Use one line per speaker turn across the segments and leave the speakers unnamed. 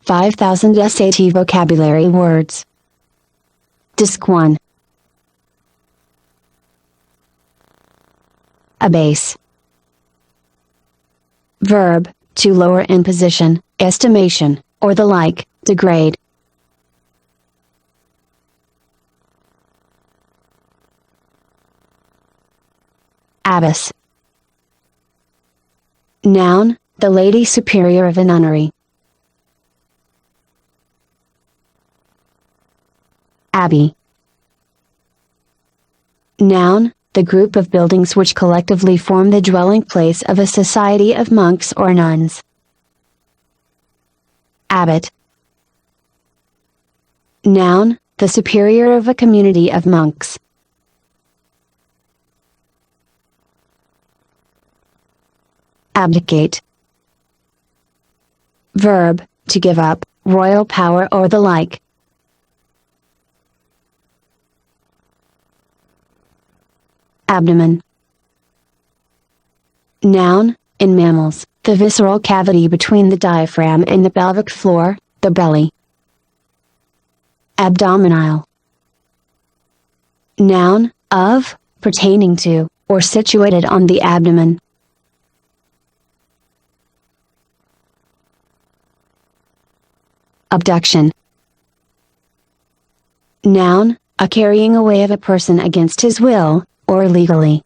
5000 SAT vocabulary words. Disc 1. Abase. Verb, to lower in position, estimation, or the like, degrade. Abbess. Noun, the lady superior of a nunnery. Abbey. Noun, the group of buildings which collectively form the dwelling place of a society of monks or nuns. Abbot. Noun, the superior of a community of monks. Abdicate. Verb, to give up, royal power or the like. Abdomen. Noun, in mammals, the visceral cavity between the diaphragm and the pelvic floor, the belly. Abdominal. Noun, of, pertaining to, or situated on the abdomen. Abduction. Noun, a carrying away of a person against his will, or illegally.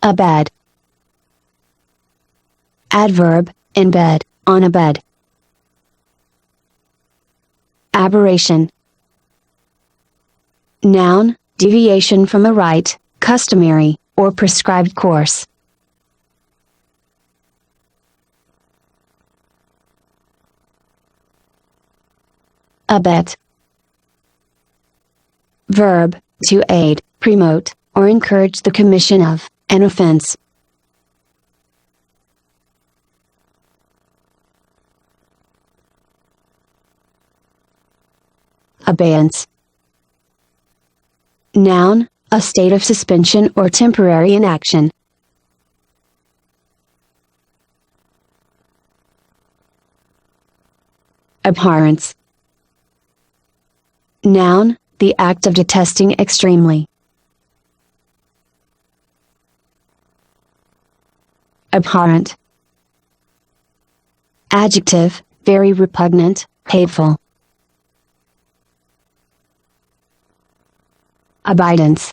Abed. Adverb, in bed, on a bed. Aberration. Noun, deviation from a right, customary, or prescribed course. Abet. Verb, to aid, promote, or encourage the commission of an offense. Abeyance. Noun, a state of suspension or temporary inaction. Abhorrence. Noun, the act of detesting extremely. Abhorrent. Adjective, very repugnant, hateful. Abidance.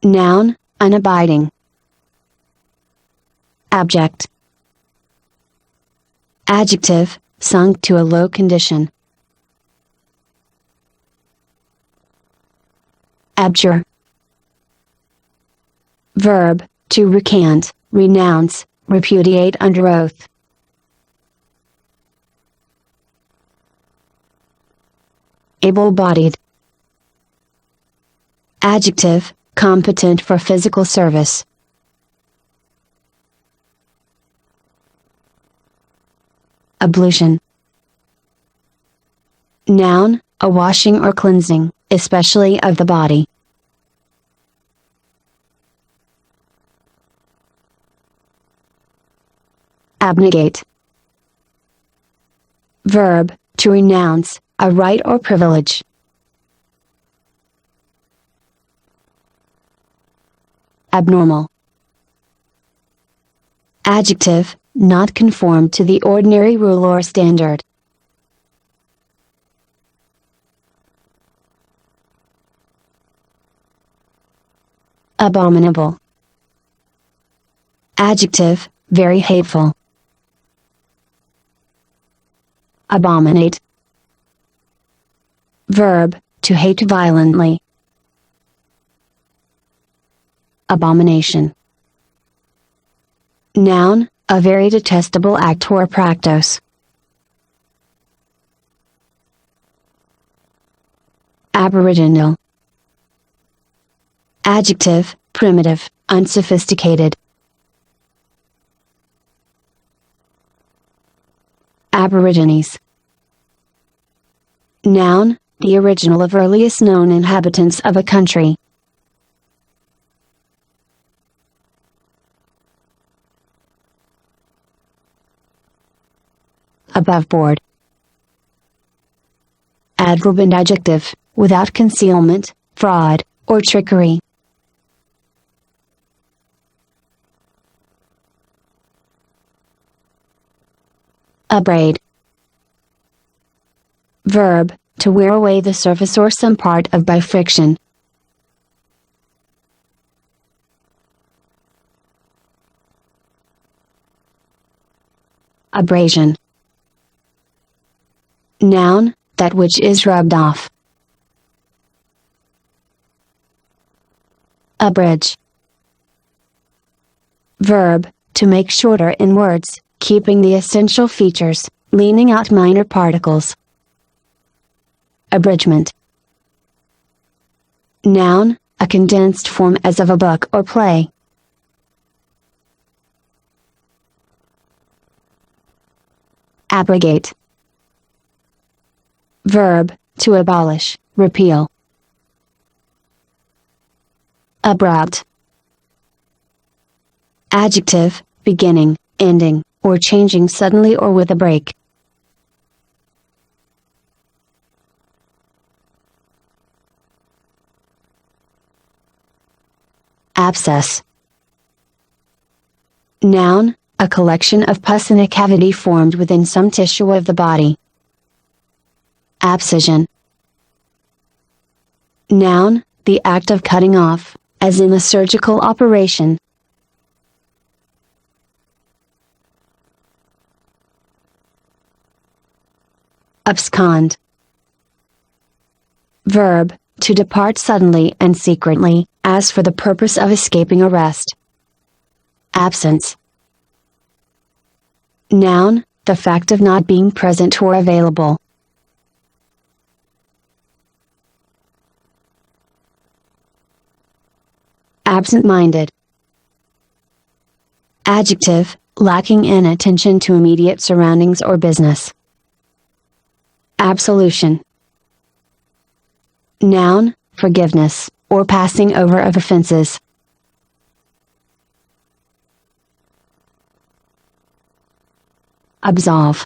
Noun, unabiding. Abject. Adjective, sunk to a low condition. Abjure. Verb, to recant, renounce, repudiate under oath. Able-bodied. Adjective, competent for physical service. Ablution. Noun, a washing or cleansing, especially of the body. Abnegate. Verb, to renounce, a right or privilege. Abnormal. Adjective, not conform to the ordinary rule or standard. Abominable. Adjective, very hateful. Abominate. Verb, to hate violently. Abomination. Noun, a very detestable act or practice. Aboriginal. Adjective, primitive, unsophisticated. Aborigines. Noun, the original of earliest known inhabitants of a country. above board. Adverb and adjective, without concealment, fraud, or trickery. Abrade. Verb, to wear away the surface or some part of by friction. Abrasion. Noun, that which is rubbed off. Abridge. Verb, to make shorter in words, keeping the essential features, leaning out minor particles. Abridgment. Noun, a condensed form as of a book or play. Abrogate. Verb, to abolish, repeal. Abrupt. Adjective, beginning, ending, or changing suddenly or with a break. Abscess. Noun, a collection of pus in a cavity formed within some tissue of the body. Abscission. Noun, the act of cutting off, as in a surgical operation. Abscond. Verb, to depart suddenly and secretly, as for the purpose of escaping arrest. Absence. Noun, the fact of not being present or available. Absent-minded. Adjective, lacking in attention to immediate surroundings or business. Absolution. Noun, forgiveness, or passing over of offenses. Absolve.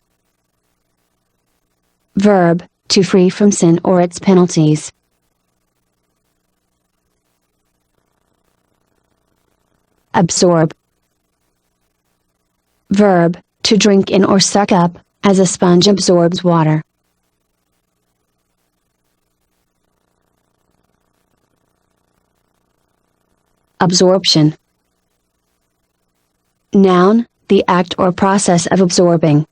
Verb, to free from sin or its penalties. Absorb. Verb, to drink in or suck up, as a sponge absorbs water. Absorption. Noun, the act or process of absorbing.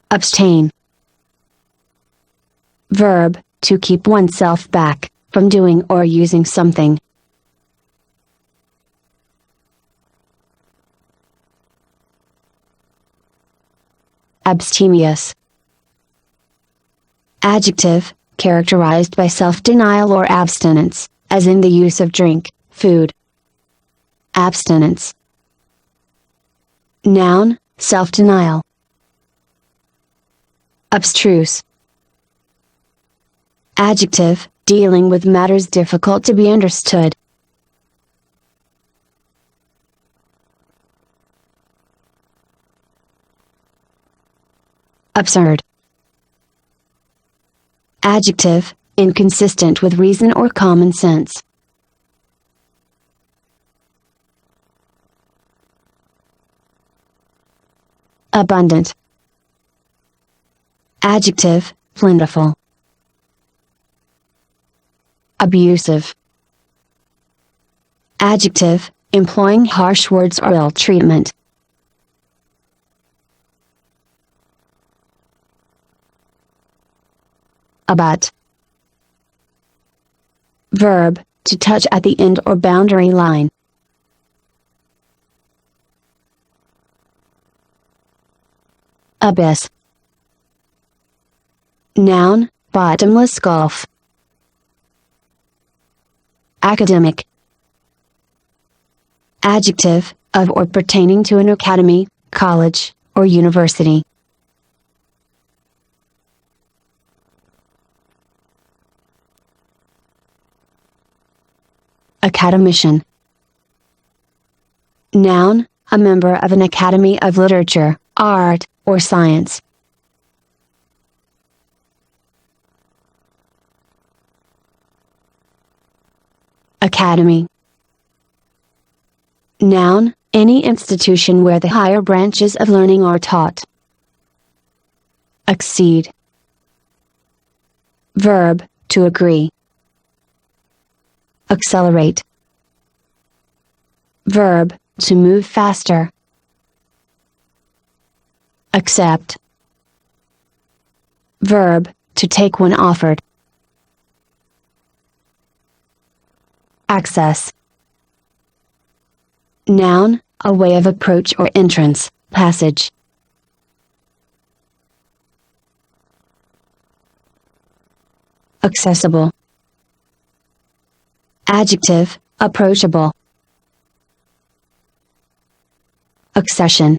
Abstain. Verb, to keep oneself back, from doing or using something. Abstemious. Adjective, characterized by self-denial or abstinence, as in the use of drink, food. Abstinence. Noun, self-denial. Abstruse. Adjective, dealing with matters difficult to be understood. Absurd. Adjective, inconsistent with reason or common sense. Abundant. Adjective, plentiful. Abusive. Adjective, employing harsh words or ill treatment. Abut. Verb, to touch at the end or boundary line. Abyss. Noun, bottomless gulf. Academic. Adjective, of or pertaining to an academy, college, or university. Academician. Noun, a member of an academy of literature, art, or science. Academy. Noun, any institution where the higher branches of learning are taught. Accede. Verb, to agree. Accelerate. Verb, to move faster. Accept. Verb, to take when offered. Access. Noun, a way of approach or entrance, passage. Accessible. Adjective, approachable. Accession.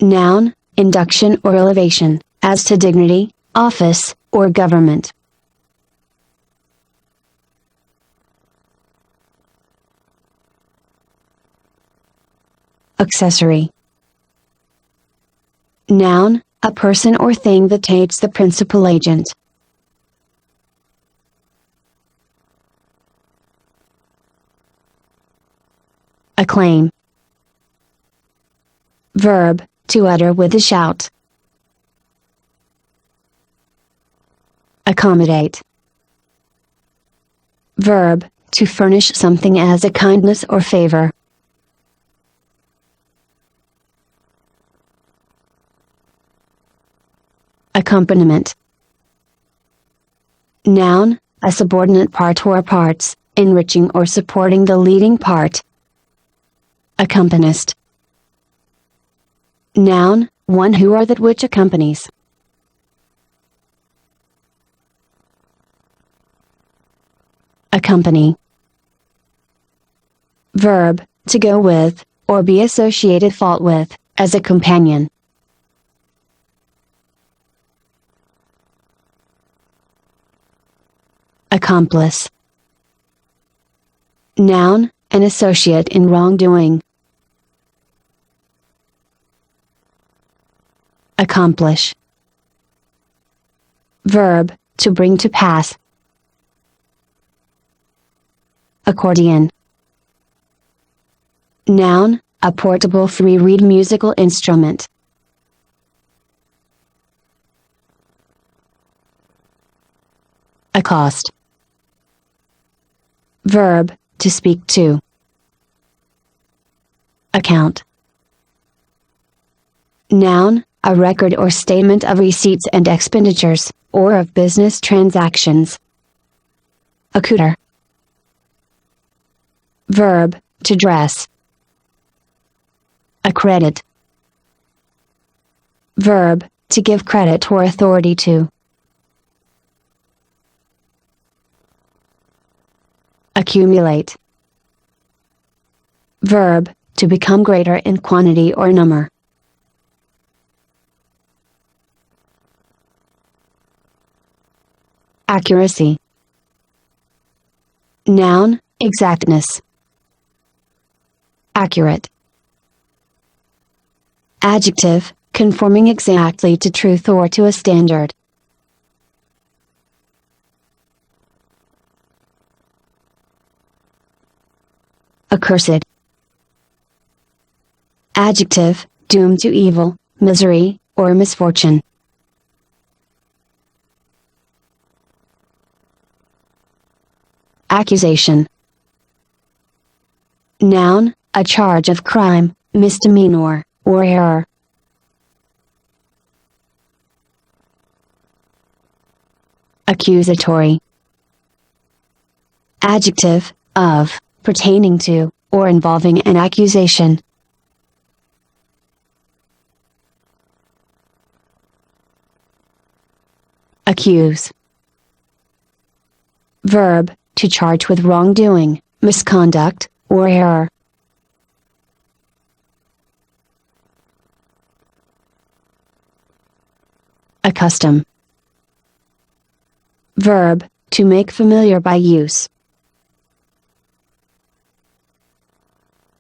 Noun, induction or elevation, as to dignity, office, or government. Accessory. Noun, a person or thing that aids the principal agent. Acclaim. Verb, to utter with a shout. Accommodate. Verb, to furnish something as a kindness or favor. Accompaniment. Noun, a subordinate part or parts, enriching or supporting the leading part. Accompanist. Noun, one who or that which accompanies. Accompany. Verb, to go with, or be associated fault with, as a companion. Accomplice. Noun, an associate in wrongdoing. Accomplish. Verb, to bring to pass. Accordion. Noun, a portable free-reed musical instrument. Accost. Verb, to speak to. Account. Noun, a record or statement of receipts and expenditures, or of business transactions. Accouter. Verb, to dress. Accredit. Verb, to give credit or authority to. Accumulate. Verb, to become greater in quantity or number. Accuracy. Noun, exactness. Accurate. Adjective, conforming exactly to truth or to a standard. Accursed. Adjective, doomed to evil, misery, or misfortune. Accusation. Noun, a charge of crime, misdemeanor, or error. Accusatory. Adjective, of, pertaining to, or involving an accusation. Accuse. Verb, to charge with wrongdoing, misconduct, or error. Accustom. Verb, to make familiar by use.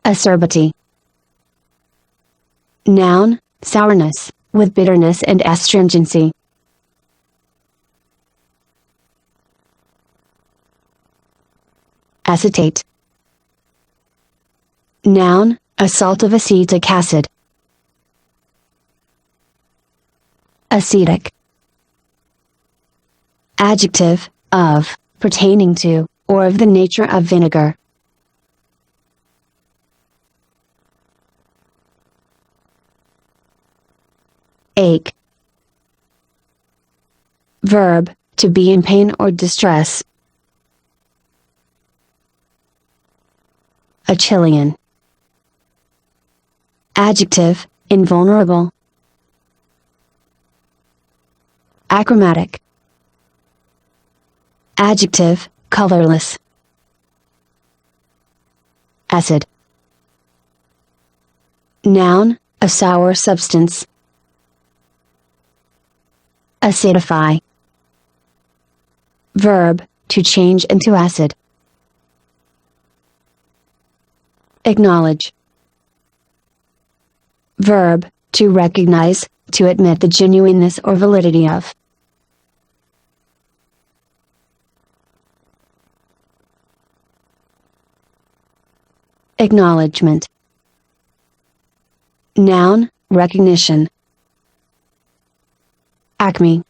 Acerbity. Noun, sourness, with bitterness and astringency. Acetate. Noun, a salt of acetic acid. Acetic. Adjective, of, pertaining to, or of the nature of vinegar. Ache. Verb, to be in pain or distress. Achillean. Adjective, invulnerable. Achromatic. Adjective, colorless. Acid. Noun, a sour substance. Acidify. Verb, to change into acid. Acknowledge. Verb, to recognize, to admit the genuineness or validity of. Acknowledgement. Noun, recognition. Acme.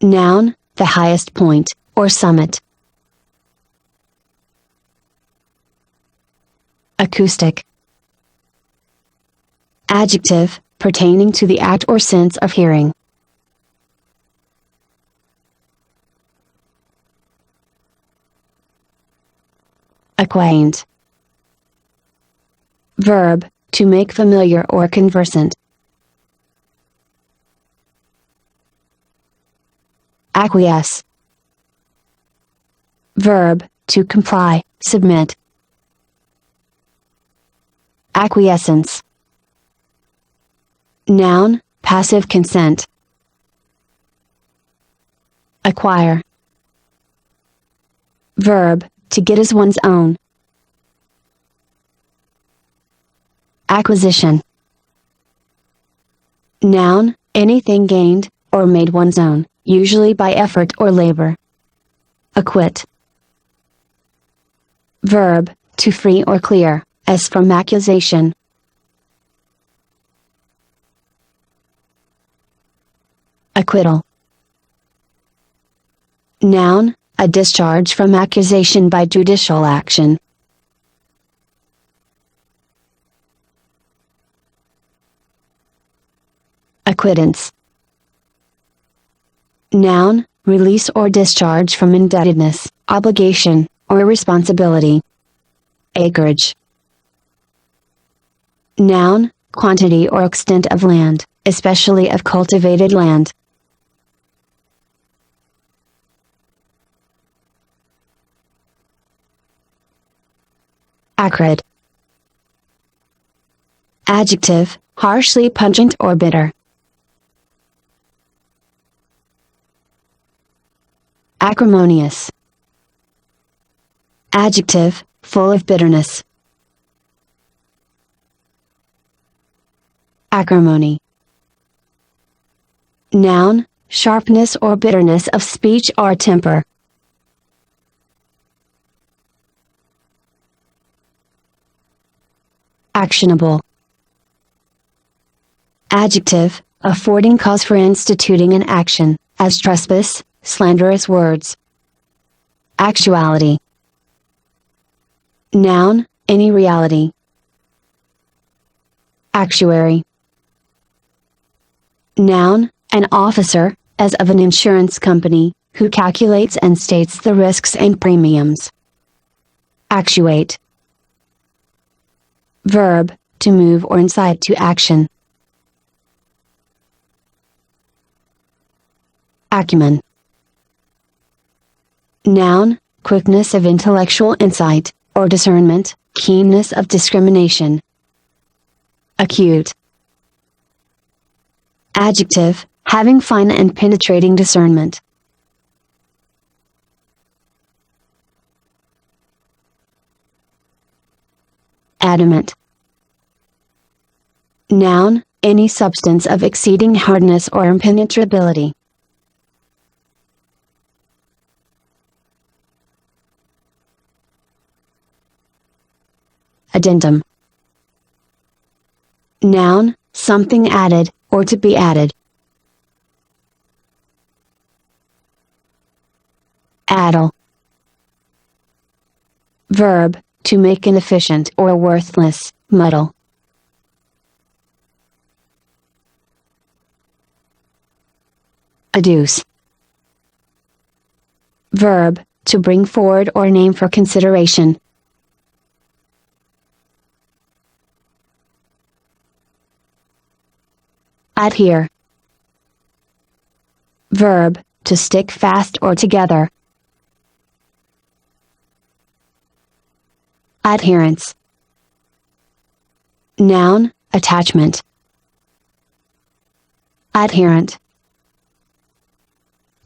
Noun, the highest point, or summit. Acoustic. Adjective, pertaining to the act or sense of hearing. Acquaint. Verb, to make familiar or conversant. Acquiesce. Verb, to comply, submit. Acquiescence. Noun, passive consent. Acquire. Verb, to get as one's own. Acquisition. Noun, anything gained, or made one's own, usually by effort or labor. Acquit. Verb, to free or clear, as from accusation. Acquittal. Noun, a discharge from accusation by judicial action. Acquittance. Noun, release or discharge from indebtedness, obligation, or responsibility. Acreage. Noun, quantity or extent of land, especially of cultivated land. Acrid. Adjective, harshly pungent or bitter. Acrimonious. Adjective, full of bitterness. Acrimony. Noun, sharpness or bitterness of speech or temper. Actionable. Adjective, affording cause for instituting an action, as trespass, slanderous words. Actuality. Noun, any reality. Actuary. Noun, an officer, as of an insurance company, who calculates and states the risks and premiums. Actuate. Verb, to move or incite to action. Acumen. Noun, quickness of intellectual insight, or discernment, keenness of discrimination. Acute. Adjective, having fine and penetrating discernment. adamant. Noun, any substance of exceeding hardness or impenetrability. Addendum. Noun, something added, or to be added. Addle. Verb, to make inefficient or worthless, muddle. Adduce. Verb, to bring forward or name for consideration. Adhere. Verb, to stick fast or together. Adherence. Noun, attachment. Adherent.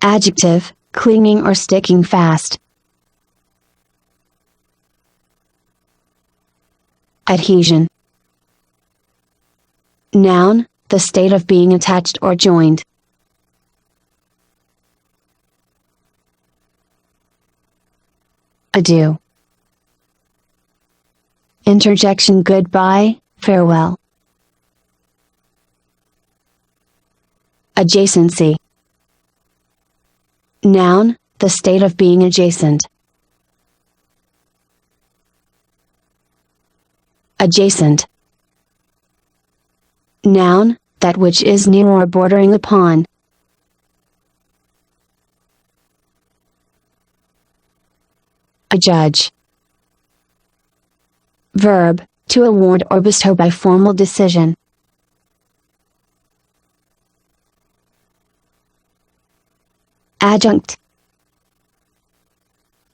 Adjective, clinging or sticking fast. Adhesion. Noun, the state of being attached or joined. Adieu. Interjection: goodbye, farewell. Adjacency. Noun, the state of being adjacent. Adjacent. Noun, that which is near or bordering upon. Adjudge. Verb, to award or bestow by formal decision. Adjunct.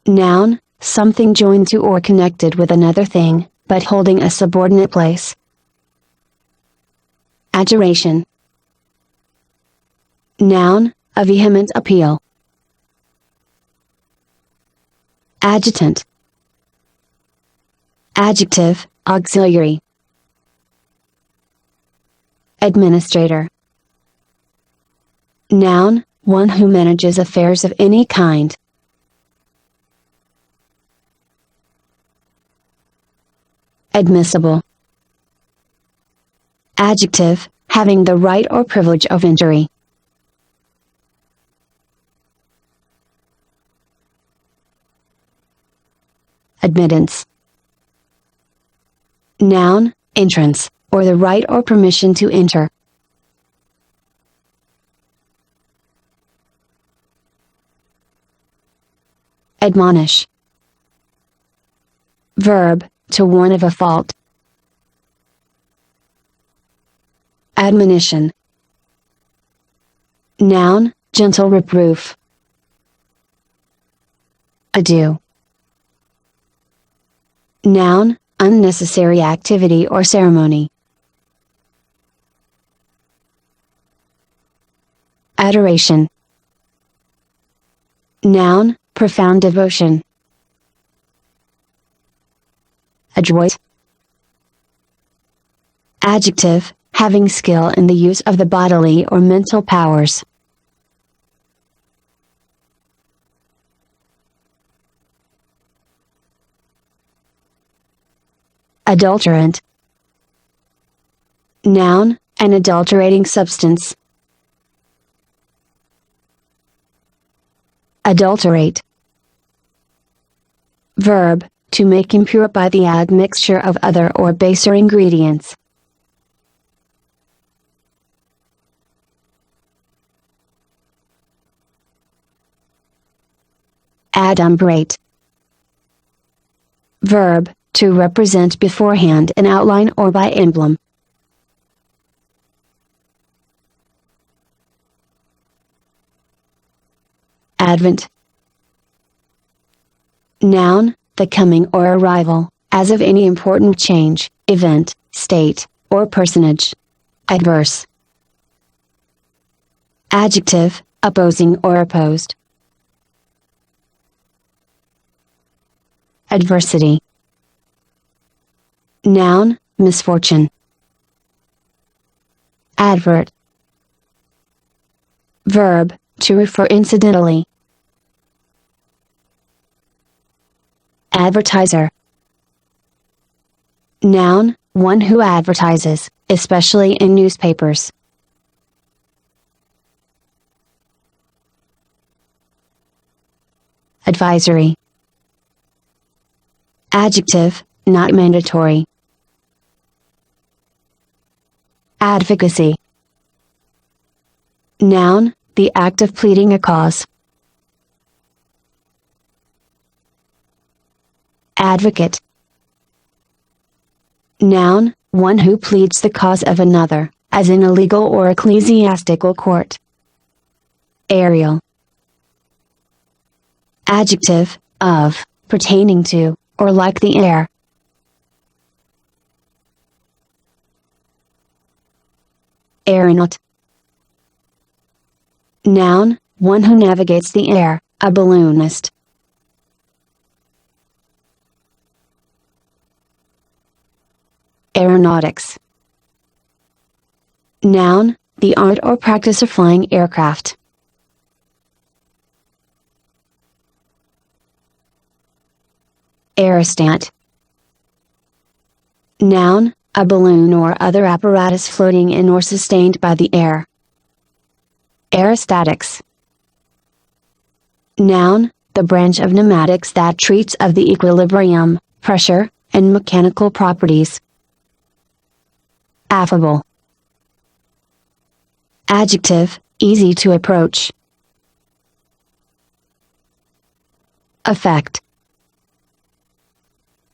Noun, something joined to or connected with another thing, but holding a subordinate place. Adjuration. Noun, a vehement appeal. Adjutant. Adjective, auxiliary. Administrator. Noun, one who manages affairs of any kind. Admissible. Adjective, having the right or privilege of entry. Admittance. Noun, entrance, or the right or permission to enter. Admonish. Verb, to warn of a fault. Admonition. Noun, gentle reproof. Adieu. Noun, unnecessary activity or ceremony. Adoration. Noun, profound devotion. Adroit. Adjective, having skill in the use of the bodily or mental powers. Adulterant. Noun, an adulterating substance. Adulterate. Verb, to make impure by the admixture of other or baser ingredients. Adumbrate. Verb, to represent beforehand in outline or by emblem. Advent. Noun, the coming or arrival, as of any important change, event, state, or personage. Adverse. Adjective, opposing or opposed. Adversity. Noun, misfortune. Advert. Verb, to refer incidentally. Advertiser. Noun, one who advertises, especially in newspapers. Advisory. Adjective, not mandatory. Advocacy. Noun, the act of pleading a cause. Advocate. Noun, one who pleads the cause of another, as in a legal or ecclesiastical court. Aerial. Adjective, of, pertaining to, or like the air. Aeronaut. Noun, one who navigates the air, a balloonist. Aeronautics. Noun, the art or practice of flying aircraft. Aerostat. Noun, a balloon or other apparatus floating in or sustained by the air. Aerostatics. Noun, the branch of pneumatics that treats of the equilibrium, pressure, and mechanical properties. Affable. Adjective, easy to approach. Affect.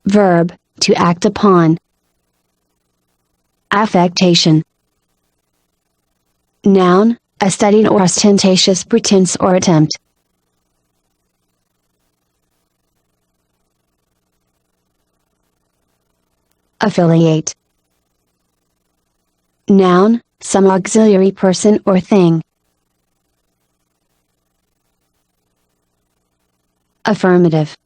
Verb, to act upon. Affectation. Noun, a studied or ostentatious pretense or attempt. Affiliate. Noun, some auxiliary person or thing. Affirmative.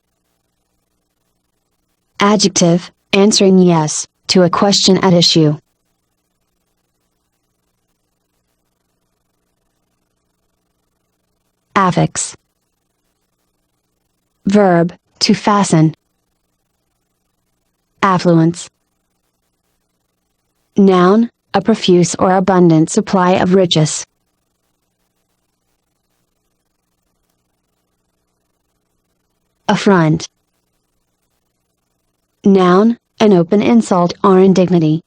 Adjective, answering yes, to a question at issue. Affix. Verb, to fasten. Affluence. Noun, a profuse or abundant supply of riches. Affront. Noun, an open insult or indignity.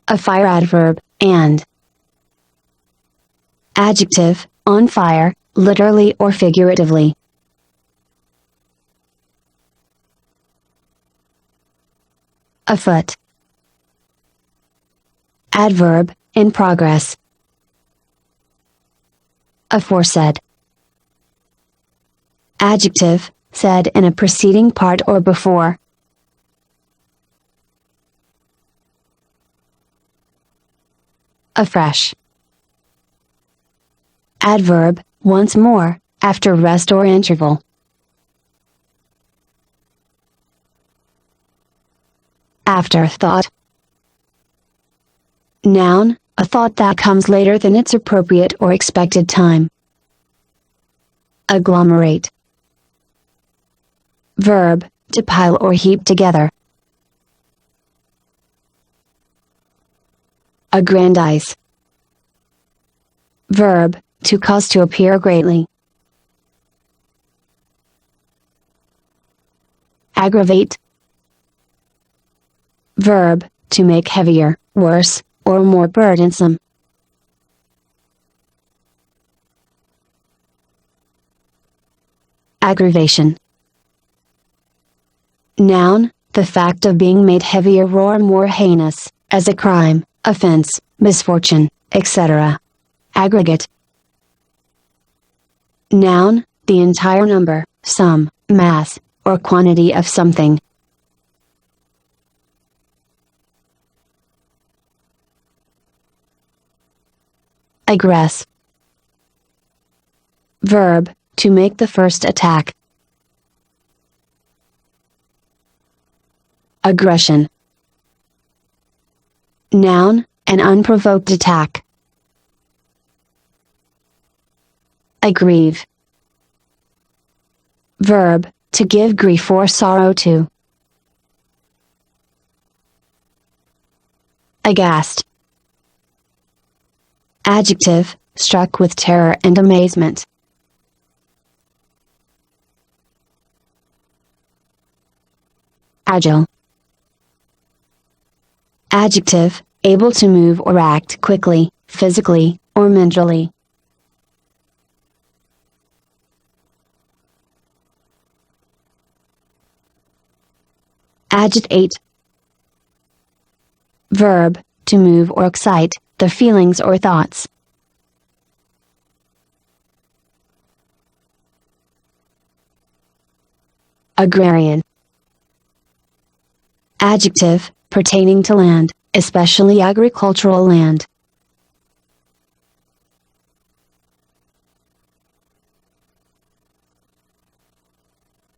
A fire adverb, and. Adjective, on fire, literally or figuratively. Afoot. Adverb, in progress. Aforesaid. Adjective, said in a preceding part or before. Afresh. Adverb, once more, after rest or interval. Afterthought. Noun, a thought that comes later than its appropriate or expected time. Agglomerate. Verb, to pile or heap together. Aggrandize. Verb, to cause to appear greatly. Aggravate. Verb, to make heavier, worse, or more burdensome. Aggravation. Noun, the fact of being made heavier or more heinous, as a crime, offense, misfortune, etc. Aggregate. Noun, the entire number, sum, mass, or quantity of something. Aggress. Verb, to make the first attack. Aggression. Noun, an unprovoked attack. Aggrieve. Verb, to give grief or sorrow to. Aghast. Adjective, struck with terror and amazement. Agile. Adjective, able to move or act quickly, physically, or mentally. Agitate. Verb, to move or excite, the feelings or thoughts. Agrarian. Adjective, pertaining to land, especially agricultural land.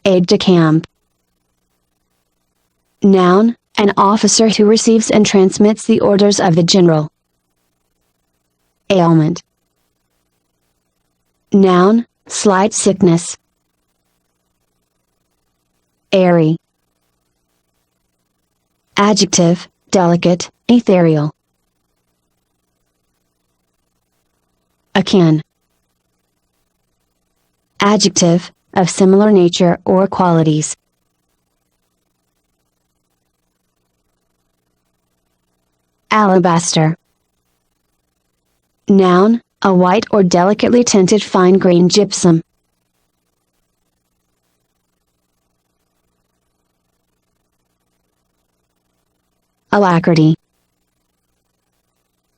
Aide-de-camp. Noun, an officer who receives and transmits the orders of the general. Ailment. Noun, slight sickness. Airy. Adjective, delicate, ethereal. Akin. Adjective, of similar nature or qualities. Alabaster. Noun, a white or delicately tinted fine grain gypsum. Alacrity.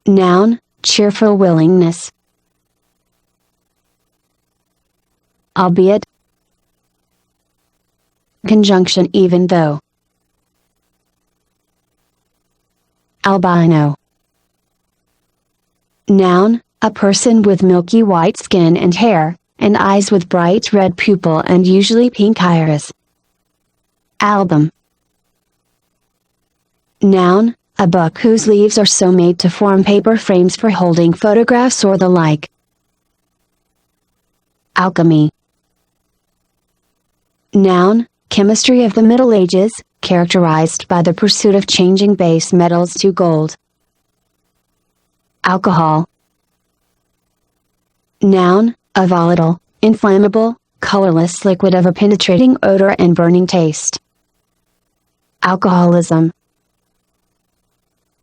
Noun, cheerful willingness. Albeit. Conjunction even though. Albino. Noun, a person with milky white skin and hair, and eyes with bright red pupil and usually pink iris. Album. Noun, a book whose leaves are so made to form paper frames for holding photographs or the like. Alchemy. Noun, chemistry of the Middle Ages, characterized by the pursuit of changing base metals to gold. Alcohol. Noun, a volatile, inflammable, colorless liquid of a penetrating odor and burning taste. Alcoholism.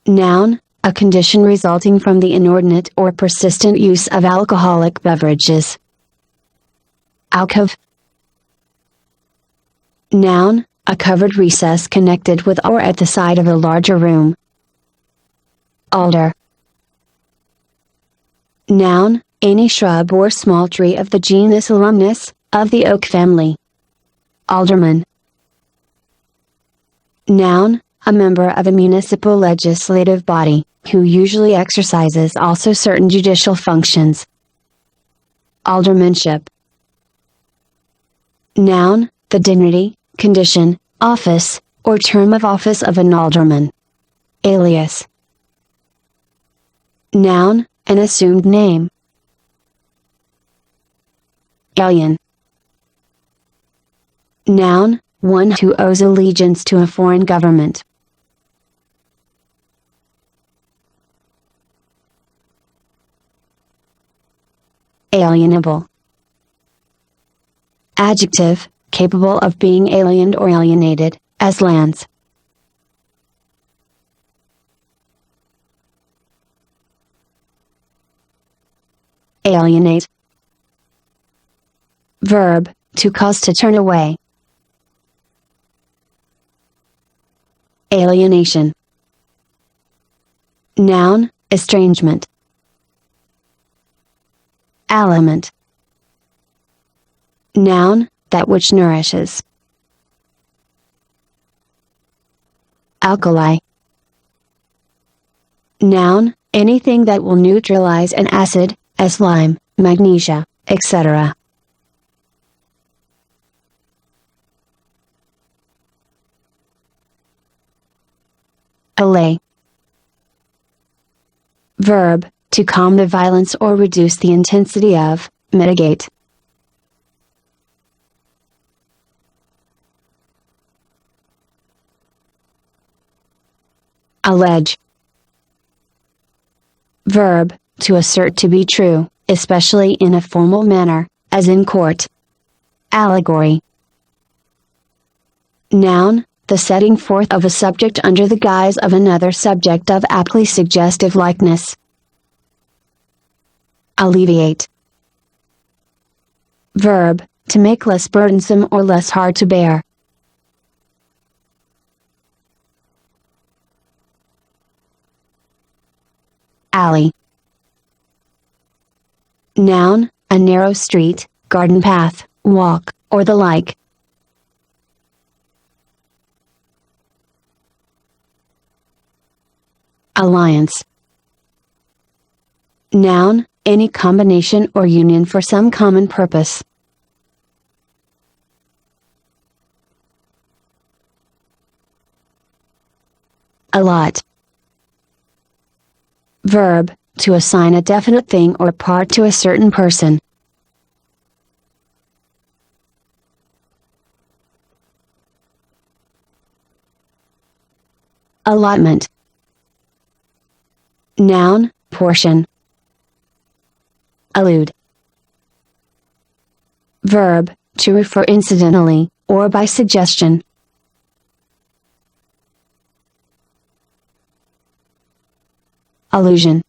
Noun, a condition resulting from the inordinate or persistent use of alcoholic beverages. Alcove. Noun, a covered recess connected with or at the side of a larger room. Alder. Noun, any shrub or small tree of the genus Alumnus, of the oak family. Alderman. Noun, a member of a municipal legislative body, who usually exercises also certain judicial functions. Aldermanship. Noun, the dignity, condition, office, or term of office of an alderman. Alias. Noun, an assumed name. Alien. Noun, one who owes allegiance to a foreign government. Alienable. Adjective, capable of being aliened or alienated, as lands. Alienate. Verb, to cause to turn away. Alienation. Noun, estrangement. Aliment. Noun, that which nourishes. Alkali. Noun, anything that will neutralize an acid, as lime, magnesia, etc. Allay. Verb, to calm the violence or reduce the intensity of, mitigate. Allege. Verb, to assert to be true, especially in a formal manner, as in court. Allegory. Noun, the setting forth of a subject under the guise of another subject of aptly suggestive likeness. Alleviate. Verb, to make less burdensome or less hard to bear. Alley. Noun, a narrow street, garden path, walk, or the like. Alliance. Noun, any combination or union for some common purpose. Allot. Verb, to assign a definite thing or part to a certain person. Allotment. Noun, portion. Allude. Verb, to refer incidentally, or by suggestion. Allusion.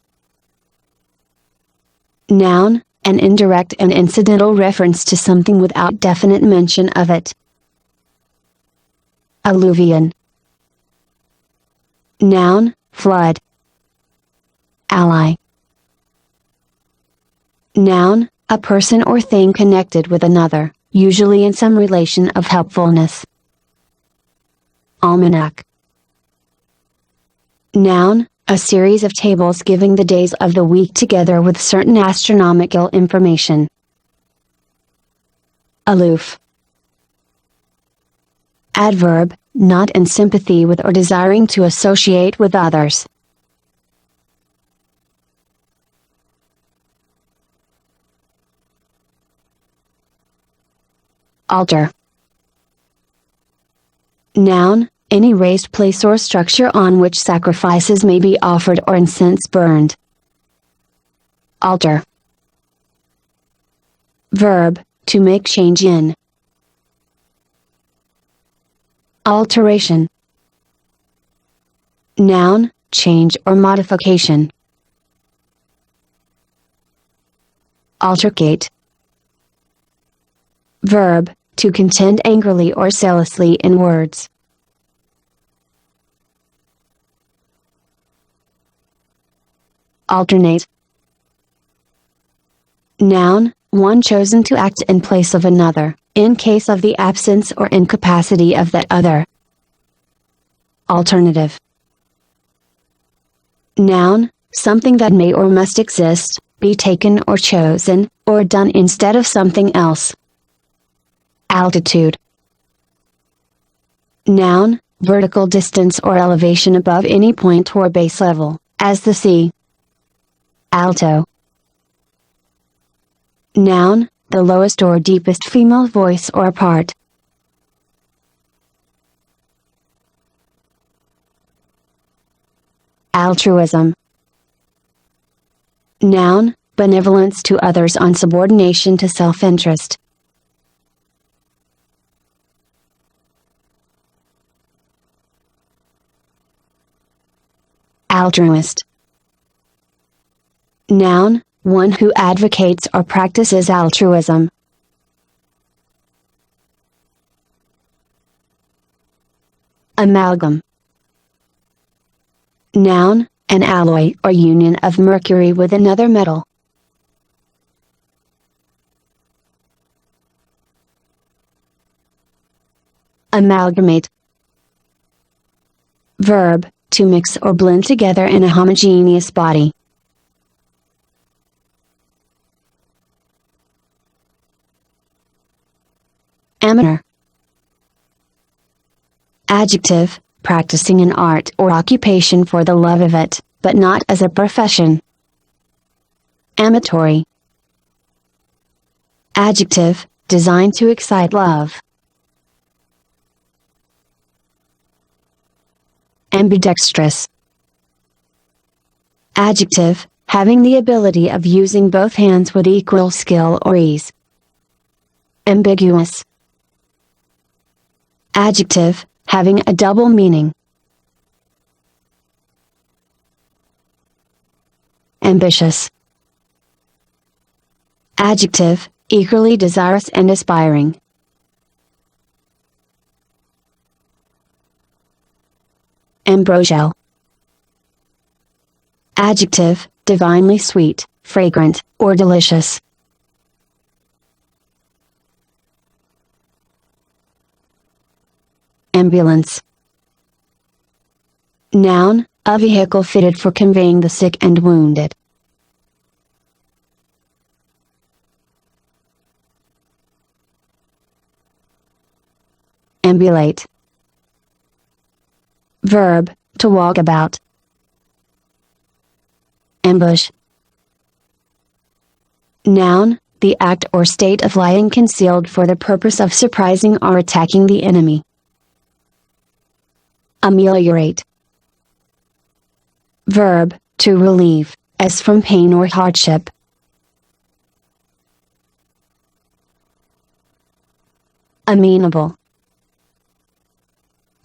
Noun, an indirect and incidental reference to something without definite mention of it. Alluvion. Noun, flood. Ally. Noun, a person or thing connected with another, usually in some relation of helpfulness. Almanac. Noun, a series of tables giving the days of the week together with certain astronomical information. Aloof. Adverb, not in sympathy with or desiring to associate with others. Altar. Noun, any raised place or structure on which sacrifices may be offered or incense burned. Alter. Verb, to make change in. Alteration. Noun, change or modification. Altercate. Verb, to contend angrily or zealously in words. Alternate. Noun, one chosen to act in place of another, in case of the absence or incapacity of that other. Alternative. Noun, something that may or must exist, be taken or chosen, or done instead of something else. Altitude. Noun, vertical distance or elevation above any point or base level, as the sea. Alto. Noun, the lowest or deepest female voice or part. Altruism. Noun, benevolence to others on subordination to self-interest. Altruist. Noun, one who advocates or practices altruism. Amalgam. Noun, an alloy or union of mercury with another metal. Amalgamate. Verb, to mix or blend together in a homogeneous body. Amateur. Adjective, practicing an art or occupation for the love of it, but not as a profession. Amatory. Adjective, designed to excite love. Ambidextrous. Adjective, having the ability of using both hands with equal skill or ease. Ambiguous. Adjective, having a double meaning. Ambitious. Adjective, eagerly desirous and aspiring. Ambrosial. Adjective, divinely sweet, fragrant, or delicious. Ambulance. Noun, a vehicle fitted for conveying the sick and wounded. Ambulate. Verb, to walk about. Ambush. Noun, the act or state of lying concealed for the purpose of surprising or attacking the enemy. Ameliorate. Verb, to relieve, as from pain or hardship. Amenable.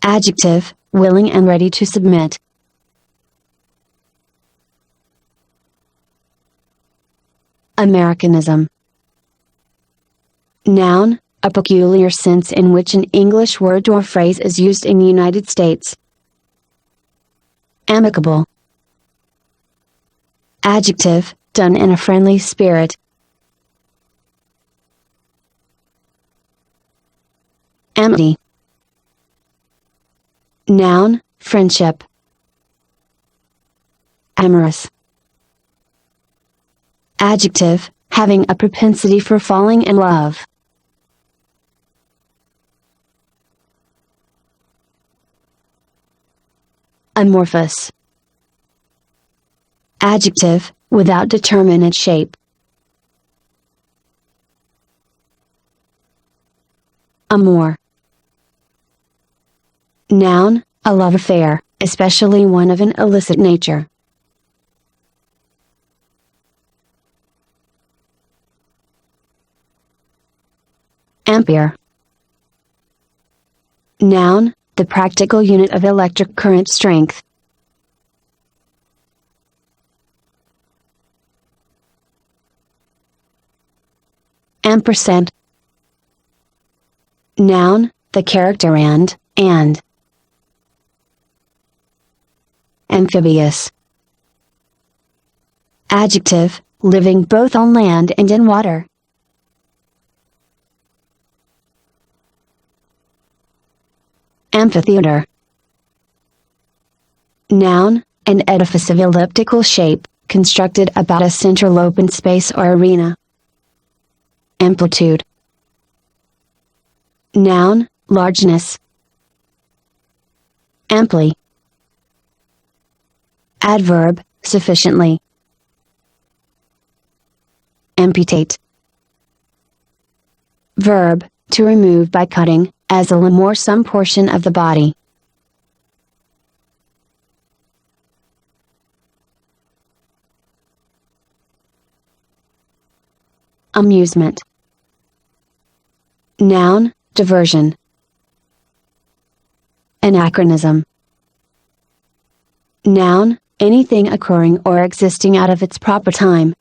Adjective, willing and ready to submit. Americanism. Noun, a peculiar sense in which an English word or phrase is used in the United States. Amicable. Adjective, done in a friendly spirit. Amity. Noun, friendship. Amorous. Adjective, having a propensity for falling in love. Amorphous. Adjective, without determinate shape. Amour. Noun, a love affair, especially one of an illicit nature. Ampere. Noun, the practical unit of electric current strength. Ampersand. Noun, the character and. Amphibious. Adjective, living both on land and in water. Amphitheater. Noun, an edifice of elliptical shape, constructed about a central open space or arena. Amplitude. Noun, largeness. Amply. Adverb, sufficiently. Amputate. Verb, to remove by cutting, as a limb or some portion of the body. Amusement. Noun, diversion. Anachronism. Noun, anything occurring or existing out of its proper time.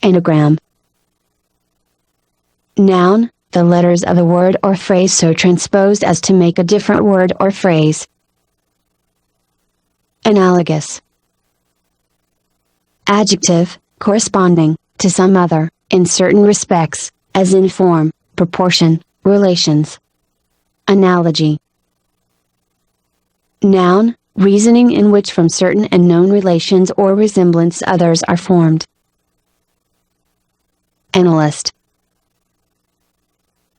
Anagram. Noun, the letters of a word or phrase so transposed as to make a different word or phrase. Analogous. Adjective, corresponding to some other, in certain respects, as in form, proportion, relations. Analogy. Noun, reasoning in which from certain and known relations or resemblance others are formed. Analyst.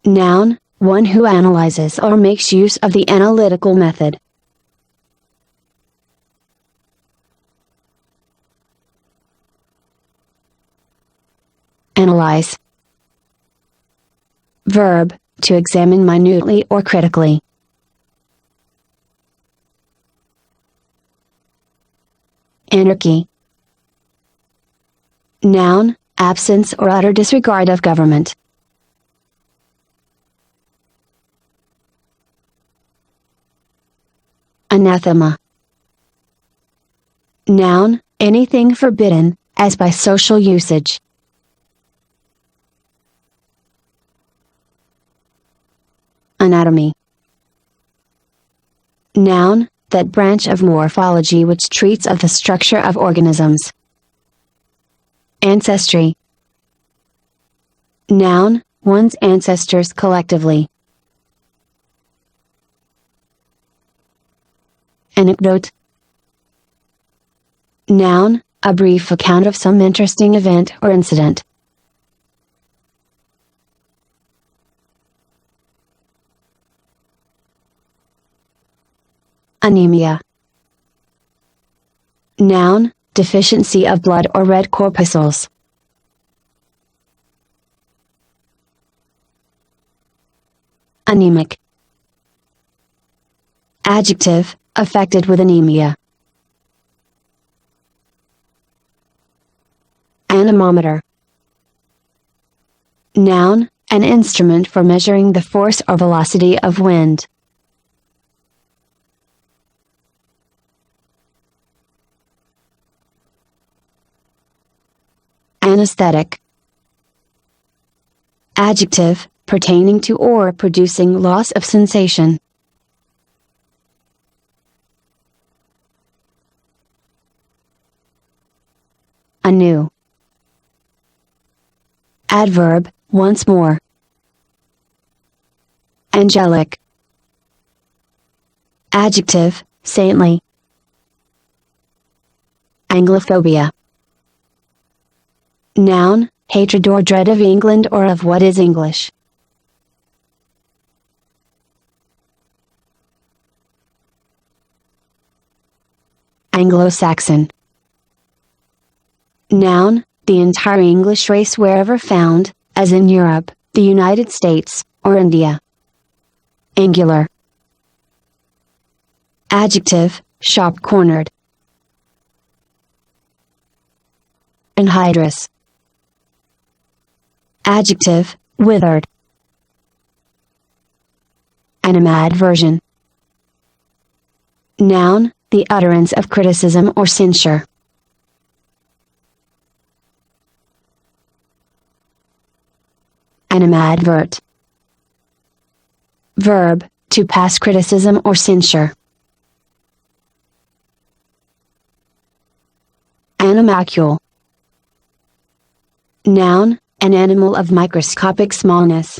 Noun, one who analyzes or makes use of the analytical method. Analyze. Verb, to examine minutely or critically. Anarchy. Noun, absence or utter disregard of government. Anathema. Noun, anything forbidden, as by social usage. Anatomy. Noun, that branch of morphology which treats of the structure of organisms. Ancestry. Noun, one's ancestors collectively. Anecdote. Noun, a brief account of some interesting event or incident. Anemia. Noun, deficiency of blood or red corpuscles. Anemic. Adjective, affected with anemia. Anemometer. Noun, an instrument for measuring the force or velocity of wind. Anesthetic. Adjective, pertaining to or producing loss of sensation. Anew. Adverb, once more. Angelic. Adjective, saintly. Anglophobia. Noun, hatred or dread of England or of what is English. Anglo-Saxon. Noun, the entire English race wherever found, as in Europe, the United States, or India. Angular. Adjective, sharp-cornered. Anhydrous. Adjective, withered. Animadversion. Noun, the utterance of criticism or censure. Animadvert. Verb, to pass criticism or censure. Animalcule. Noun, an animal of microscopic smallness.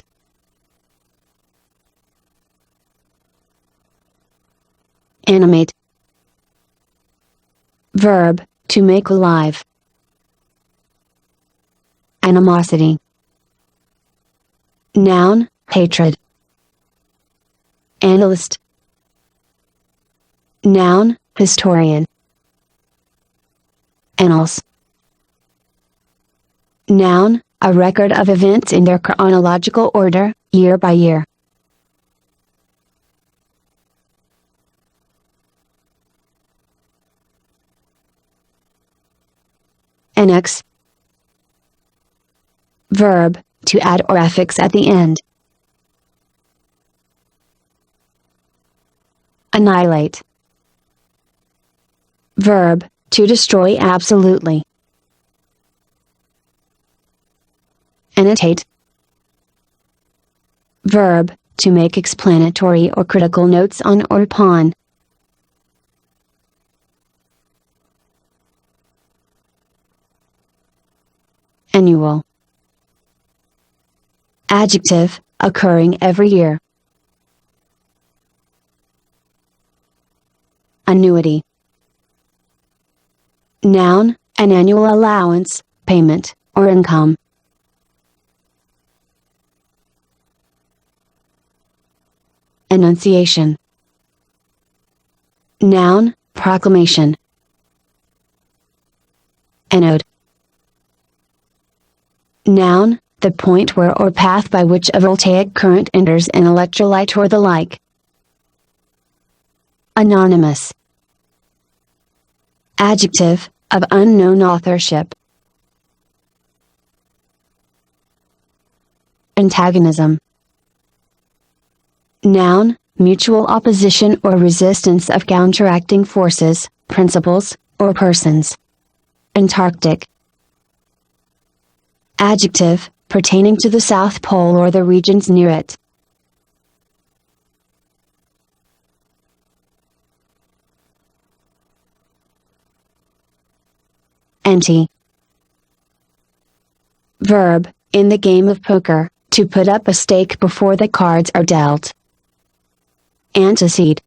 Animate. Verb, to make alive. Animosity. Noun, hatred. Analyst. Noun, historian. Annals. Noun, a record of events in their chronological order, year by year. Annex. Verb, to add or affix at the end. Annihilate. Verb, to destroy absolutely. Annotate. Verb, to make explanatory or critical notes on or upon. Annual. Adjective, occurring every year. Annuity. Noun, an annual allowance, payment, or income. Annunciation. Noun, proclamation. Anode. Noun, the point where or path by which a voltaic current enters an electrolyte or the like. Anonymous. Adjective, of unknown authorship. Antagonism. Noun, mutual opposition or resistance of counteracting forces, principles, or persons. Antarctic. Adjective, pertaining to the South Pole or the regions near it. Ante. Verb, in the game of poker, to put up a stake before the cards are dealt. Antecede.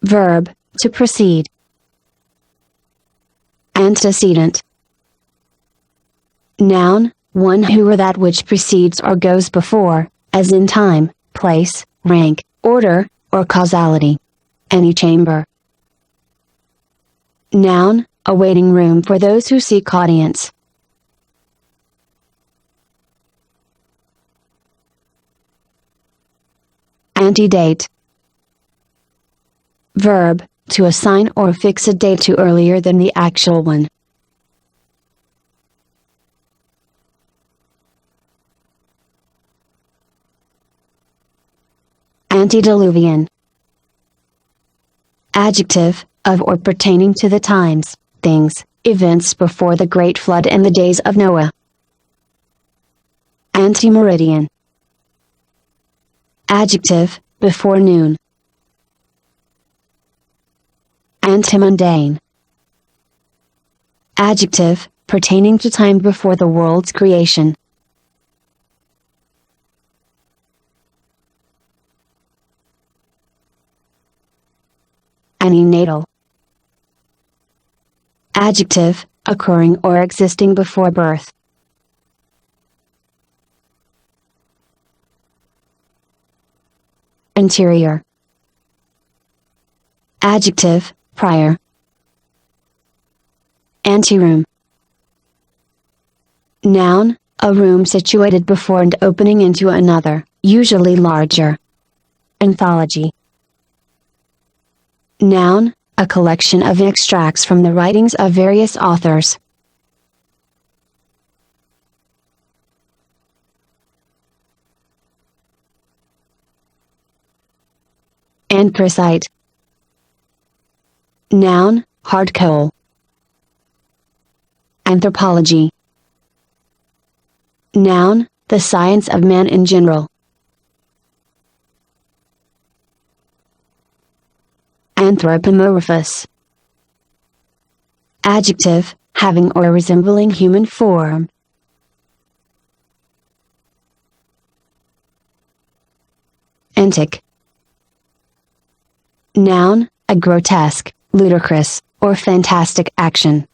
Verb, to precede. Antecedent. Noun, one who or that which precedes or goes before, as in time, place, rank, order, or causality. Antechamber. Noun, a waiting room for those who seek audience. Antedate. Verb, to assign or fix a date to earlier than the actual one. Antediluvian. Adjective, of or pertaining to the times, things, events before the great flood and the days of Noah. Antemeridian. Adjective, before noon. Antemundane. Adjective, pertaining to time before the world's creation. Antenatal. Adjective, occurring or existing before birth. Interior. Adjective, prior. Anteroom. Noun, a room situated before and opening into another, usually larger. Anthology. Noun, a collection of extracts from the writings of various authors. Anthracite. Noun, hard coal. Anthropology. Noun, the science of man in general. Anthropomorphous. Adjective, having or resembling human form. Antic. Noun, a grotesque, ludicrous, or fantastic action.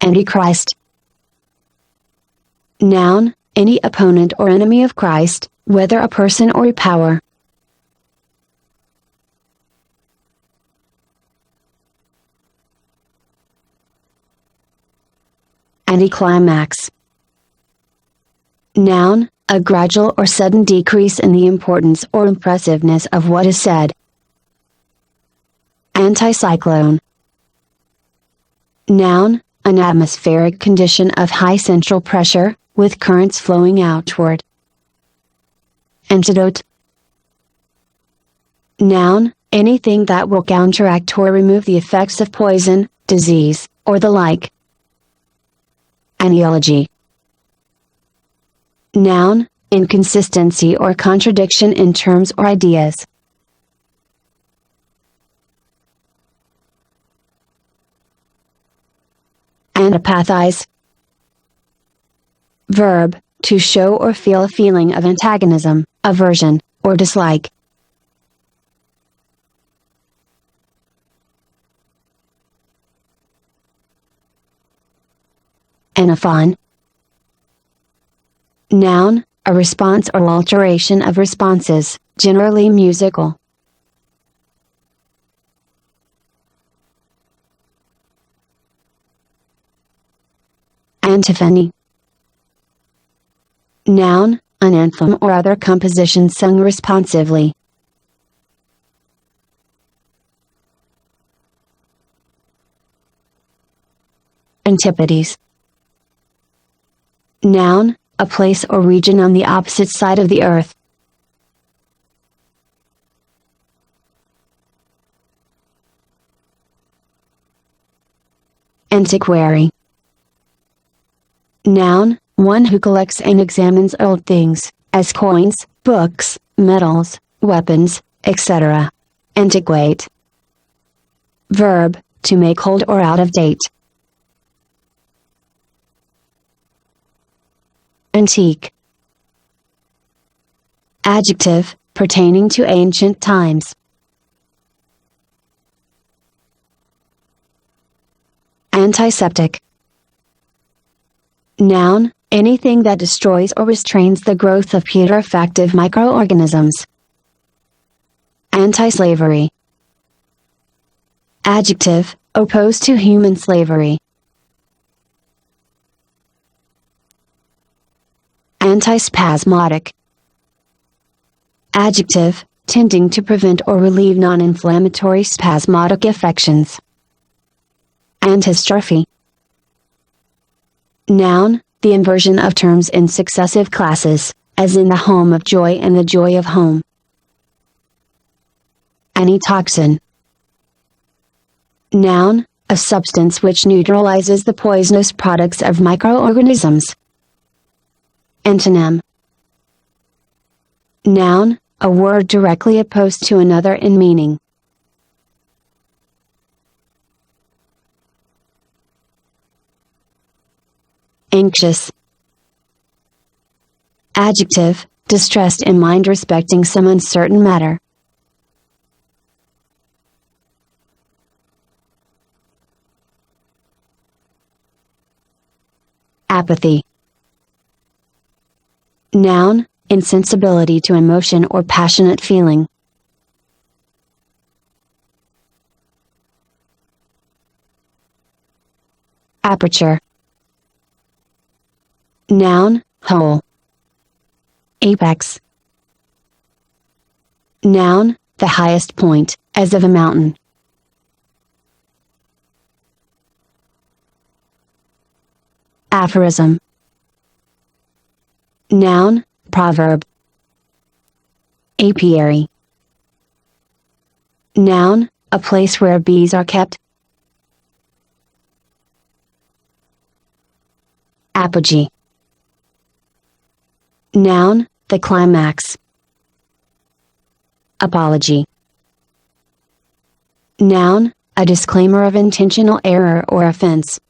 Antichrist. Noun, any opponent or enemy of Christ, whether a person or a power. Anticlimax. Noun, a gradual or sudden decrease in the importance or impressiveness of what is said. Anticyclone. Noun, an atmospheric condition of high central pressure, with currents flowing outward. Antidote. Noun, anything that will counteract or remove the effects of poison, disease, or the like. Analogy. Noun, inconsistency or contradiction in terms or ideas. Antipathize. Verb, to show or feel a feeling of antagonism, aversion, or dislike. Antiphon. Noun, a response or alteration of responses, generally musical. Antiphony. Noun, an anthem or other composition sung responsively. Antipodes. Noun, a place or region on the opposite side of the earth. Antiquary. Noun, one who collects and examines old things, as coins, books, metals, weapons, etc. Antiquate. Verb, to make old or out of date. Antique. Adjective, pertaining to ancient times. Antiseptic. Noun, anything that destroys or restrains the growth of putrescent microorganisms. Anti-slavery. Adjective, opposed to human slavery. Antispasmodic. Adjective, tending to prevent or relieve non-inflammatory spasmodic affections. Antistrophe. Noun, the inversion of terms in successive classes, as in the home of joy and the joy of home. Antitoxin. Noun, a substance which neutralizes the poisonous products of microorganisms. Antonym. Noun, a word directly opposed to another in meaning. Anxious. Adjective, distressed in mind respecting some uncertain matter. Apathy. Noun, insensibility to emotion or passionate feeling. Aperture. Noun, hole. Apex. Noun, the highest point, as of a mountain. Aphorism. Noun, proverb. Apiary. Noun, a place where bees are kept. Apogee. Noun, the climax. Apology. Noun, a disclaimer of intentional error or offense.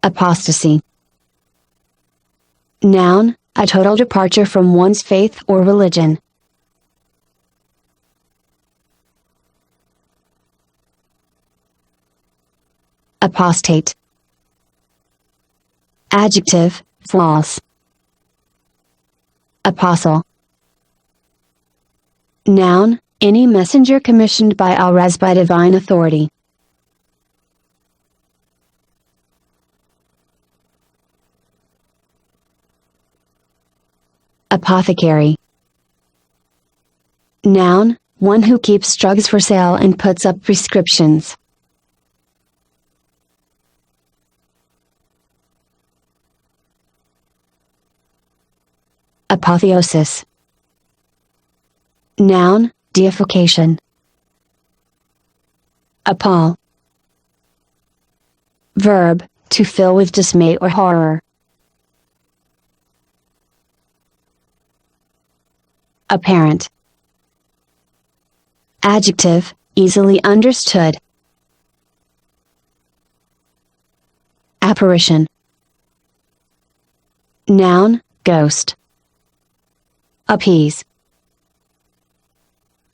Apostasy. Noun, a total departure from one's faith or religion. Apostate. Adjective, false. Apostle. Noun, any messenger commissioned by Allah as by divine authority. Apothecary. Noun, one who keeps drugs for sale and puts up prescriptions. Apotheosis. Noun, deification. Appall. Verb, to fill with dismay or horror. Apparent. Adjective, easily understood. Apparition. Noun, ghost. Appease.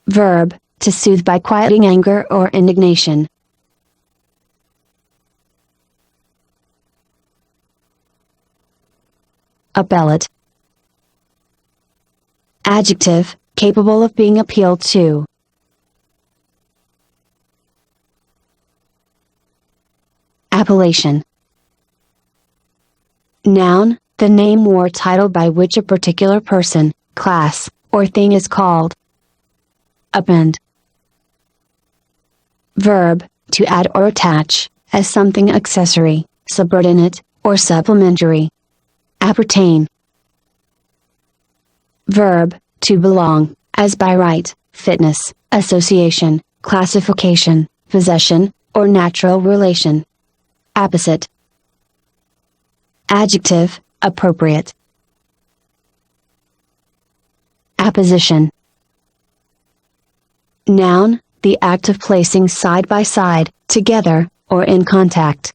Verb, to soothe by quieting anger or indignation. appellate. Adjective, capable of being appealed to. Appellation. Noun, the name or title by which a particular person, class, or thing is called. Append. Verb, to add or attach, as something accessory, subordinate, or supplementary. Appertain. Verb, to belong, as by right, fitness, association, classification, possession, or natural relation. Apposite. Adjective, appropriate. Apposition. Noun, the act of placing side by side, together, or in contact.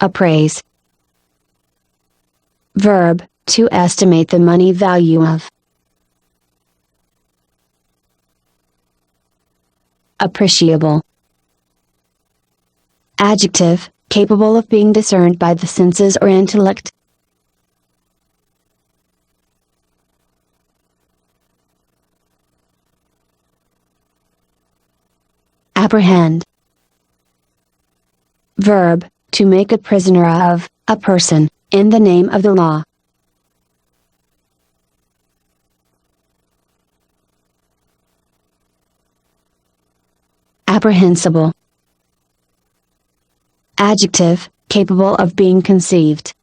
Appraise. Verb, to estimate the money value of. Appreciable. Adjective, capable of being discerned by the senses or intellect. Apprehend. Verb, to make a prisoner of, a person, in the name of the law. Apprehensible. Adjective, capable of being conceived.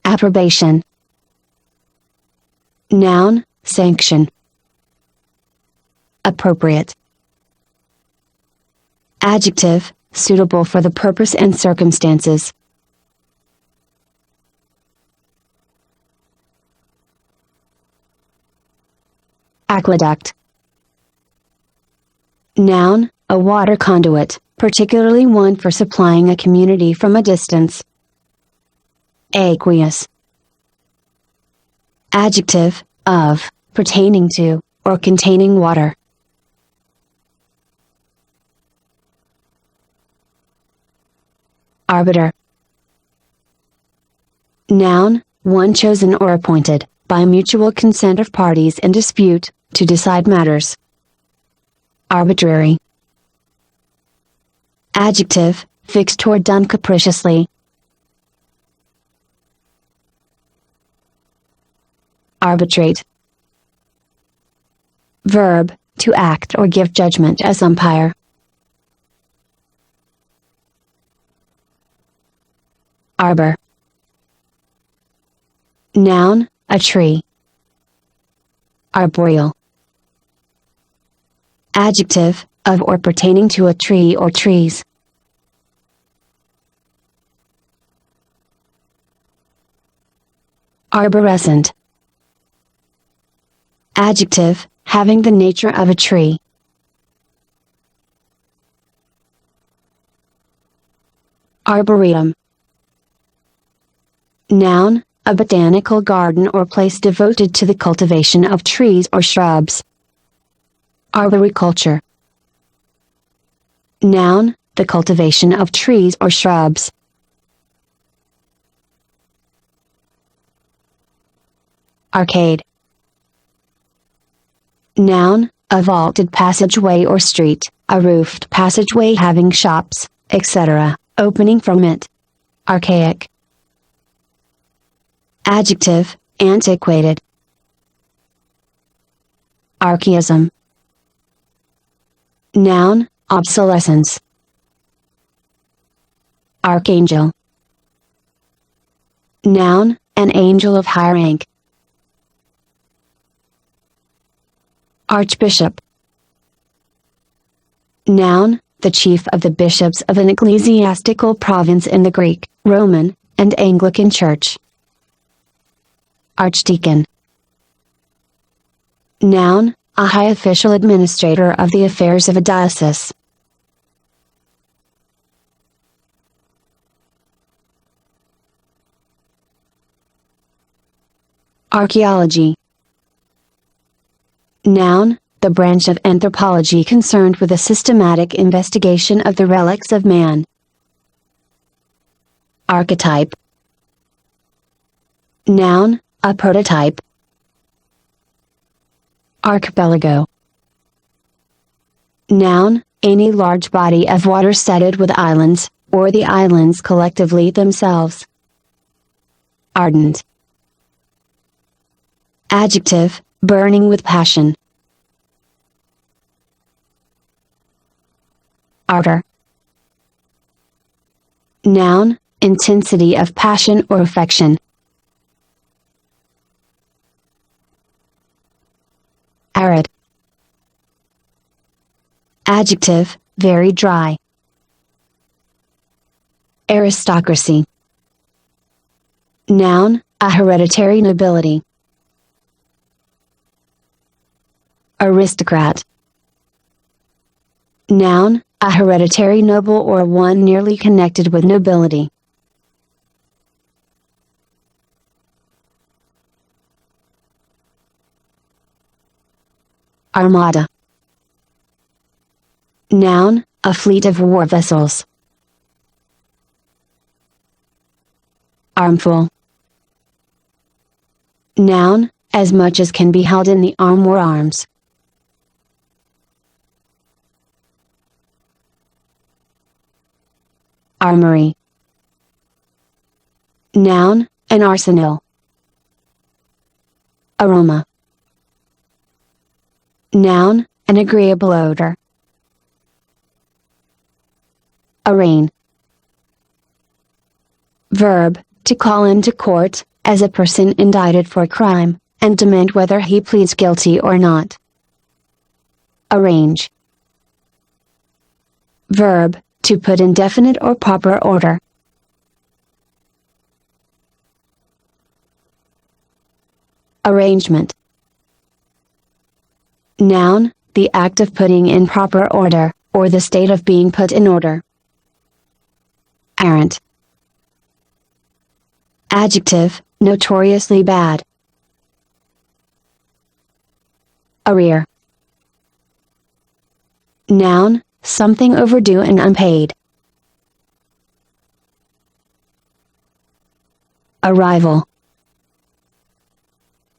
Approbation. Noun, sanction. Appropriate. Adjective, suitable for the purpose and circumstances. Aqueduct. Noun, a water conduit, particularly one for supplying a community from a distance. Aqueous. Adjective, of, pertaining to, or containing water. Arbiter. Noun, one chosen or appointed, by mutual consent of parties in dispute, to decide matters. Arbitrary. Adjective, fixed or done capriciously. Arbitrate. Verb, to act or give judgment as umpire. Arbor. Noun, a tree. Arboreal. Adjective, of or pertaining to a tree or trees. Arborescent. Adjective, having the nature of a tree. Arboretum. Noun, a botanical garden or place devoted to the cultivation of trees or shrubs. Arboriculture. Noun, the cultivation of trees or shrubs. Arcade. Noun, a vaulted passageway or street, a roofed passageway having shops, etc., opening from it. Archaic. Adjective, antiquated. Archaism. Noun, obsolescence. Archangel. Noun, an angel of high rank. Archbishop. Noun, the chief of the bishops of an ecclesiastical province in the Greek, Roman, and Anglican Church. Archdeacon. Noun, a high official administrator of the affairs of a diocese. Archaeology. Noun, the branch of anthropology concerned with the systematic investigation of the relics of man. Archetype. Noun, a prototype. Archipelago. Noun, any large body of water studded with islands, or the islands collectively themselves. Ardent. Adjective, burning with passion. Ardor. Noun, intensity of passion or affection. Arid. Adjective, very dry. Aristocracy. Noun, a hereditary nobility. Aristocrat. Noun, a hereditary noble or one nearly connected with nobility. Armada. Noun, a fleet of war vessels. Armful. Noun, as much as can be held in the arm or arms. Armory. Noun, an arsenal. Aroma. Noun, an agreeable odor. Arraign. Verb, to call into court, as a person indicted for crime, and demand whether he pleads guilty or not. Arrange. Verb, to put in definite or proper order. Arrangement. Noun, the act of putting in proper order, or the state of being put in order. Arrant. Adjective, notoriously bad. Arrear. Noun, something overdue and unpaid. Arrival.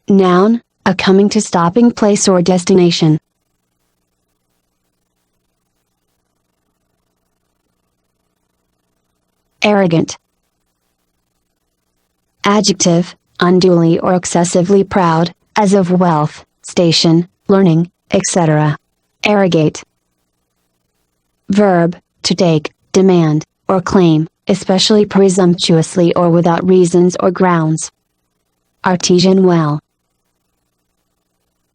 Noun, a coming to stopping place or destination. Arrogant. Adjective, unduly or excessively proud, as of wealth, station, learning, etc. Arrogate. Verb, to take, demand, or claim, especially presumptuously or without reasons or grounds. Artesian well.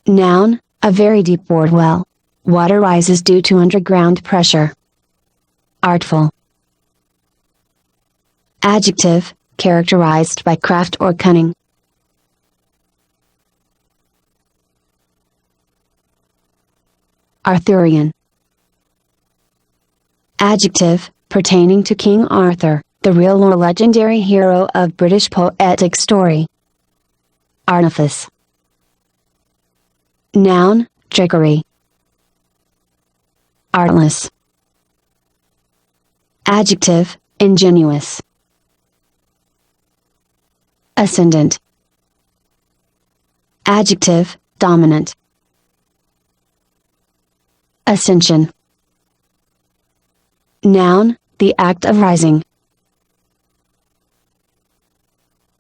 Noun, a very deep bored well. Water rises due to underground pressure. Artful. Adjective, characterized by craft or cunning. Arthurian. Adjective, pertaining to King Arthur, the real or legendary hero of British poetic story. Artifice. Noun, trickery. Artless. Adjective, ingenuous. Ascendant. Adjective, dominant. Ascension. Noun, the act of rising.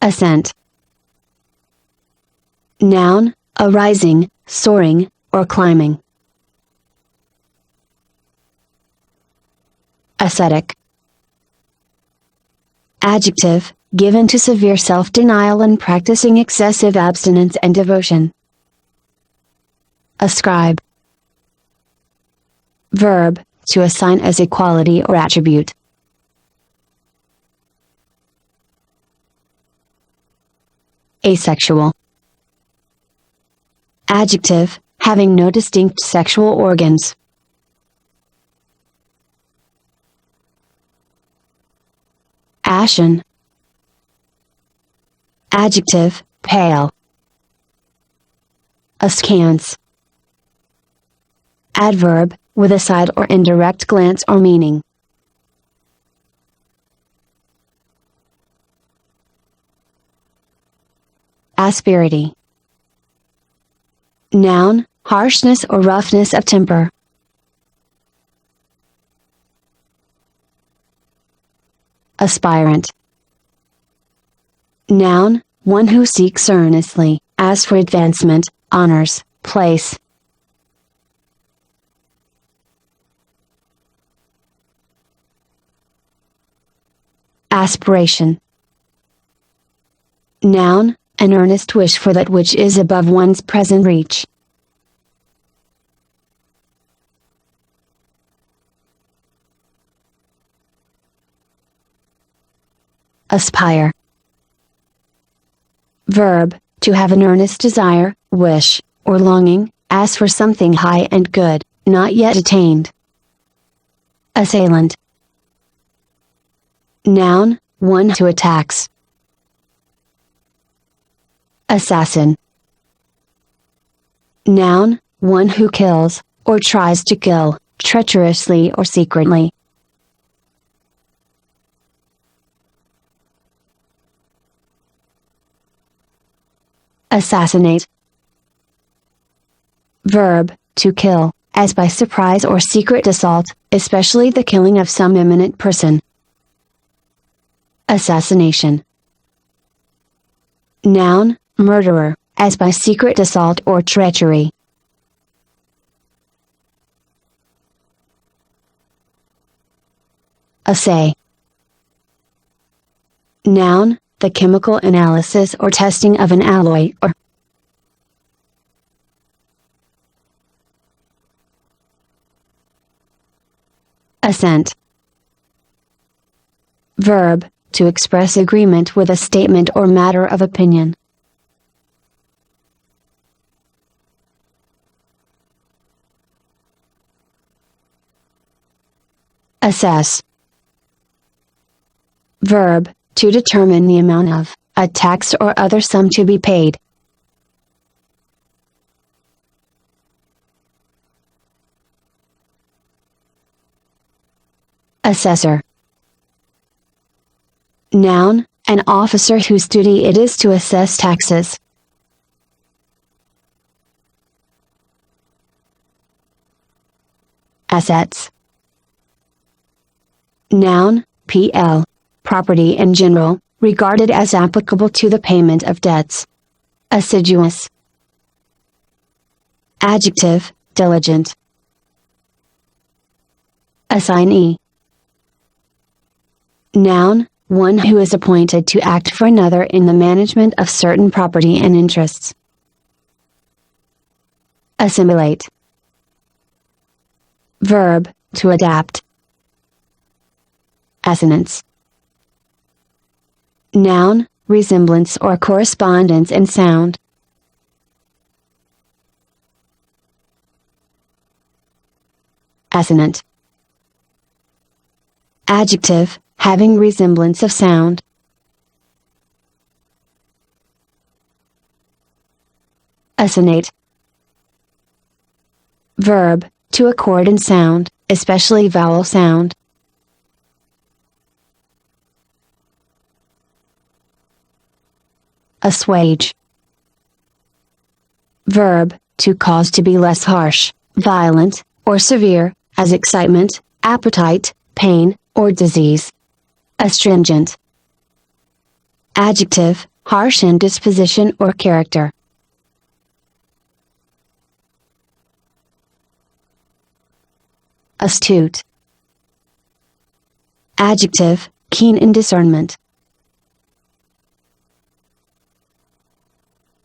Ascent. Noun, a rising, soaring, or climbing. Ascetic. Adjective, given to severe self-denial and practicing excessive abstinence and devotion. Ascribe. Verb, to assign as a quality or attribute. Asexual. Adjective, having no distinct sexual organs. Ashen. Adjective, pale. Askance. Adverb, with a side or indirect glance or meaning. Asperity. Noun, harshness or roughness of temper. Aspirant. Noun, one who seeks earnestly, as for advancement, honors, place. Aspiration. Noun, an earnest wish for that which is above one's present reach. Aspire. Verb, to have an earnest desire, wish, or longing, as for something high and good, not yet attained. Assailant. Noun, one who attacks. Assassin. Noun, one who kills, or tries to kill, treacherously or secretly. Assassinate. Verb, to kill, as by surprise or secret assault, especially the killing of some eminent person. Assassination. Noun, murderer, as by secret assault or treachery. Assay. Noun, the chemical analysis or testing of an alloy or assent. Verb, to express agreement with a statement or matter of opinion. Assess. Verb, to determine the amount of a tax or other sum to be paid. Assessor. Noun, an officer whose duty it is to assess taxes. Assets. Noun, PL. Property in general, regarded as applicable to the payment of debts. Assiduous. Adjective, diligent. Assignee. Noun, one who is appointed to act for another in the management of certain property and interests. Assimilate. Verb, to adapt. Assonance. Noun, resemblance or correspondence in sound. Assonant. Adjective, having resemblance of sound. Assonate. Verb, to accord in sound, especially vowel sound. Assuage. Verb, to cause to be less harsh, violent, or severe, as excitement, appetite, pain, or disease. Astringent. Adjective, harsh in disposition or character. Astute. Adjective, keen in discernment.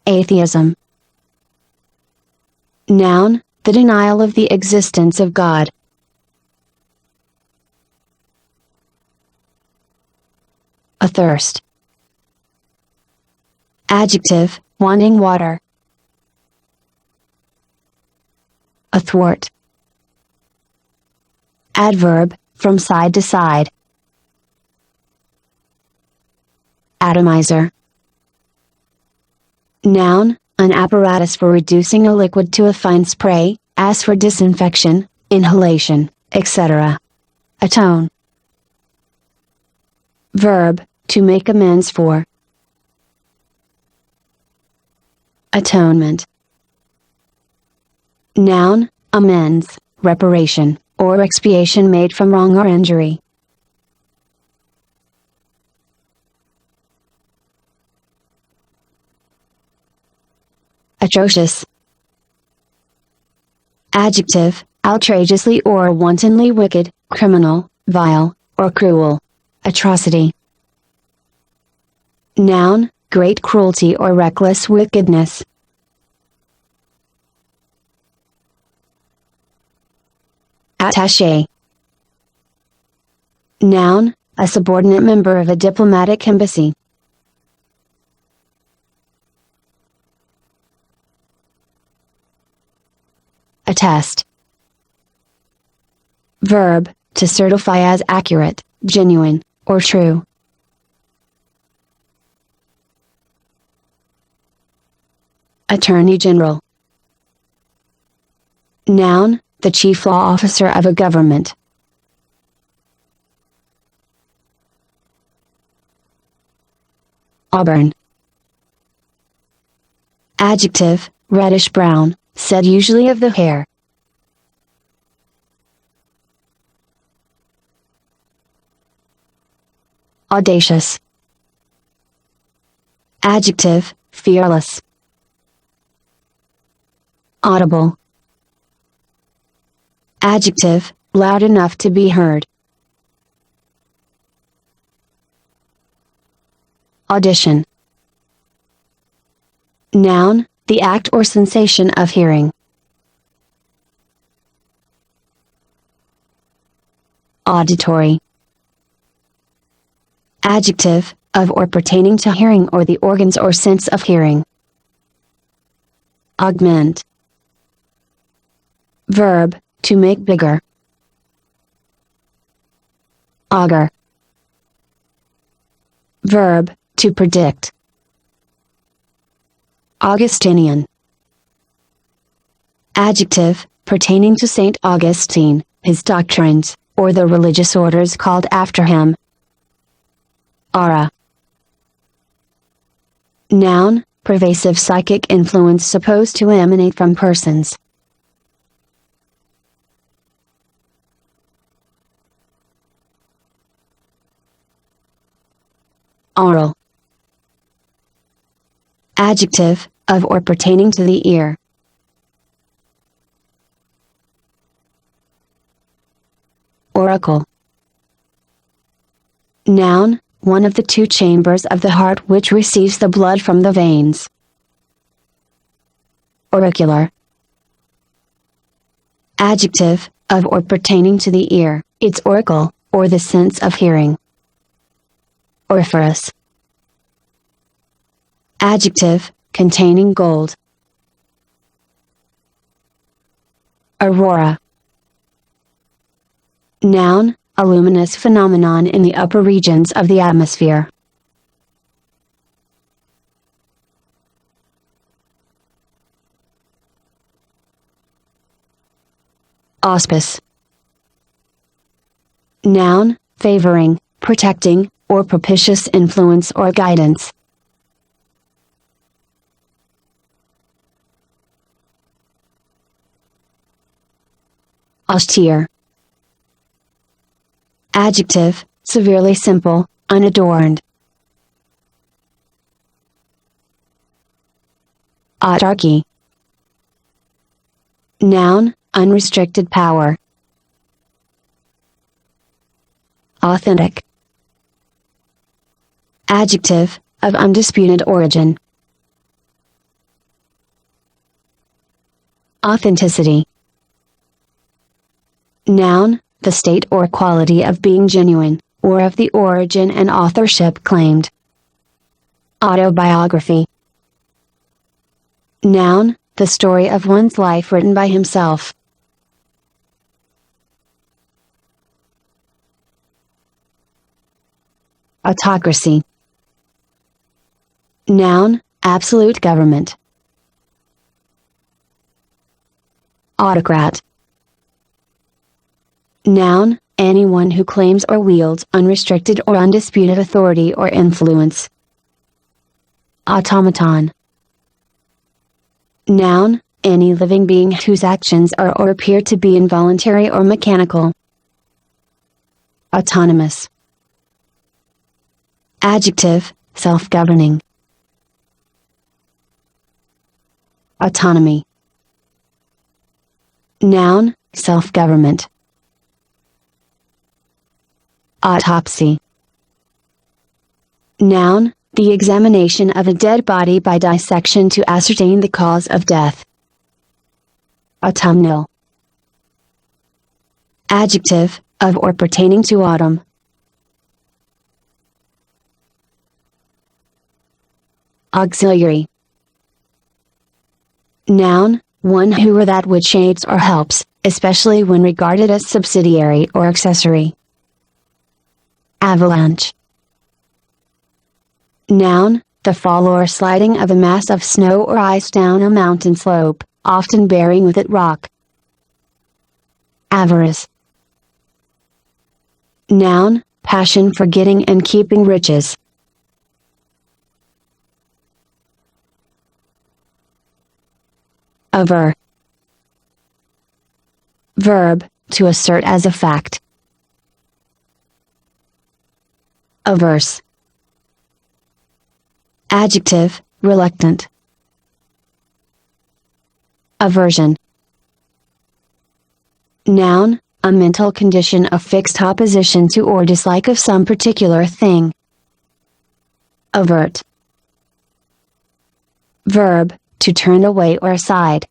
Atheism. Noun, the denial of the existence of God. Athirst. Adjective, wanting water. Athwart. Adverb, from side to side. Atomizer. Noun, an apparatus for reducing a liquid to a fine spray, as for disinfection, inhalation, etc. Atone. Verb, to make amends for. Atonement. Noun, amends, reparation, or expiation made from wrong or injury. Atrocious. Adjective, outrageously or wantonly wicked, criminal, vile, or cruel. Atrocity. Noun, great cruelty or reckless wickedness. Attaché. Noun, a subordinate member of a diplomatic embassy. Attest. Verb, to certify as accurate, genuine, or true. Attorney General. Noun, the chief law officer of a government. Auburn. Adjective, reddish brown, said usually of the hair. Audacious. Adjective, fearless. Audible. Adjective, loud enough to be heard. Audition. Noun, the act or sensation of hearing. Auditory. Adjective, of or pertaining to hearing or the organs or sense of hearing. Augment. Verb, to make bigger. Augur. Verb, to predict. Augustinian. Adjective, pertaining to Saint Augustine, his doctrines, or the religious orders called after him. Aura. Noun, pervasive psychic influence supposed to emanate from persons. Aural. Adjective, of or pertaining to the ear. Auricle. Noun, one of the two chambers of the heart which receives the blood from the veins. Auricular. Adjective, of or pertaining to the ear, its auricle, or the sense of hearing. Auriferous. Adjective, containing gold. Aurora. Noun, a luminous phenomenon in the upper regions of the atmosphere. Auspice. Noun, favoring, protecting, or propitious influence or guidance. Austere. Adjective, severely simple, unadorned. Autarky. Noun, unrestricted power. Authentic. Adjective, of undisputed origin. Authenticity. Noun, the state or quality of being genuine, or of the origin and authorship claimed. Autobiography. Noun, the story of one's life written by himself. Autocracy. Noun, absolute government. Autocrat. Noun, anyone who claims or wields unrestricted or undisputed authority or influence. Automaton. Noun, any living being whose actions are or appear to be involuntary or mechanical. Autonomous. Adjective, self-governing. Autonomy. Noun, self-government. Autopsy. Noun, the examination of a dead body by dissection to ascertain the cause of death. Autumnal. Adjective, of or pertaining to autumn. Auxiliary. Noun, one who or that which aids or helps, especially when regarded as subsidiary or accessory. Avalanche. Noun, the fall or sliding of a mass of snow or ice down a mountain slope, often bearing with it rock. Avarice. Noun, passion for getting and keeping riches. Aver. Verb, to assert as a fact. Averse. Adjective, reluctant. Aversion. Noun, a mental condition of fixed opposition to or dislike of some particular thing. Avert. Verb, to turn away or aside.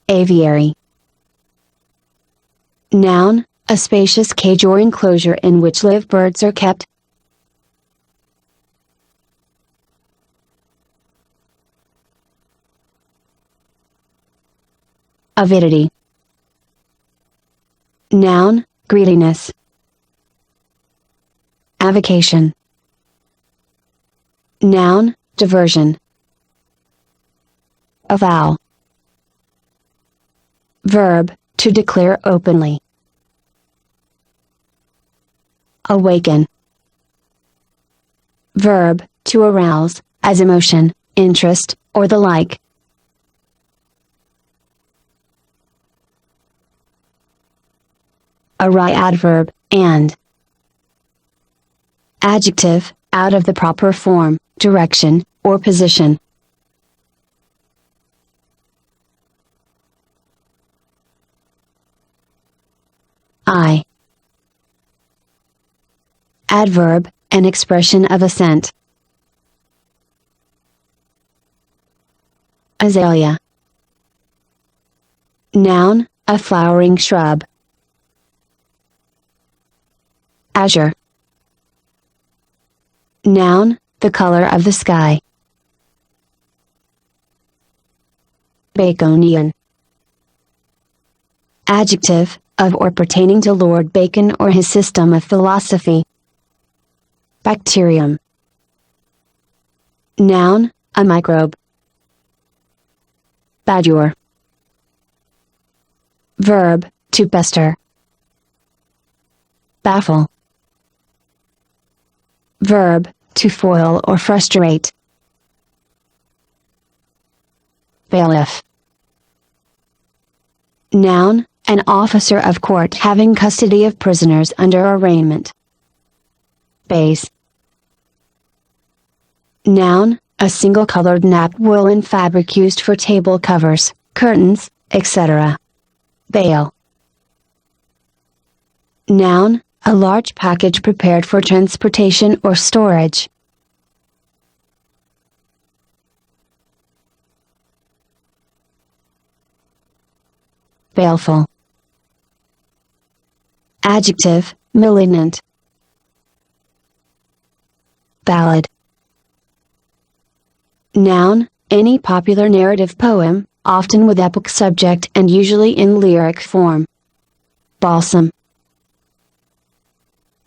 Aviary. Noun, a spacious cage or enclosure in which live birds are kept. Avidity. Noun, greediness. Avocation. Noun, diversion. Avow. Verb, to declare openly. Awaken. Verb, to arouse, as emotion, interest, or the like. Awry adverb, and. Adjective, out of the proper form, direction, or position. I. Adverb, an expression of assent. Azalea. Noun, a flowering shrub. Azure. Noun, the color of the sky. Baconian. Adjective, of or pertaining to Lord Bacon or his system of philosophy. Bacterium. Noun, a microbe. Badger. Verb, to pester. Baffle. Verb, to foil or frustrate. Bailiff. Noun, an officer of court having custody of prisoners under arraignment. Base. Noun, a single-colored napped woolen fabric used for table covers, curtains, etc. Bale. Noun, a large package prepared for transportation or storage. Baleful. Adjective, malignant. Ballad. Noun, any popular narrative poem, often with epic subject and usually in lyric form. Balsam.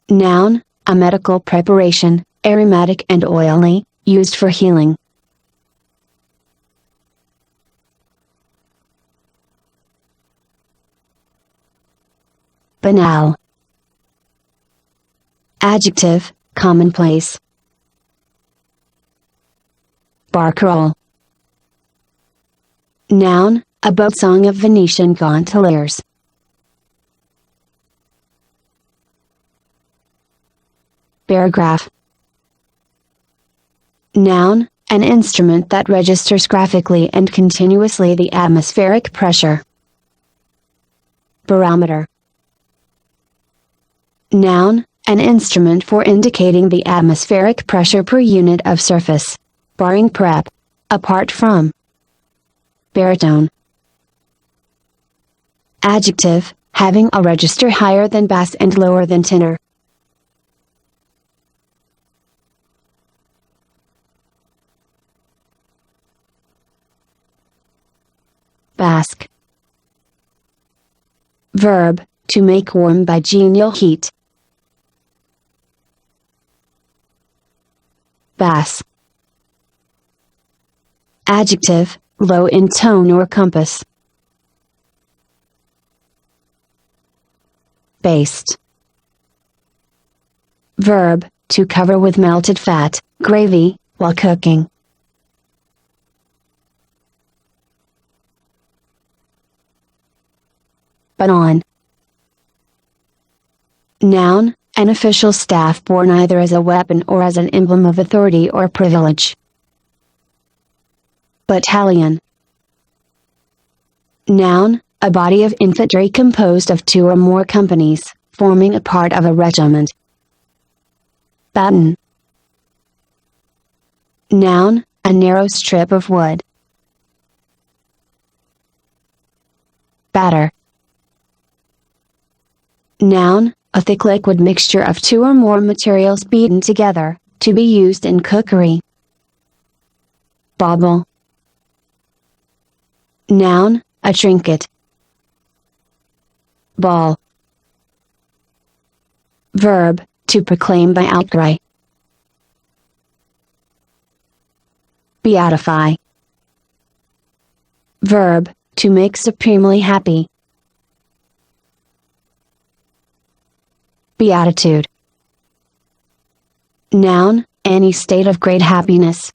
Noun, a medical preparation, aromatic and oily, used for healing. banal. Adjective, commonplace. Barcarolle. Noun, a boat song of Venetian gondoliers. Barograph. Noun, an instrument that registers graphically and continuously the atmospheric pressure. Barometer. Noun, an instrument for indicating the atmospheric pressure per unit of surface. Barring prep. Apart from. Baritone. Adjective, having a register higher than bass and lower than tenor. Bask. Verb, to make warm by genial heat. Bass. Adjective, low in tone or compass. Baste. Verb, to cover with melted fat, gravy, while cooking. Baton. Noun, an official staff borne either as a weapon or as an emblem of authority or privilege. Battalion. Noun, a body of infantry composed of 2 or more companies, forming a part of a regiment. Batten. Noun, a narrow strip of wood. Batter. Noun, a thick liquid mixture of 2 or more materials beaten together, to be used in cookery. Bauble. Noun, a trinket. Ball. Verb, to proclaim by outcry. Beatify. Verb, to make supremely happy. Beatitude. Noun, any state of great happiness.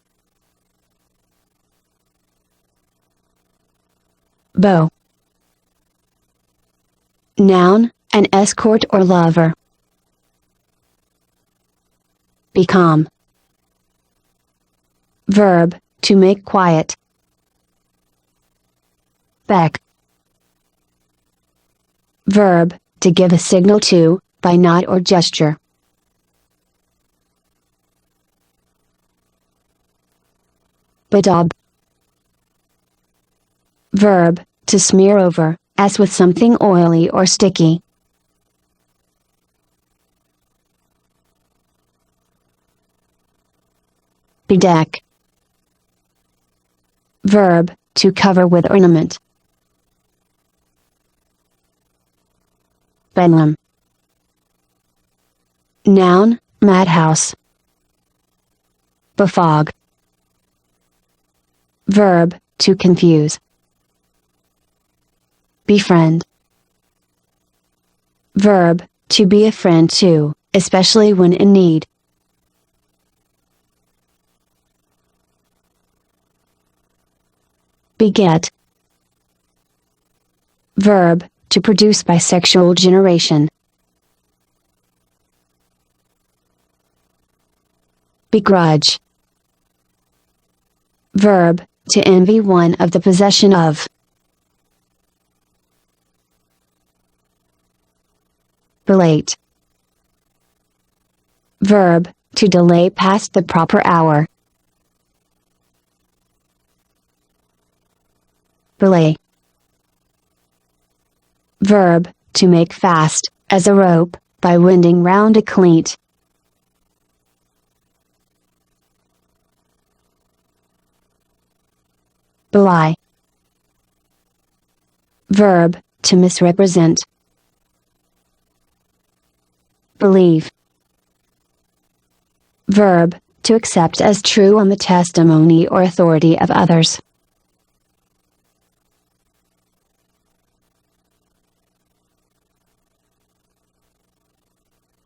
Beau. Noun, an escort or lover. Become. Verb, to make quiet. Beck. Verb, to give a signal to, by nod or gesture. Bedaub. Verb, to smear over, as with something oily or sticky. Bedeck. Verb, to cover with ornament. Bedlam. Noun, madhouse. Befog. Verb, to confuse. Befriend. Verb, to be a friend to, especially when in need. Beget. Verb, to produce by sexual generation. Begrudge. Verb, to envy one of the possession of. Belate. Verb, to delay past the proper hour. Belay. Verb, to make fast, as a rope, by winding round a cleat. Belie. Verb, to misrepresent. Believe. Verb, to accept as true on the testimony or authority of others.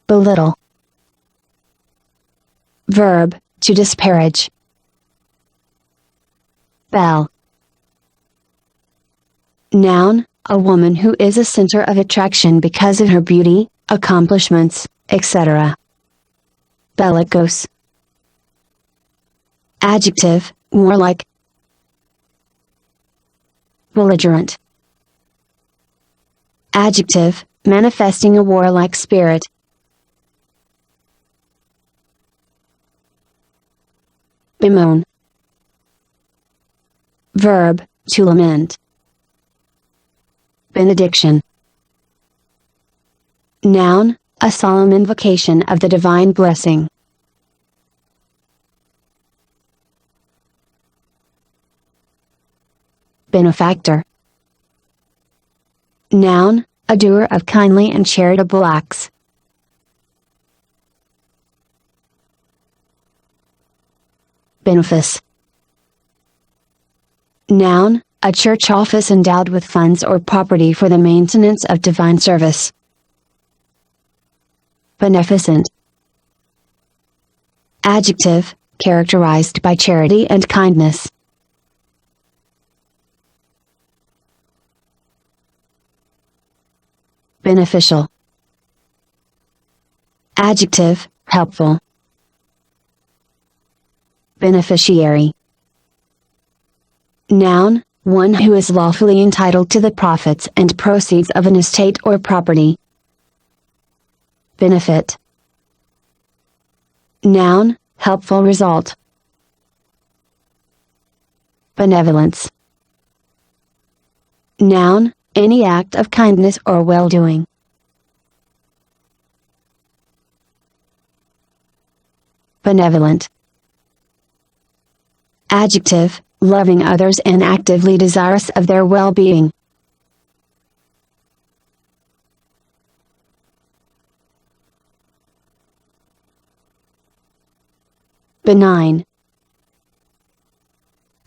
belittle. Verb, to disparage. Belle. Noun, a woman who is a center of attraction because of her beauty, accomplishments, etc. Bellicose. Adjective, warlike. Belligerent. Adjective, manifesting a warlike spirit. Bemoan. Verb, to lament. Benediction. Noun, a solemn invocation of the divine blessing. Benefactor. Noun, a doer of kindly and charitable acts. Benefice. Noun, a church office endowed with funds or property for the maintenance of divine service. Beneficent. Adjective, characterized by charity and kindness. Beneficial. Adjective, helpful. Beneficiary. Noun, one who is lawfully entitled to the profits and proceeds of an estate or property. Benefit. Noun, helpful result. Benevolence. Noun, any act of kindness or well-doing. Benevolent. Adjective, loving others and actively desirous of their well-being. Benign.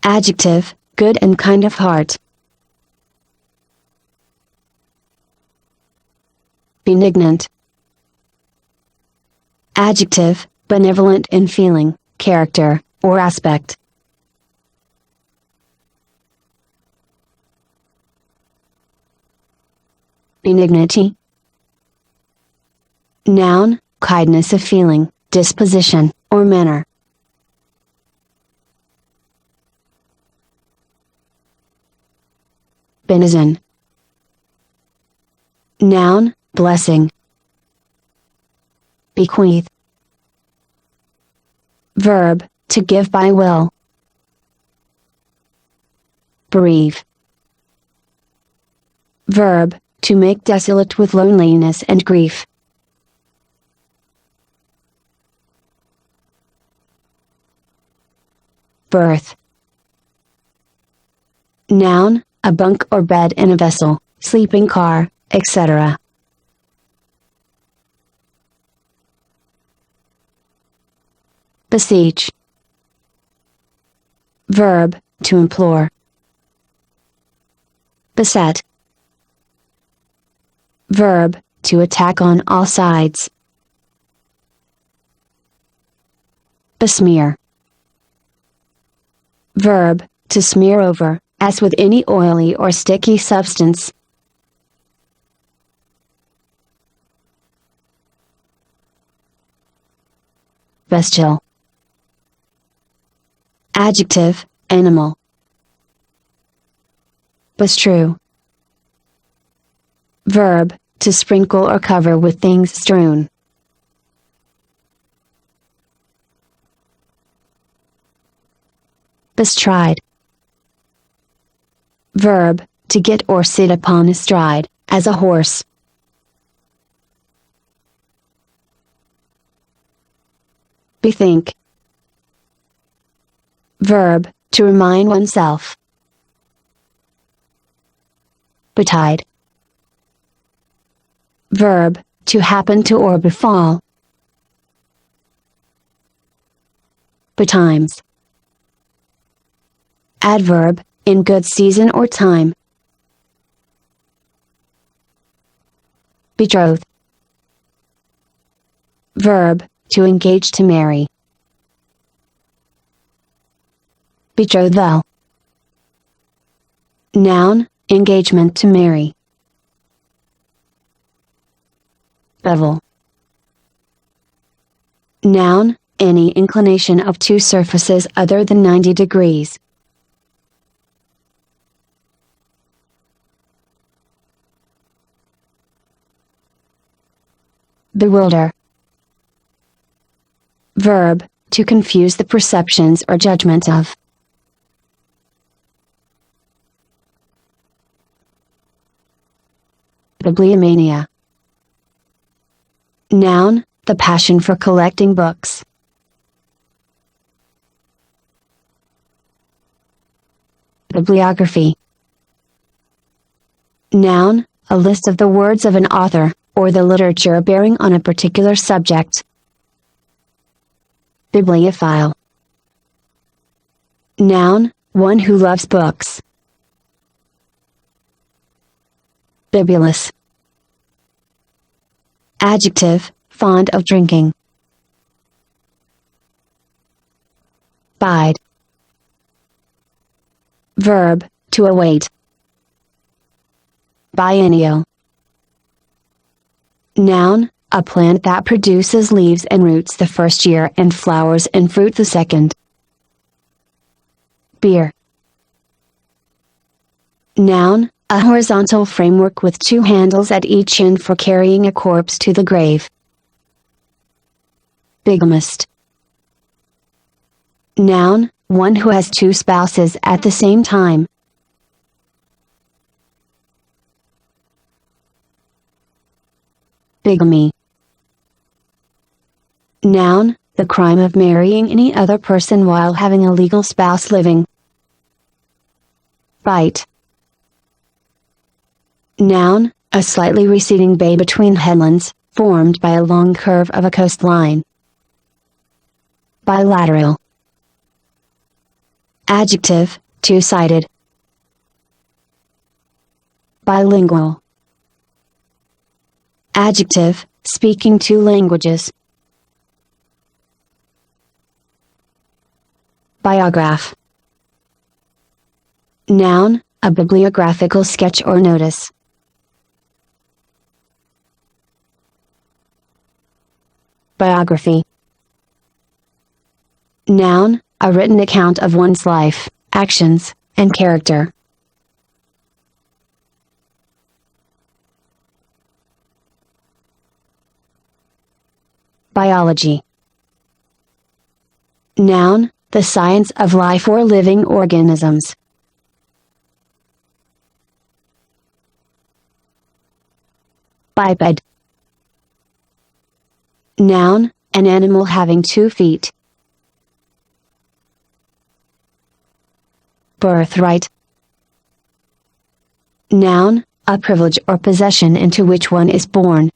Adjective, good and kind of heart. Benignant. Adjective, benevolent in feeling, character, or aspect. Benignity. Noun, kindness of feeling, disposition, or manner. Benizon. Noun, blessing. Bequeath. Verb, to give by will. Bereave. Verb, to make desolate with loneliness and grief. Berth. Noun, a bunk or bed in a vessel, sleeping car, etc. Beseech. Verb, to implore. Beset. Verb, to attack on all sides. Besmear. Verb, to smear over, as with any oily or sticky substance. Bestial. Adjective, animal. Bestrew. Verb, to sprinkle or cover with things strewn. Bestride. Verb, to get or sit upon astride, as a horse. Bethink. Verb, to remind oneself. Betide. Verb, to happen to or befall. Betimes. Adverb, in good season or time. Betroth. Verb, to engage to marry. Betrothal. Noun, engagement to marry. Bevel. Noun, any inclination of two surfaces other than 90 degrees. Bewilder. Verb, to confuse the perceptions or judgment of. Bibliomania. Noun, the passion for collecting books. Bibliography. Noun, a list of the words of an author, or the literature bearing on a particular subject. Bibliophile. Noun, one who loves books. Bibulous. Adjective, fond of drinking. Bide. Verb, to await. Biennial. Noun, a plant that produces leaves and roots the first year and flowers and fruit the second. Bier. Noun, a horizontal framework with two handles at each end for carrying a corpse to the grave. Bigamist. Noun, one who has two spouses at the same time. Bigamy. Noun, the crime of marrying any other person while having a legal spouse living. Bight. Noun, a slightly receding bay between headlands, formed by a long curve of a coastline. Bilateral. Adjective, two-sided. Bilingual. Adjective, speaking two languages. Biograph. Noun, a bibliographical sketch or notice. Biography. Noun, a written account of one's life, actions, and character. Biology. Noun, the science of life or living organisms. Biped. Noun, an animal having 2 feet. Birthright. Noun, a privilege or possession into which one is born.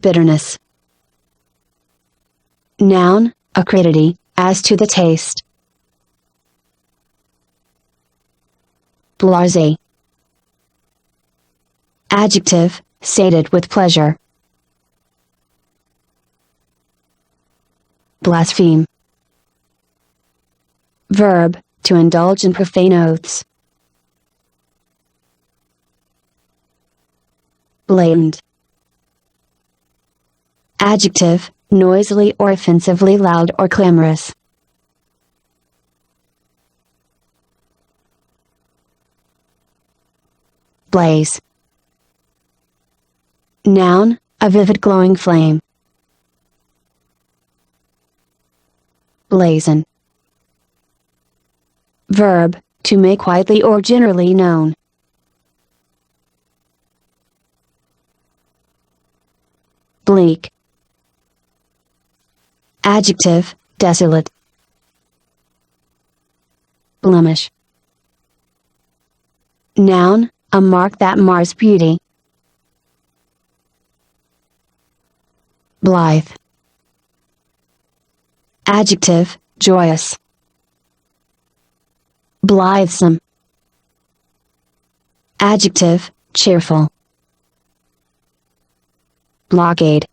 Bitterness. Noun, acridity, as to the taste. Blasé. Adjective, sated with pleasure. Blaspheme. Verb, to indulge in profane oaths. Blatant. Adjective, noisily or offensively loud or clamorous. Blaze. Noun, a vivid glowing flame. Blazon. Verb, to make widely or generally known. Bleak. Adjective, desolate. Blemish. Noun, a mark that mars beauty. Blithe. Adjective, joyous. Blithesome. Adjective, cheerful. Blockade.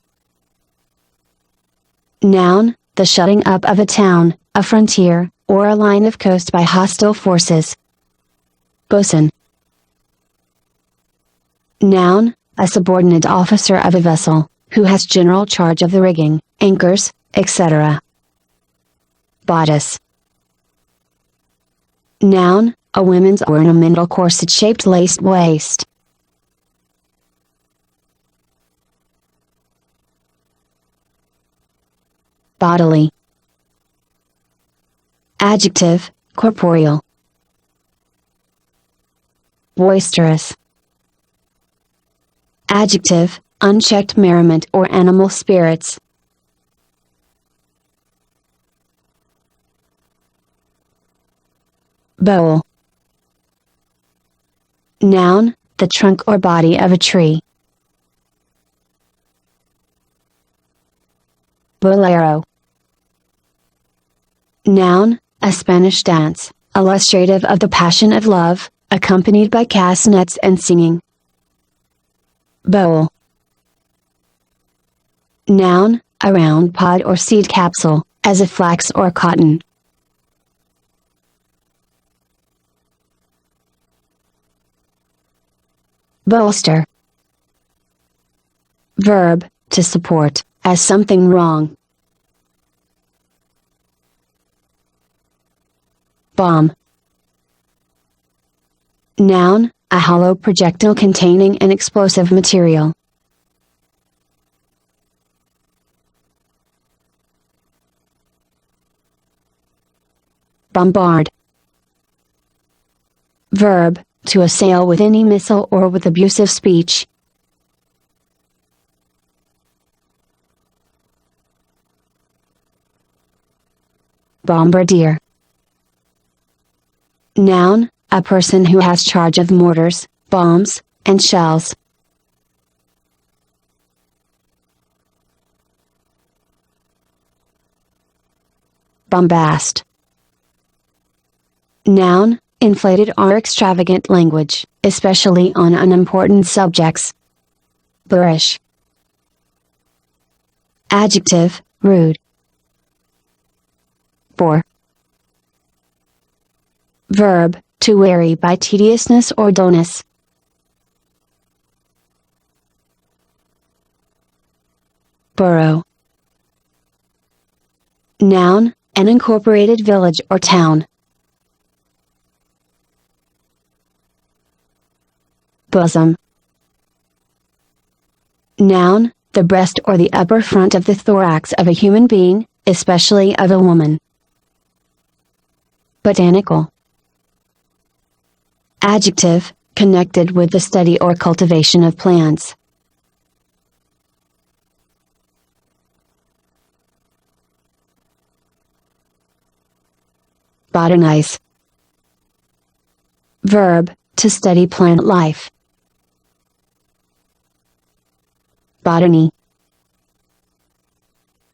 Noun, the shutting up of a town, a frontier, or a line of coast by hostile forces. Bosun. Noun, a subordinate officer of a vessel, who has general charge of the rigging, anchors, etc. Bodice. Noun, a women's ornamental corset-shaped laced waist. Bodily. Adjective, corporeal. Boisterous. Adjective, unchecked merriment or animal spirits. Bole. Noun, the trunk or body of a tree. Bolero. Noun, a Spanish dance, illustrative of the passion of love, accompanied by castanets and singing. Bowl. Noun, a round pod or seed capsule, as of flax or cotton. Bolster. Verb, to support, as something wrong. Bomb. Noun, a hollow projectile containing an explosive material. Bombard. Verb, to assail with any missile or with abusive speech. Bombardier. Noun, a person who has charge of mortars, bombs, and shells. Bombast. Noun, inflated or extravagant language, especially on unimportant subjects. Boorish. Adjective, rude. Bore. Verb, to weary by tediousness or dullness. Borough. Noun, an incorporated village or town. Bosom. Noun, the breast or the upper front of the thorax of a human being, especially of a woman. Botanical. Adjective, connected with the study or cultivation of plants. Botanize. Verb, to study plant life. Botany.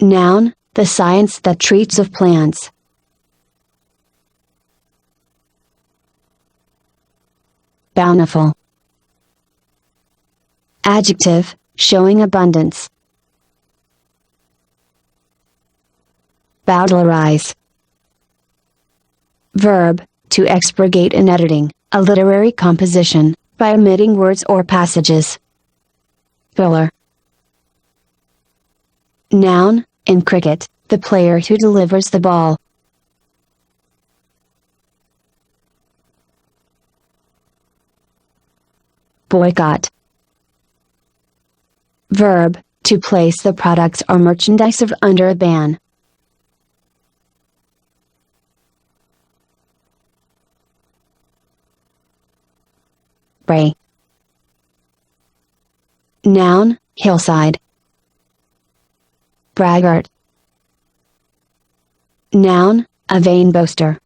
Noun, the science that treats of plants. Bountiful. Adjective, showing abundance. Bowdlerize. Verb, to expurgate in editing, a literary composition, by omitting words or passages. Filler. Noun, in cricket, the player who delivers the ball. Boycott. Verb, to place the products or merchandise of under a ban. Bray. Noun, hillside. Braggart. Noun, a vain boaster.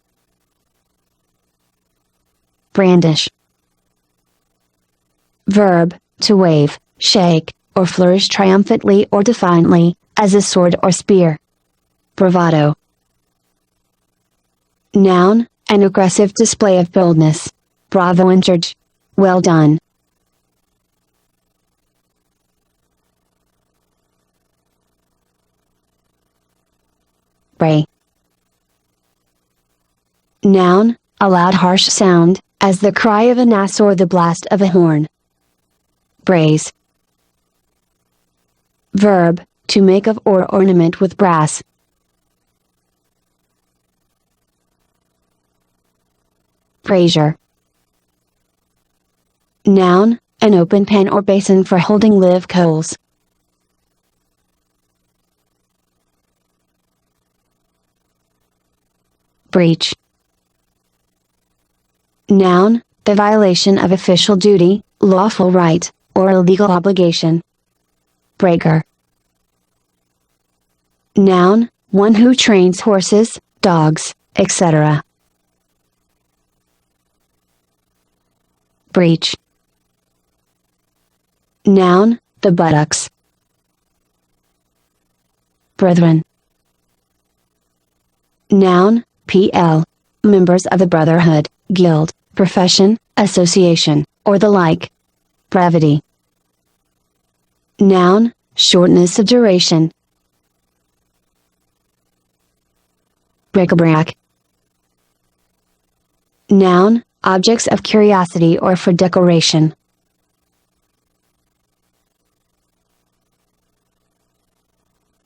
Brandish. Verb, to wave, shake, or flourish triumphantly or defiantly, as a sword or spear. Bravado. Noun, an aggressive display of boldness. Bravo and charge. well done. Bray. Noun, a loud harsh sound, as the cry of an ass or the blast of a horn. Braze. Verb, to make of or ornament with brass. Brazier. Noun, an open pan or basin for holding live coals. Breach. Noun, the violation of official duty, lawful right, or illegal obligation. Breaker. Noun, one who trains horses, dogs, etc. Breech. Noun, the buttocks. Brethren. Noun, PL. Members of the brotherhood, guild, profession, association, or the like. Brevity. Noun, shortness of duration. Bric-a-brac. Noun, objects of curiosity or for decoration.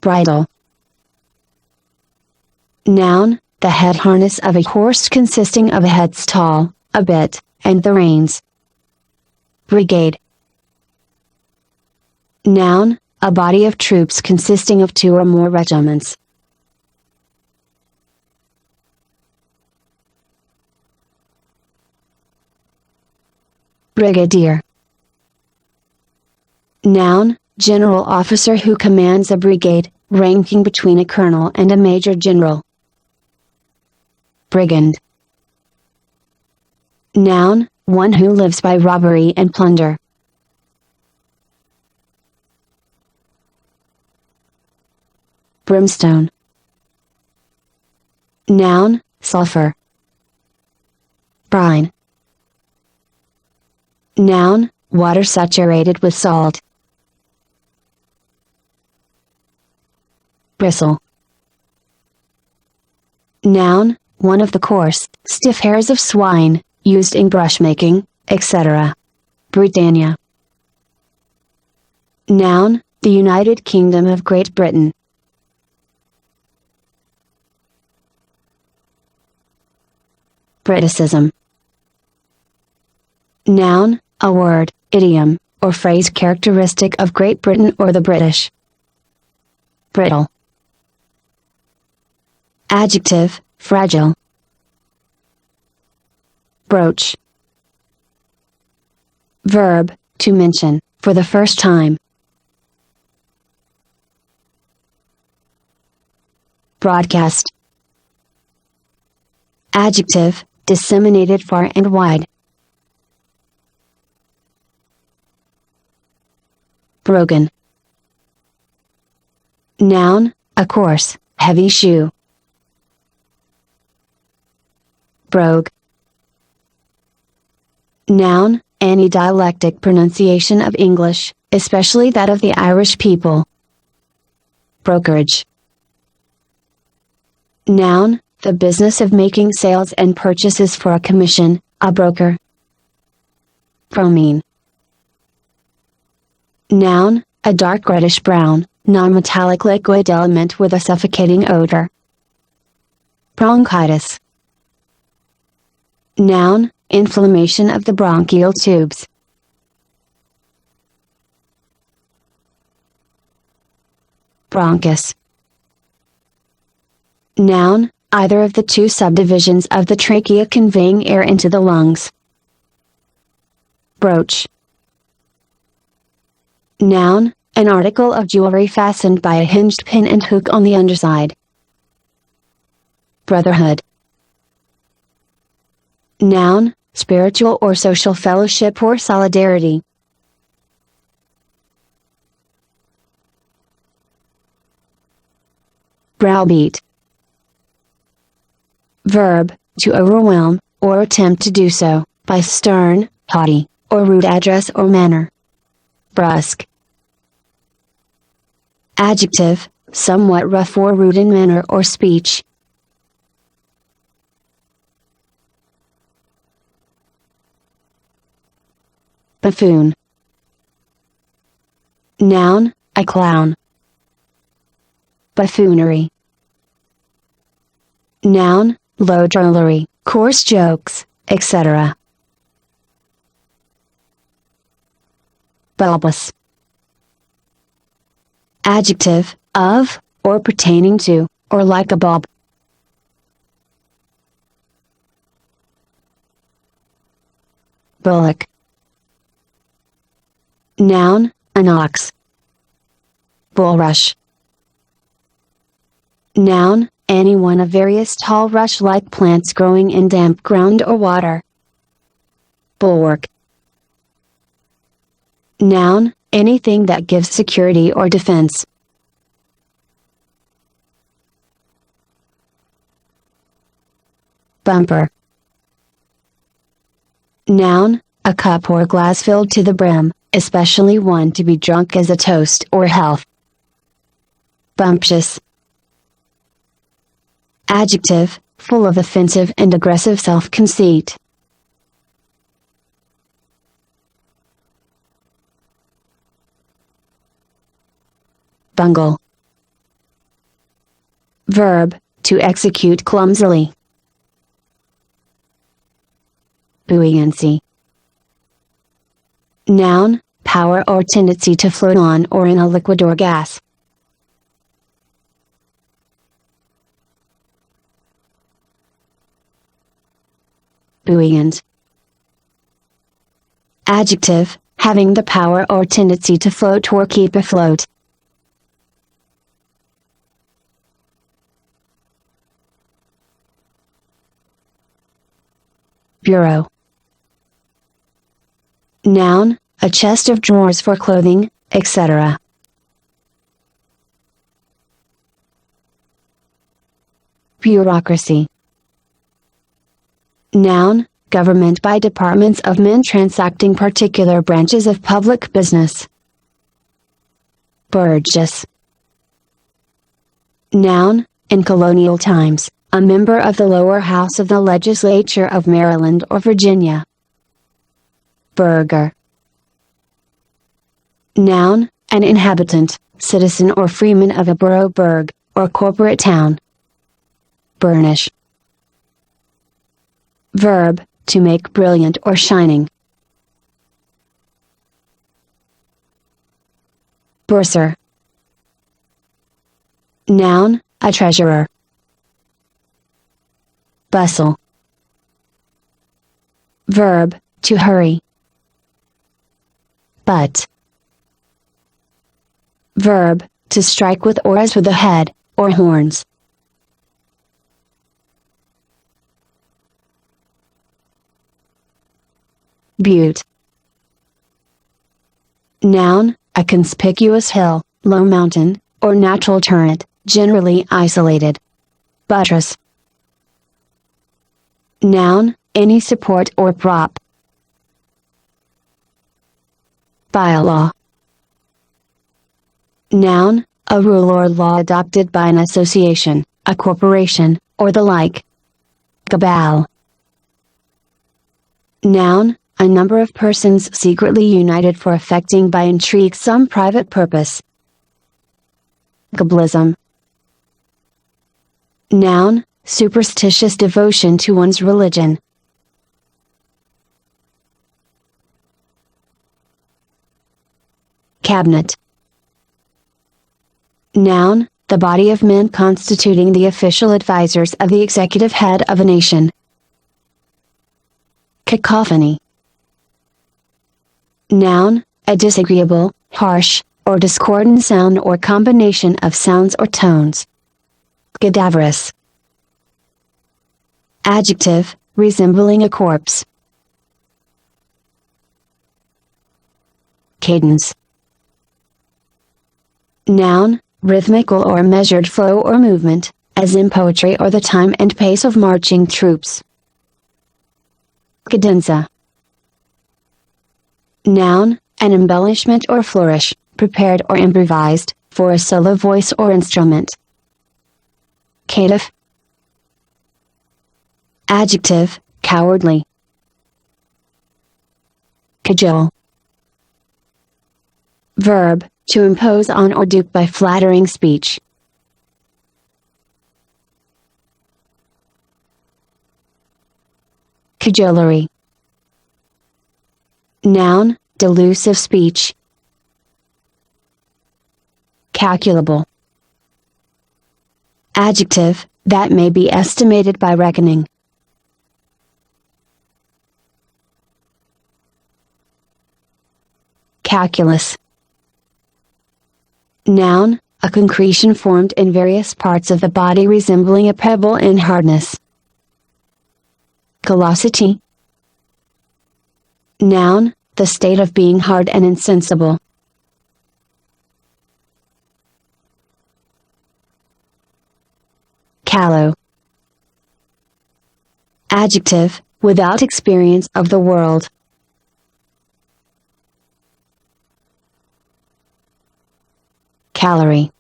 Bridle. Noun, the head harness of a horse consisting of a headstall, a bit, and the reins. Brigade. Noun, a body of troops consisting of 2 or more regiments. Brigadier. Noun, general officer who commands a brigade, ranking between a colonel and a major general. Brigand. Noun, one who lives by robbery and plunder. Brimstone. Noun, sulfur. Brine. Noun, water saturated with salt. Bristle. Noun, one of the coarse, stiff hairs of swine, used in brushmaking, etc. Britannia. Noun, the United Kingdom of Great Britain. Briticism. Noun, a word, idiom, or phrase characteristic of Great Britain or the British. Brittle. Adjective, fragile. Broach. Verb, to mention, for the first time. Broadcast. Adjective, disseminated far and wide. Brogan. Noun, a coarse, heavy shoe. Brogue. Noun, any dialectic pronunciation of English, especially that of the Irish people. Brokerage. Noun, the business of making sales and purchases for a commission, a broker. Bromine. Noun, a dark reddish brown, non-metallic liquid element with a suffocating odor. Bronchitis. Noun, inflammation of the bronchial tubes. Bronchus. Noun, either of the 2 subdivisions of the trachea conveying air into the lungs. Brooch. Noun, an article of jewelry fastened by a hinged pin and hook on the underside. Brotherhood. Noun, spiritual or social fellowship or solidarity. Browbeat. Verb, to overwhelm, or attempt to do so, by stern, haughty, or rude address or manner. Brusque. Adjective, somewhat rough or rude in manner or speech. Buffoon. Noun, a clown. Buffoonery. Noun, low drollery, coarse jokes, etc. Bulbous. Adjective, of, or pertaining to, or like a bulb. Bullock. Noun, an ox. Bulrush. Noun, any one of various tall rush-like plants growing in damp ground or water. Bulwark. Noun, anything that gives security or defense. Bumper. Noun, a cup or glass filled to the brim, especially one to be drunk as a toast or health. Bumptious. Adjective, full of offensive and aggressive self-conceit. Bungle. Verb, to execute clumsily. Buoyancy. Noun, power or tendency to float on or in a liquid or gas. Buoyant. Adjective, having the power or tendency to float or keep afloat. Bureau. Noun, a chest of drawers for clothing, etc. Bureaucracy. Noun, government by departments of men transacting particular branches of public business. Burgess. Noun, in colonial times, a member of the lower house of the legislature of Maryland or Virginia. Burgher. Noun, an inhabitant, citizen or freeman of a borough burg, or corporate town. Burnish. Verb, to make brilliant or shining. Bursar. Noun, a treasurer. Bustle. Verb, to hurry. Butt. Verb, to strike with or as with the head, or horns. Butte. Noun, a conspicuous hill, low mountain, or natural turret, generally isolated. Buttress. Noun, any support or prop. Bylaw. Noun, a rule or law adopted by an association, a corporation, or the like. Cabal. Noun, a number of persons secretly united for effecting by intrigue some private purpose. Cabalism. Noun, superstitious devotion to one's religion. Cabinet. Noun, the body of men constituting the official advisors of the executive head of a nation. Cacophony. Noun, a disagreeable, harsh, or discordant sound or combination of sounds or tones. Cadaverous. Adjective, resembling a corpse. Cadence. Noun, rhythmical or measured flow or movement, as in poetry or the time and pace of marching troops. Cadenza. Noun, an embellishment or flourish, prepared or improvised, for a solo voice or instrument. Caitiff. Adjective, cowardly. Cajole. Verb, to impose on or dupe by flattering speech. Cajolery. Noun, delusive speech. Calculable. Adjective, that may be estimated by reckoning. Calculus. Noun, a concretion formed in various parts of the body resembling a pebble in hardness. Callosity. Noun, the state of being hard and insensible. Callow. Adjective, without experience of the world. Calorie.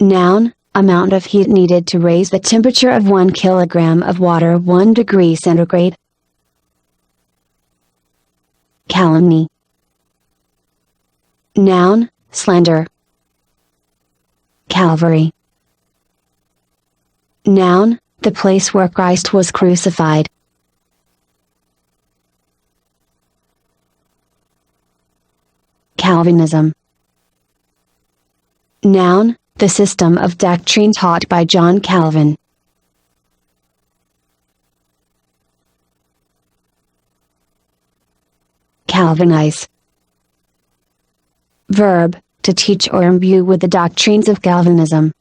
Noun, amount of heat needed to raise the temperature of 1 kilogram of water 1 degree centigrade. Calumny. Noun, slander. Calvary. Noun, the place where Christ was crucified. Calvinism. Noun, the system of doctrine taught by John Calvin. Calvinize. Verb, to teach or imbue with the doctrines of Calvinism.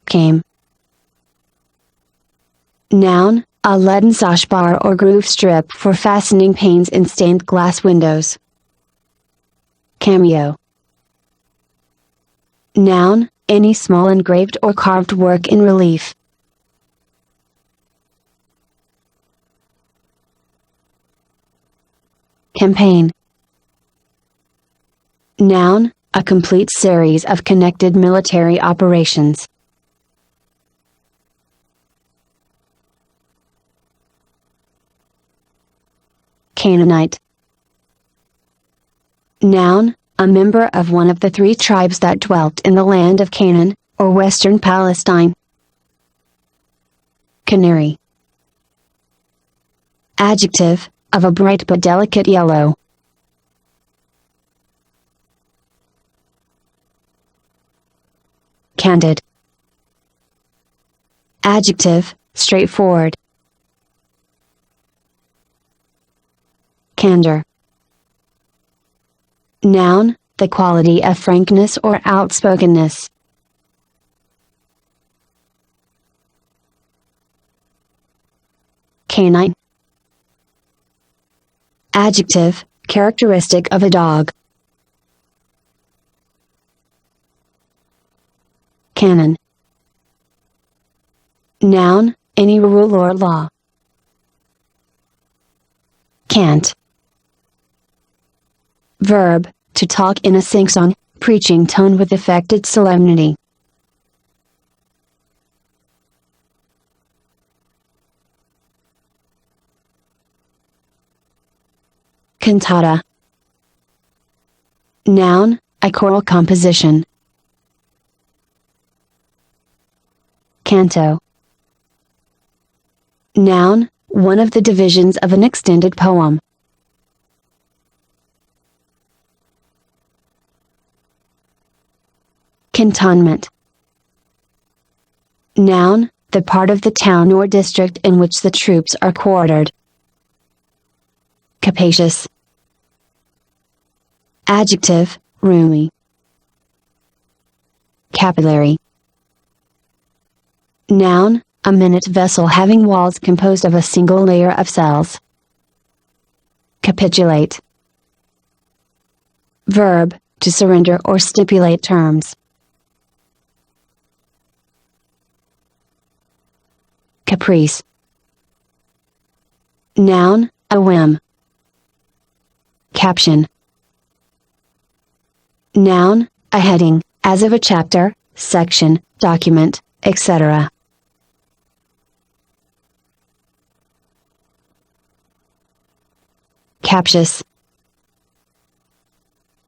Came. Noun, a leaden sash bar or groove strip for fastening panes in stained glass windows. Cameo. Noun, any small engraved or carved work in relief. Campaign. Noun, a complete series of connected military operations. Canaanite. Noun, a member of one of the 3 tribes that dwelt in the land of Canaan, or western Palestine. Canary. Adjective, of a bright but delicate yellow. Candid. Adjective, straightforward. Candor. Noun, the quality of frankness or outspokenness. Canine. Adjective, characteristic of a dog. Canon. Noun, any rule or law. Cant. Verb, to talk in a sing-song, preaching tone with affected solemnity. Cantata. Noun, a choral composition. Canto. Noun, one of the divisions of an extended poem. Cantonment. Noun, the part of the town or district in which the troops are quartered. Capacious. Adjective, roomy. Capillary. Noun, a minute vessel having walls composed of a single layer of cells. Capitulate. Verb, to surrender or stipulate terms. caprice. Noun, a whim. Caption. Noun, a heading, as of a chapter, section, document, etc. Captious.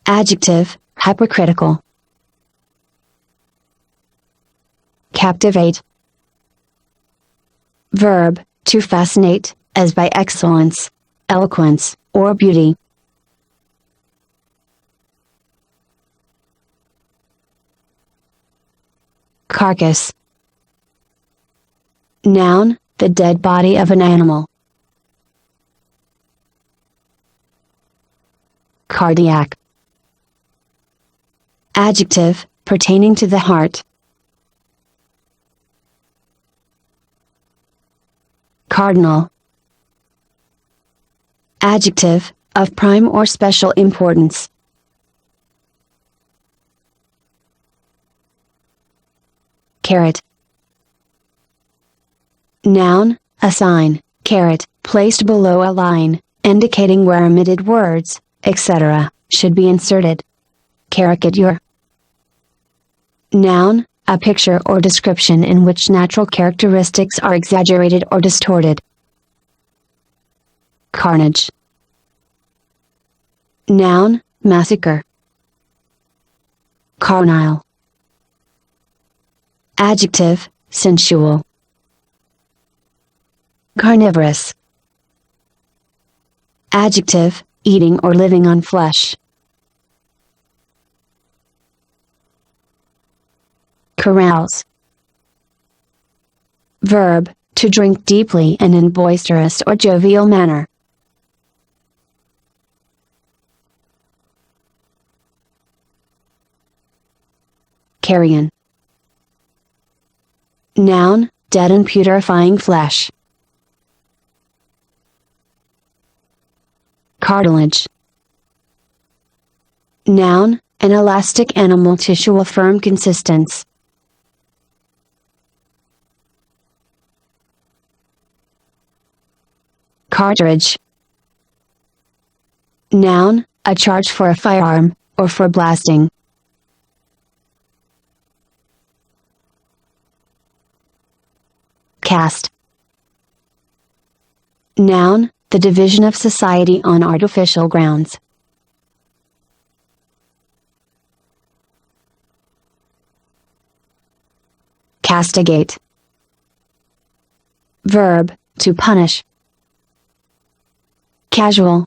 Adjective, hypercritical. Captivate. Verb, to fascinate, as by excellence, eloquence, or beauty. Carcass. Noun, the dead body of an animal. Cardiac. Adjective, pertaining to the heart. Cardinal. Adjective, of prime or special importance. Caret. Noun, a sign, caret, placed below a line, indicating where omitted words, etc., should be inserted. Caricature. Noun, a picture or description in which natural characteristics are exaggerated or distorted. Carnage. Noun, massacre. Carnile. Adjective, sensual. Carnivorous. Adjective, eating or living on flesh. Carouse. Verb, to drink deeply and in boisterous or jovial manner. Carrion. Noun, dead and putrefying flesh. Cartilage. Noun, an elastic animal tissue of firm consistence. Cartridge. Noun, a charge for a firearm, or for blasting. Caste. Noun, the division of society on artificial grounds. Castigate. Verb, to punish. Casual.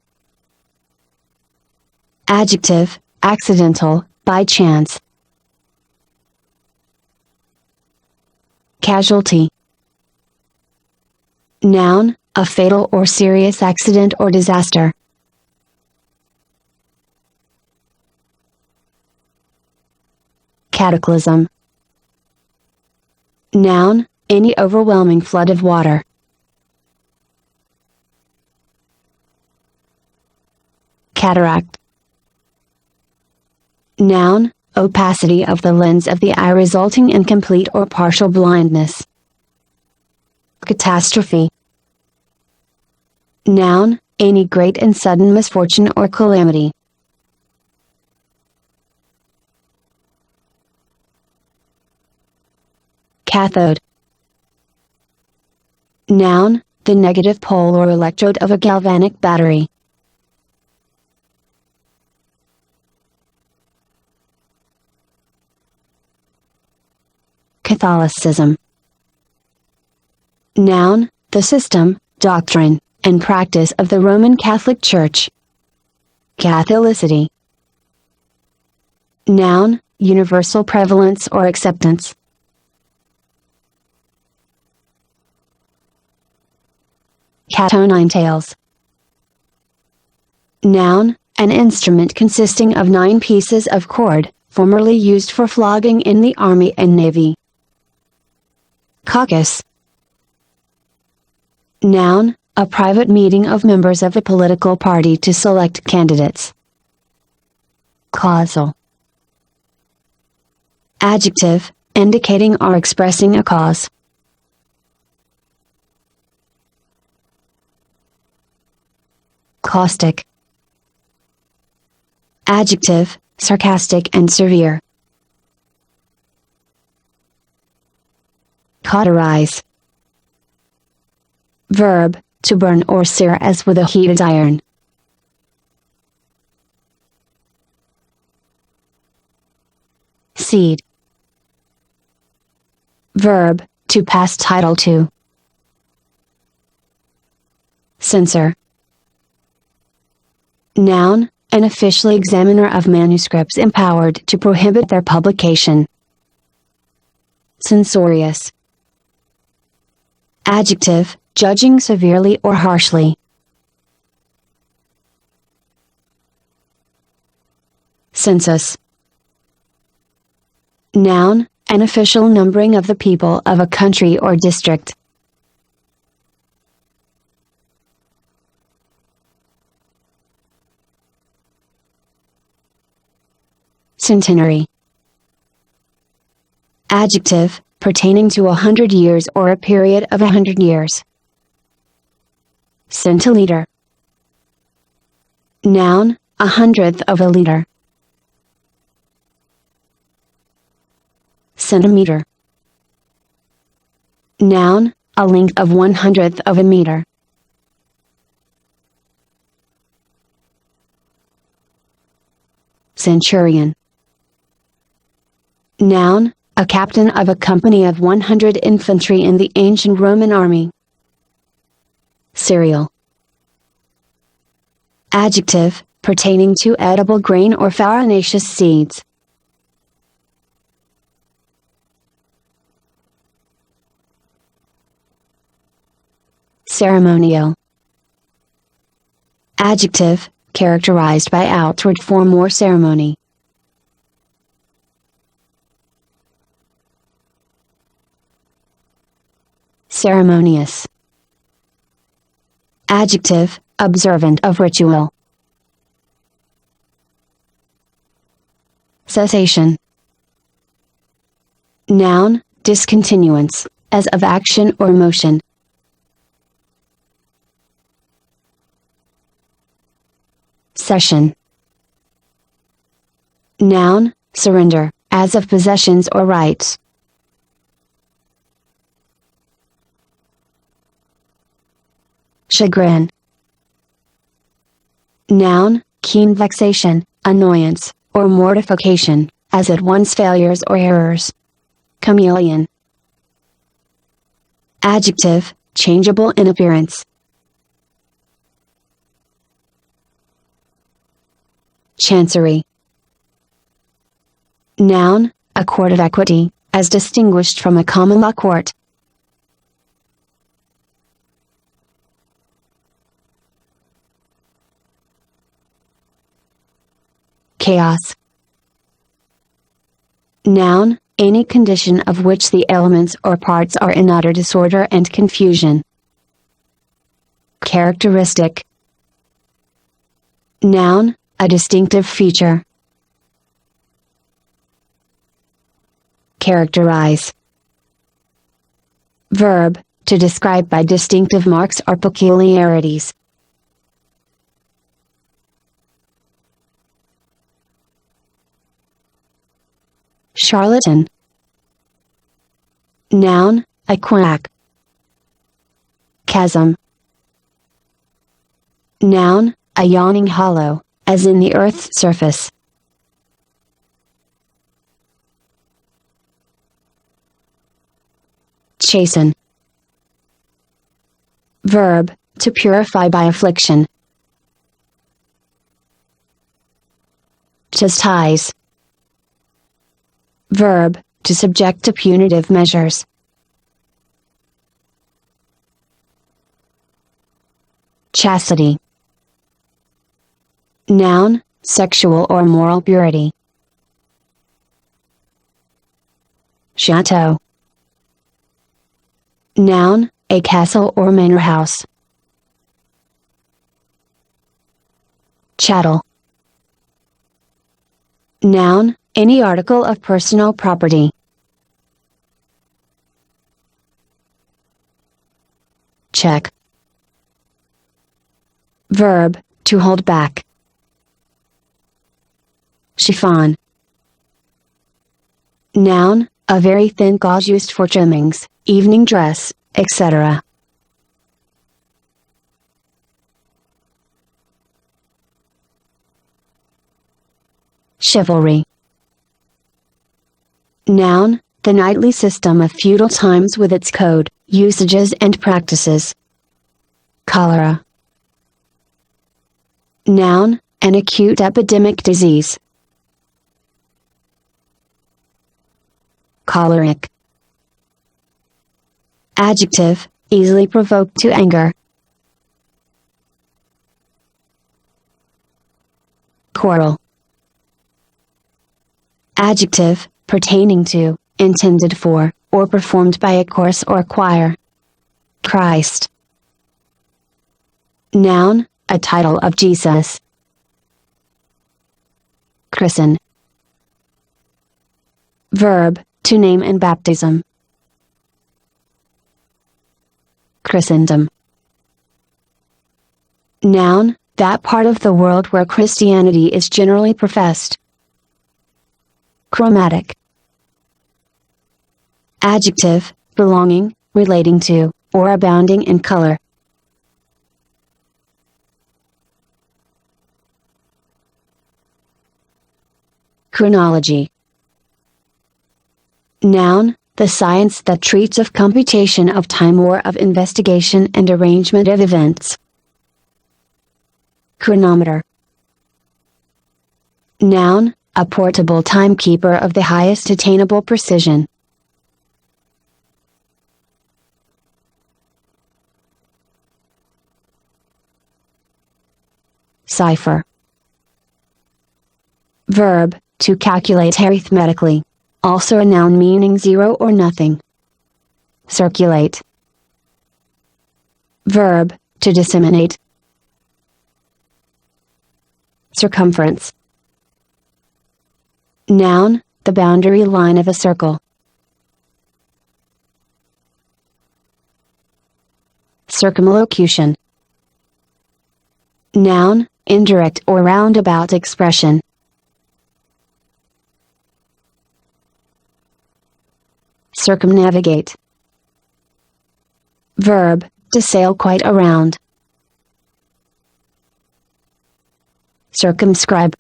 Adjective, accidental, by chance. Casualty. Noun, a fatal or serious accident or disaster. Cataclysm. Noun, any overwhelming flood of water. Cataract. Noun, opacity of the lens of the eye resulting in complete or partial blindness. Catastrophe. Noun, any great and sudden misfortune or calamity. Cathode. Noun, the negative pole or electrode of a galvanic battery. Catholicism. Noun, the system, doctrine, and practice of the Roman Catholic Church. Catholicity. Noun, universal prevalence or acceptance. Cat o' nine tails. Noun, an instrument consisting of 9 pieces of cord, formerly used for flogging in the Army and Navy. Caucus. Noun, a private meeting of members of a political party to select candidates. Causal. Adjective, indicating or expressing a cause. caustic. Adjective, sarcastic and severe. Cauterize. Verb, to burn or sear as with a heated iron. Cede. Verb, to pass title to. Censor. Noun, an official examiner of manuscripts empowered to prohibit their publication. Censorious. Adjective, judging severely or harshly. Census. Noun, an official numbering of the people of a country or district. Centenary. Adjective, pertaining to 100 years or a period of 100 years. Centiliter. Noun, 1/100th of a liter. Centimeter. Noun, a length of 1/100th of a meter. Centurion. Noun, a captain of a company of 100 infantry in the ancient Roman army. Cereal. Adjective, pertaining to edible grain or farinaceous seeds. Ceremonial. Adjective, characterized by outward form or ceremony. Ceremonious. Adjective, observant of ritual. Cessation. Noun, discontinuance, as of action or motion. Cession. Noun, surrender, as of possessions or rights. Chagrin. Noun, keen vexation, annoyance, or mortification, as at one's failures or errors. Chameleon. Adjective, changeable in appearance. Chancery. Noun, a court of equity, as distinguished from a common law court. Chaos. Noun, any condition of which the elements or parts are in utter disorder and confusion. Characteristic. Noun, a distinctive feature. Characterize. Verb, to describe by distinctive marks or peculiarities. Charlatan. Noun, a quack. Chasm. Noun, a yawning hollow, as in the earth's surface. Chasten. Verb, to purify by affliction. Chastise. Verb, to subject to punitive measures. Chastity. Noun, sexual or moral purity. Chateau. Noun, a castle or manor house. Chattel. Noun, any article of personal property. Check. Verb, to hold back. Chiffon. Noun, a very thin gauze used for trimmings, evening dress, etc. Chivalry. Noun, the knightly system of feudal times with its code, usages and practices. Cholera. Noun, an acute epidemic disease. Choleric. Adjective, easily provoked to anger. Choral. Adjective, pertaining to, intended for, or performed by a chorus or choir. Christ. Noun, a title of Jesus. Christen. Verb, to name in baptism. Christendom. Noun, that part of the world where Christianity is generally professed. Chromatic. Adjective, belonging, relating to, or abounding in color. Chronology. Noun, the science that treats of computation of time or of investigation and arrangement of events. Chronometer. Noun, a portable timekeeper of the highest attainable precision. Cipher. Verb, to calculate arithmetically. Also a noun meaning zero or nothing. Circulate. Verb, to disseminate. Circumference. Noun, the boundary line of a circle. Circumlocution. Noun, indirect or roundabout expression. Circumnavigate. Verb, to sail quite around. Circumscribe.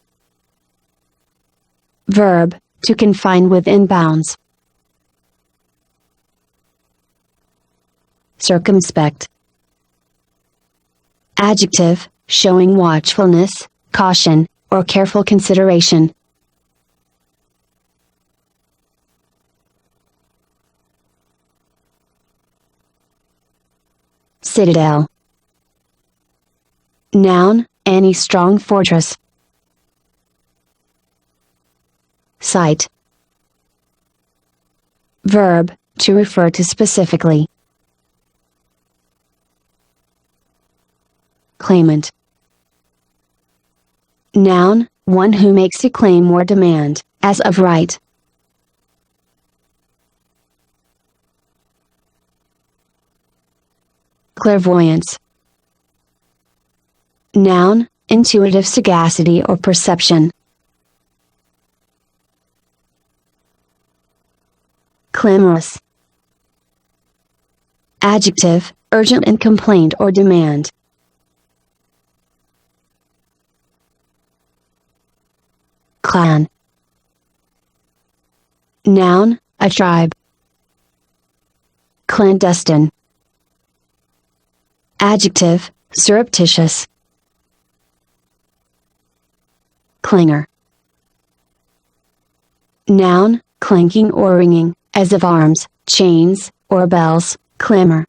Verb, to confine within bounds. Circumspect. Adjective, showing watchfulness, caution, or careful consideration. Citadel. Noun, any strong fortress. Site. Verb, to refer to specifically. Claimant. Noun, one who makes a claim or demand, as of right. Clairvoyance. Noun, intuitive sagacity or perception. Clamorous. Adjective, urgent in complaint or demand. Clan. Noun, a tribe. Clandestine. Adjective, surreptitious. Clangor. Noun, clanking or ringing, as of arms, chains, or bells, clamor.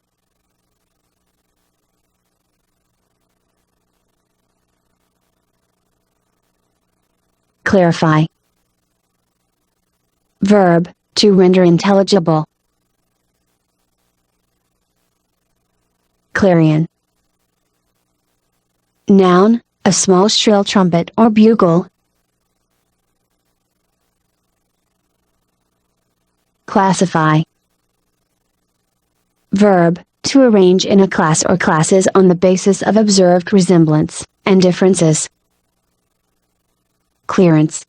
Clarify. Verb, to render intelligible. Clarion. Noun, a small shrill trumpet or bugle. Classify. Verb, to arrange in a class or classes on the basis of observed resemblance, and differences. Clearance.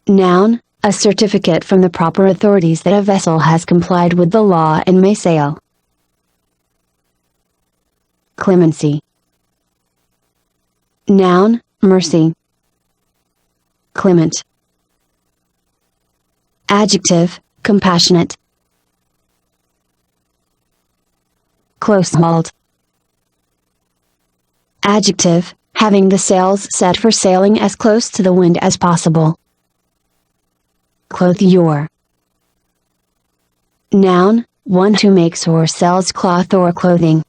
Noun, a certificate from the proper authorities that a vessel has complied with the law and may sail. Clemency. Noun, mercy. Clement. Adjective, compassionate. Close-hauled. Adjective, having the sails set for sailing as close to the wind as possible. Clothier. Noun, one who makes or sells cloth or clothing.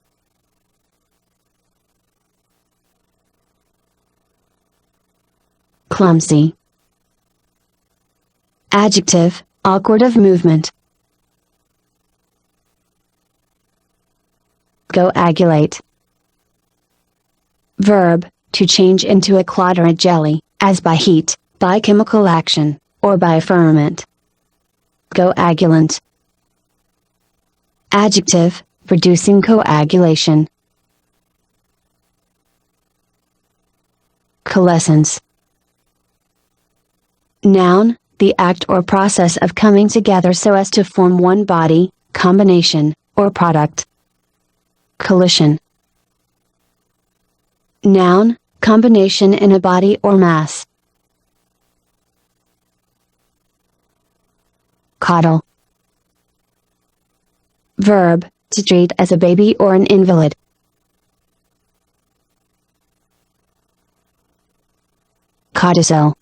Clumsy. Adjective, awkward of movement. Coagulate. Verb, to change into a clot or a jelly, as by heat, by chemical action, or by a ferment. Coagulant. Adjective, producing coagulation. Coalescence. Noun, the act or process of coming together so as to form one body, combination, or product. Collision. Noun, combination in a body or mass. Coddle. Verb, to treat as a baby or an invalid. Codicil.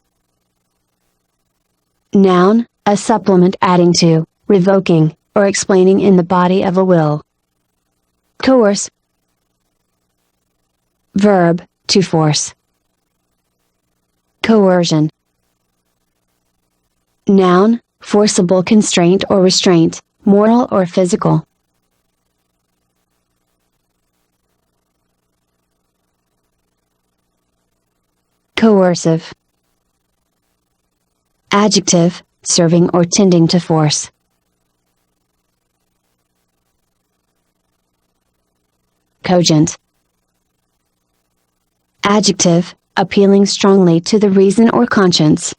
Noun, a supplement adding to, revoking, or explaining in the body of a will. Coerce. Verb, to force. Coercion. Noun, forcible constraint or restraint, moral or physical. Coercive. Adjective, serving or tending to force. Cogent. Adjective, appealing strongly to the reason or conscience.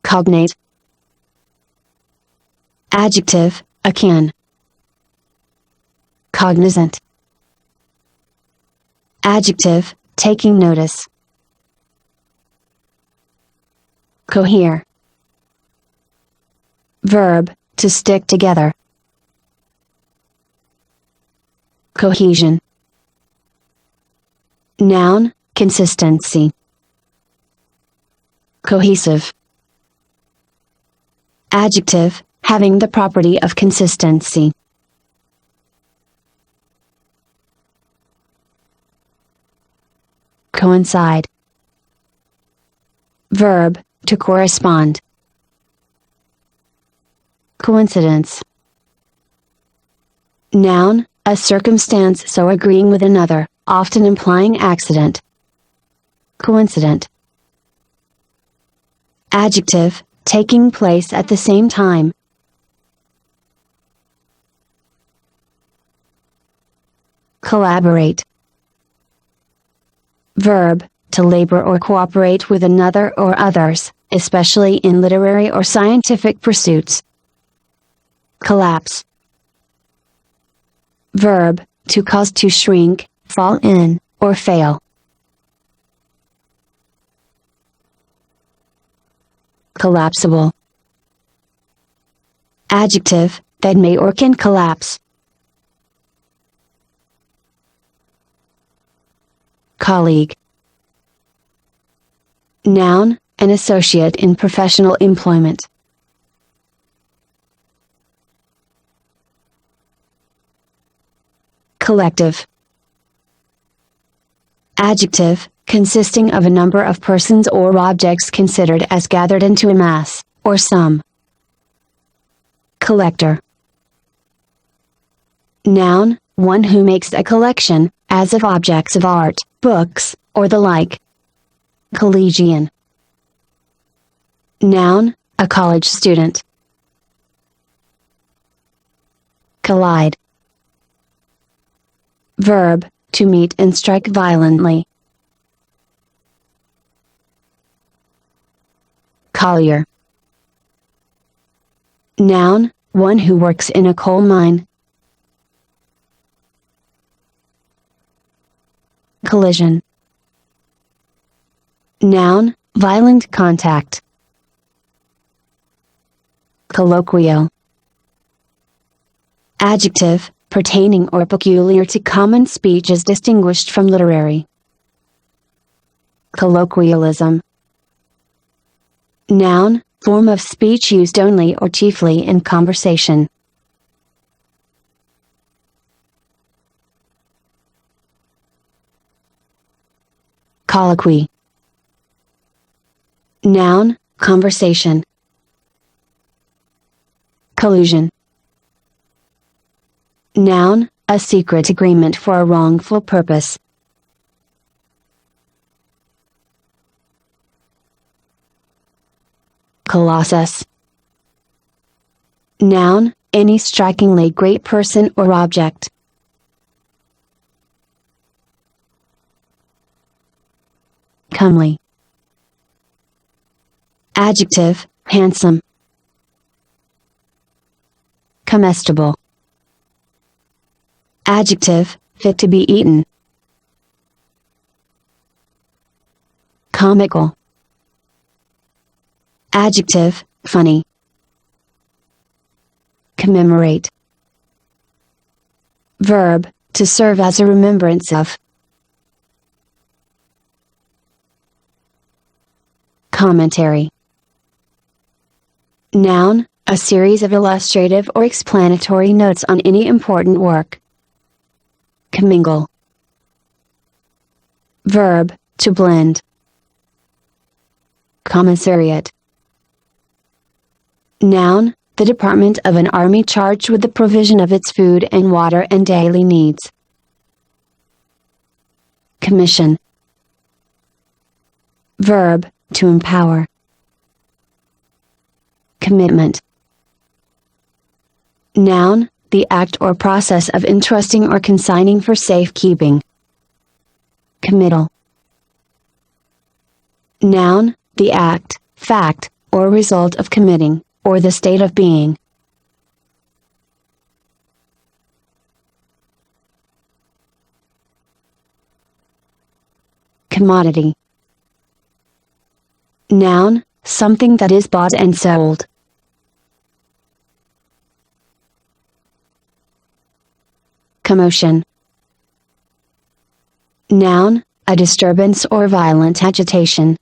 Cognate. Adjective, akin. Cognizant. Adjective, taking notice. Cohere. Verb, to stick together. Cohesion. Noun, consistency. Cohesive. Adjective, having the property of consistency. Coincide. Verb, to correspond. Coincidence. Noun, a circumstance so agreeing with another, often implying accident. Coincident. Adjective, taking place at the same time. Collaborate. Verb, to labor or cooperate with another or others, especially in literary or scientific pursuits. Collapse. Verb, to cause to shrink, fall in, or fail. Collapsible. Adjective, that may or can collapse. Colleague. Noun, an associate in professional employment. Collective. Adjective, consisting of a number of persons or objects considered as gathered into a mass, or sum. Collector. Noun, one who makes a collection, as of objects of art, books, or the like. Collegian. Noun, a college student. Collide. Verb, to meet and strike violently. Collier. Noun, one who works in a coal mine. Collision. Noun, violent contact. Colloquial. Adjective, pertaining or peculiar to common speech as distinguished from literary. Colloquialism. Noun, form of speech used only or chiefly in conversation. Colloquy. Noun, conversation. Collusion. Noun, a secret agreement for a wrongful purpose. Colossus. Noun, any strikingly great person or object. Comely. Adjective, handsome. Comestible. Adjective, fit to be eaten. Comical. Adjective, funny. Commemorate. Verb, to serve as a remembrance of. Commentary. Noun, a series of illustrative or explanatory notes on any important work. Commingle. Verb, to blend. Commissariat. Noun, the department of an army charged with the provision of its food and water and daily needs. Commission. Verb, to empower. Commitment. Noun, the act or process of entrusting or consigning for safekeeping. Committal. Noun, the act, fact, or result of committing, or the state of being. Commodity. Noun, something that is bought and sold. Commotion. Noun, a disturbance or violent agitation.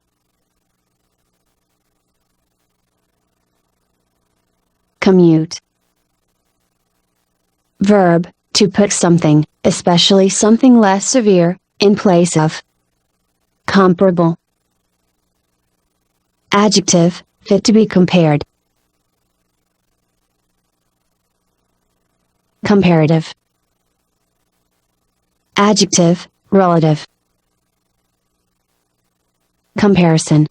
Commute. Verb, to put something, especially something less severe, in place of. Comparable. Adjective, fit to be compared. Comparative. Adjective, relative. Comparison.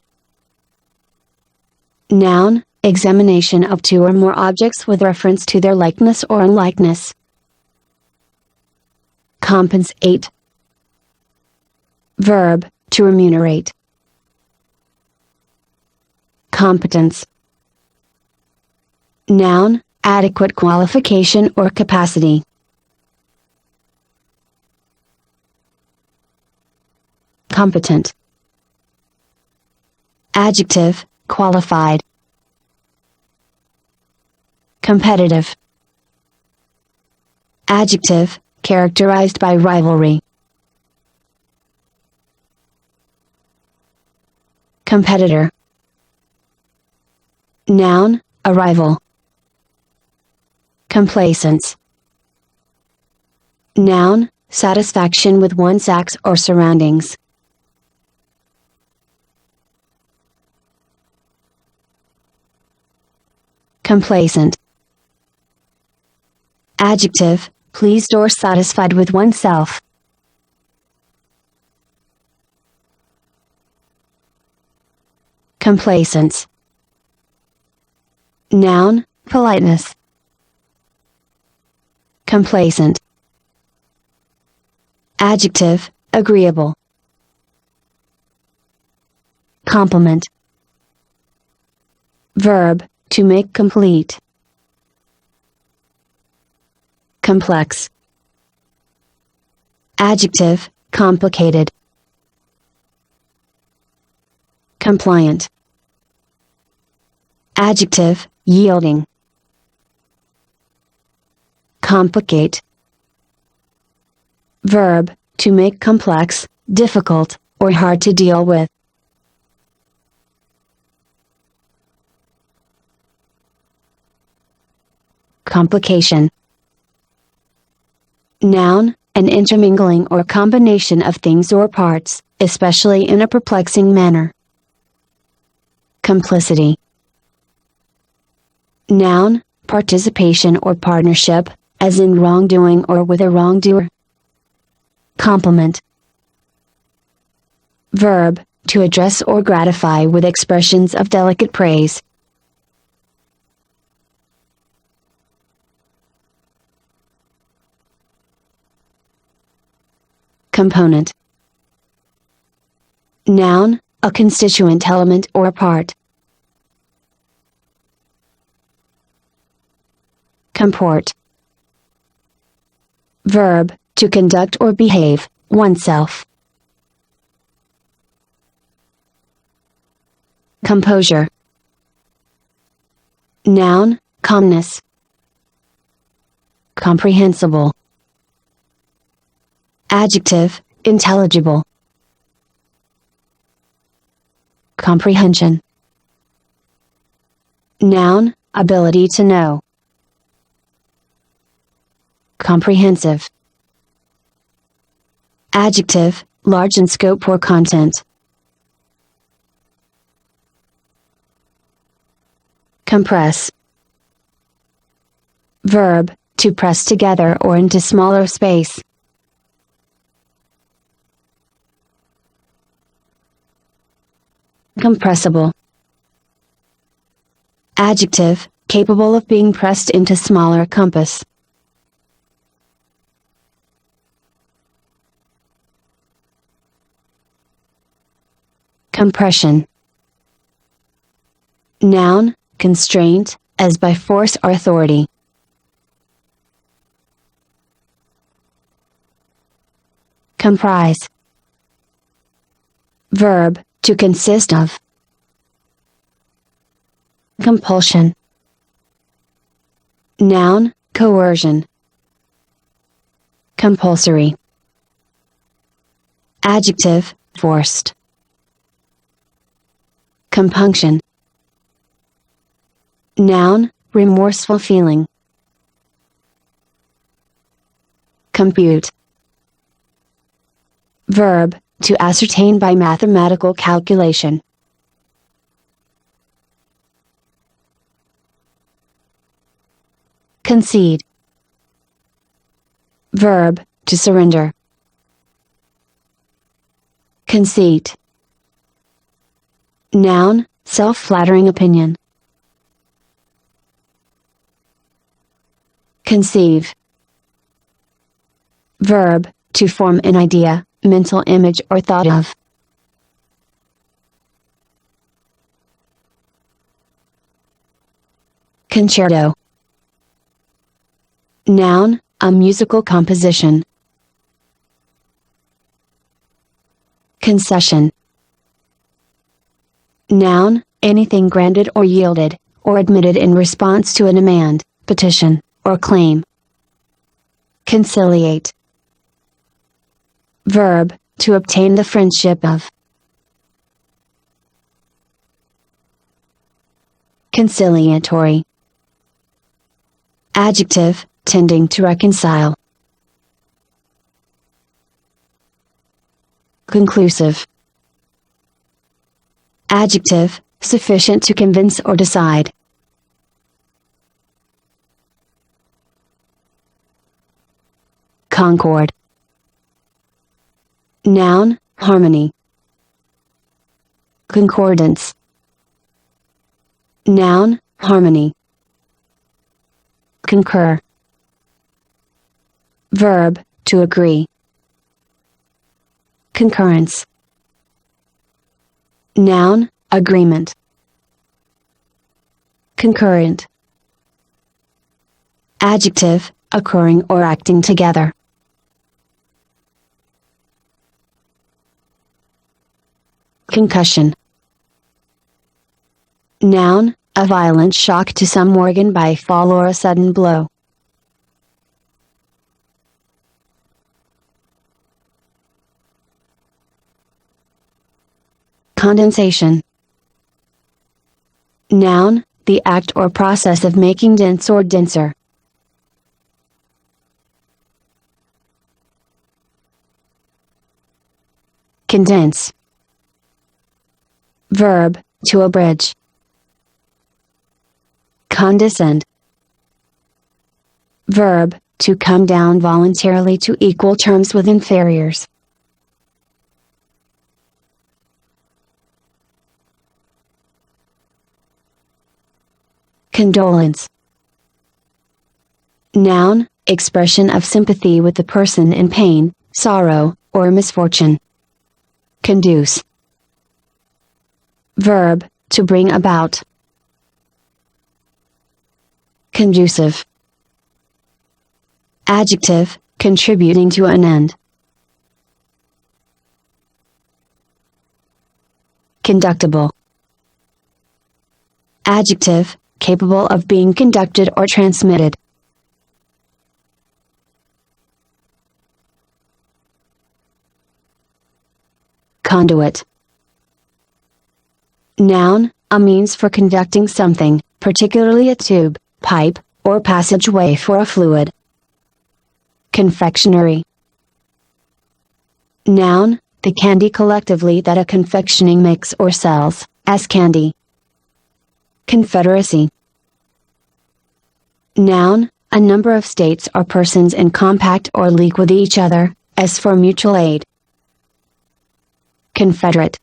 Noun, examination of two or more objects with reference to their likeness or unlikeness. Compensate. Verb, to remunerate. Competence. Noun, adequate qualification or capacity. Competent. Adjective, qualified. Competitive. Adjective, characterized by rivalry. Competitor. Noun, a rival. Complacence. Noun, satisfaction with one's acts or surroundings. Complacent. Adjective, pleased or satisfied with oneself. Complacence. Noun, politeness. Complacent. Adjective, agreeable. Complement. Verb, to make complete. Complex. Adjective, complicated. Compliant. Adjective, yielding. Complicate. Verb, to make complex, difficult, or hard to deal with. Complication. Noun, an intermingling or combination of things or parts, especially in a perplexing manner. Complicity. Noun, participation or partnership, as in wrongdoing or with a wrongdoer. Compliment. Verb, to address or gratify with expressions of delicate praise. Component. Noun, a constituent element or part. Comport. Verb, to conduct or behave, oneself. Composure. Noun, calmness. Comprehensible. Adjective, intelligible. Comprehension. Noun, ability to know. Comprehensive. Adjective, large in scope or content. Compress. Verb, to press together or into smaller space. Compressible. Adjective, capable of being pressed into smaller compass. Compression. Noun, constraint, as by force or authority. Comprise. Verb, to consist of. Compulsion. Noun, coercion. Compulsory. Adjective, forced. Compunction. Noun, remorseful feeling. Compute. Verb, to ascertain by mathematical calculation. Concede. Verb, to surrender. Conceit. Noun, self-flattering opinion. Conceive. Verb, to form an idea, mental image or thought of. Concerto. Noun, a musical composition. Concession. Noun, anything granted or yielded, or admitted in response to a demand, petition, or claim. Conciliate. Verb, to obtain the friendship of. Conciliatory. Adjective, tending to reconcile. Conclusive. Adjective, sufficient to convince or decide. Concord. Noun, harmony. Concordance. Noun, harmony. Concur. Verb, to agree. Concurrence. Noun, agreement. Concurrent. Adjective, occurring or acting together. Concussion. Noun, a violent shock to some organ by fall or a sudden blow. Condensation. Noun, the act or process of making dense or denser. Condense. Verb, to abridge. Condescend. Verb, to come down voluntarily to equal terms with inferiors. Condolence. Noun, expression of sympathy with the person in pain, sorrow, or misfortune. Conduce. Verb, to bring about. Conducive. Adjective, contributing to an end. Conductible. Adjective, capable of being conducted or transmitted. Conduit. Noun, a means for conducting something, particularly a tube, pipe, or passageway for a fluid. Confectionery. Noun, the candy collectively that a confectioning makes or sells, as candy. Confederacy. Noun, a number of states or persons in compact or league with each other, as for mutual aid. Confederate.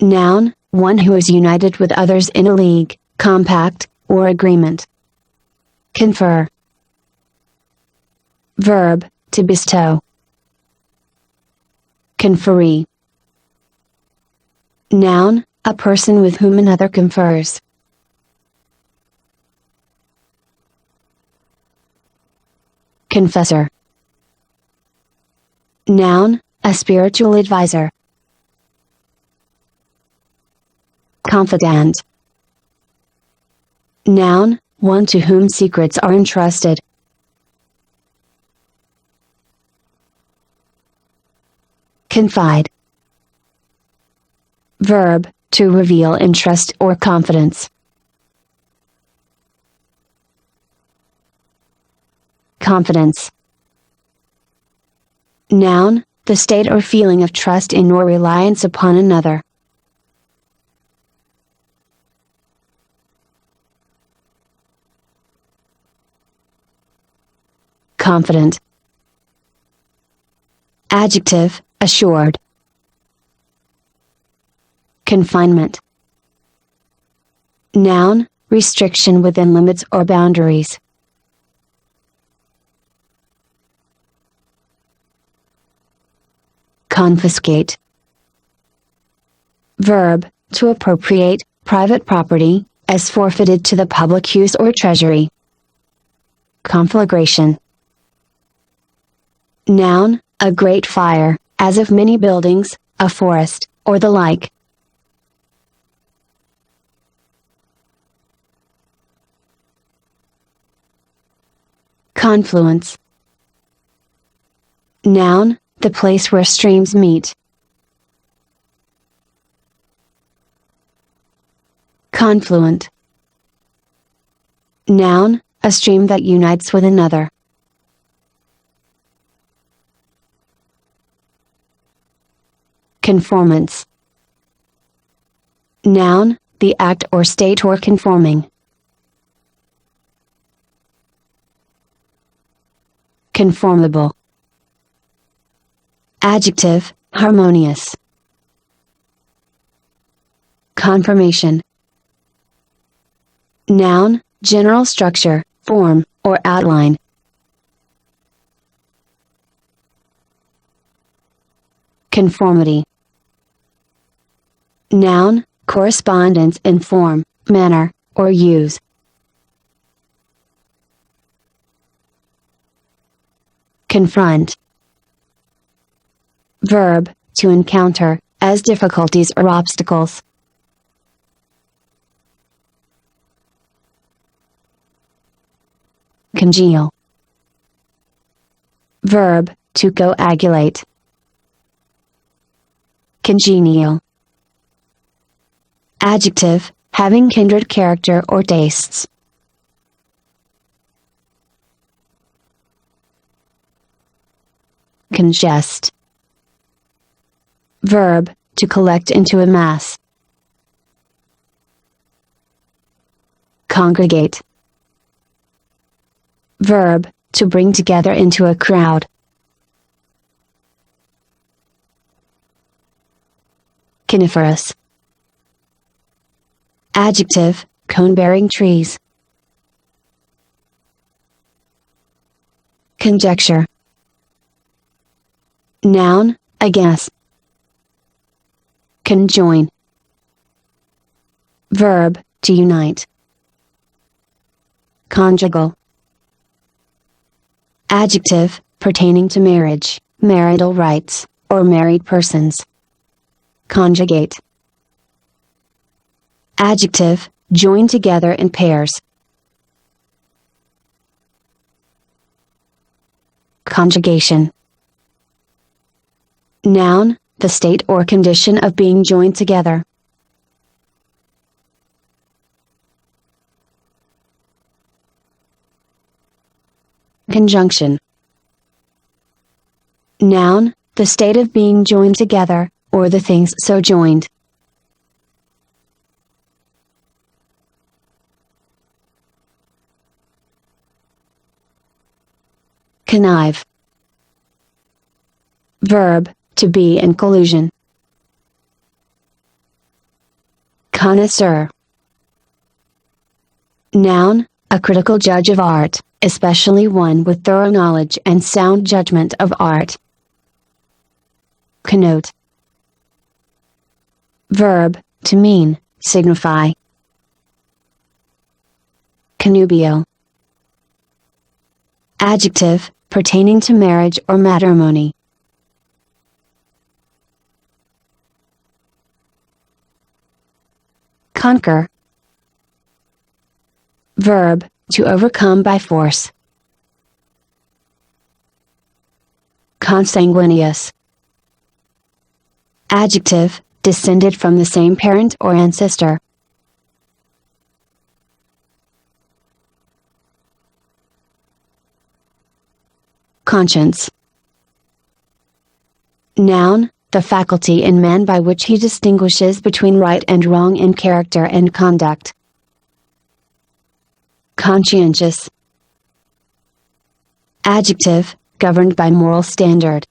Noun, one who is united with others in a league, compact, or agreement. Confer. Verb, to bestow. Conferee. Noun, a person with whom another confers. Confessor. Noun, a spiritual advisor. Confidant. Noun, one to whom secrets are entrusted. Confide. Verb, to reveal interest or confidence. Confidence. Noun, the state or feeling of trust in or reliance upon another. Confident. Adjective, assured. Confinement. Noun, restriction within limits or boundaries. Confiscate. Verb, to appropriate, private property, as forfeited to the public use or treasury. Conflagration. Noun, a great fire, as of many buildings, a forest, or the like. Confluence. Noun, the place where streams meet. Confluent. Noun, a stream that unites with another. Conformance. Noun, the act or state or conforming. Conformable. Adjective, harmonious. Confirmation. Noun, general structure, form, or outline. Conformity. Noun, correspondence in form, manner, or use. Confront. Verb, to encounter, as difficulties or obstacles. Congeal. Verb, to coagulate. Congenial. Adjective, having kindred character or tastes. Congest. Verb, to collect into a mass. Congregate. Verb, to bring together into a crowd. Coniferous. Adjective, cone-bearing trees. Conjecture. Noun, a guess. Conjoin. Verb, to unite. Conjugal. Adjective, pertaining to marriage, marital rights, or married persons. Conjugate. Adjective, joined together in pairs. Conjugation. Noun, the state or condition of being joined together. Conjunction. Noun, the state of being joined together, or the things so joined. Connive. Verb, to be in collusion. Connoisseur. Noun, a critical judge of art, especially one with thorough knowledge and sound judgment of art. Connote. Verb, to mean, signify. Connubio. Adjective, pertaining to marriage or matrimony. Conquer. Verb, to overcome by force. Consanguineous. Adjective, descended from the same parent or ancestor. Conscience. Noun, the faculty in man by which he distinguishes between right and wrong in character and conduct. Conscientious. Adjective, governed by moral standard.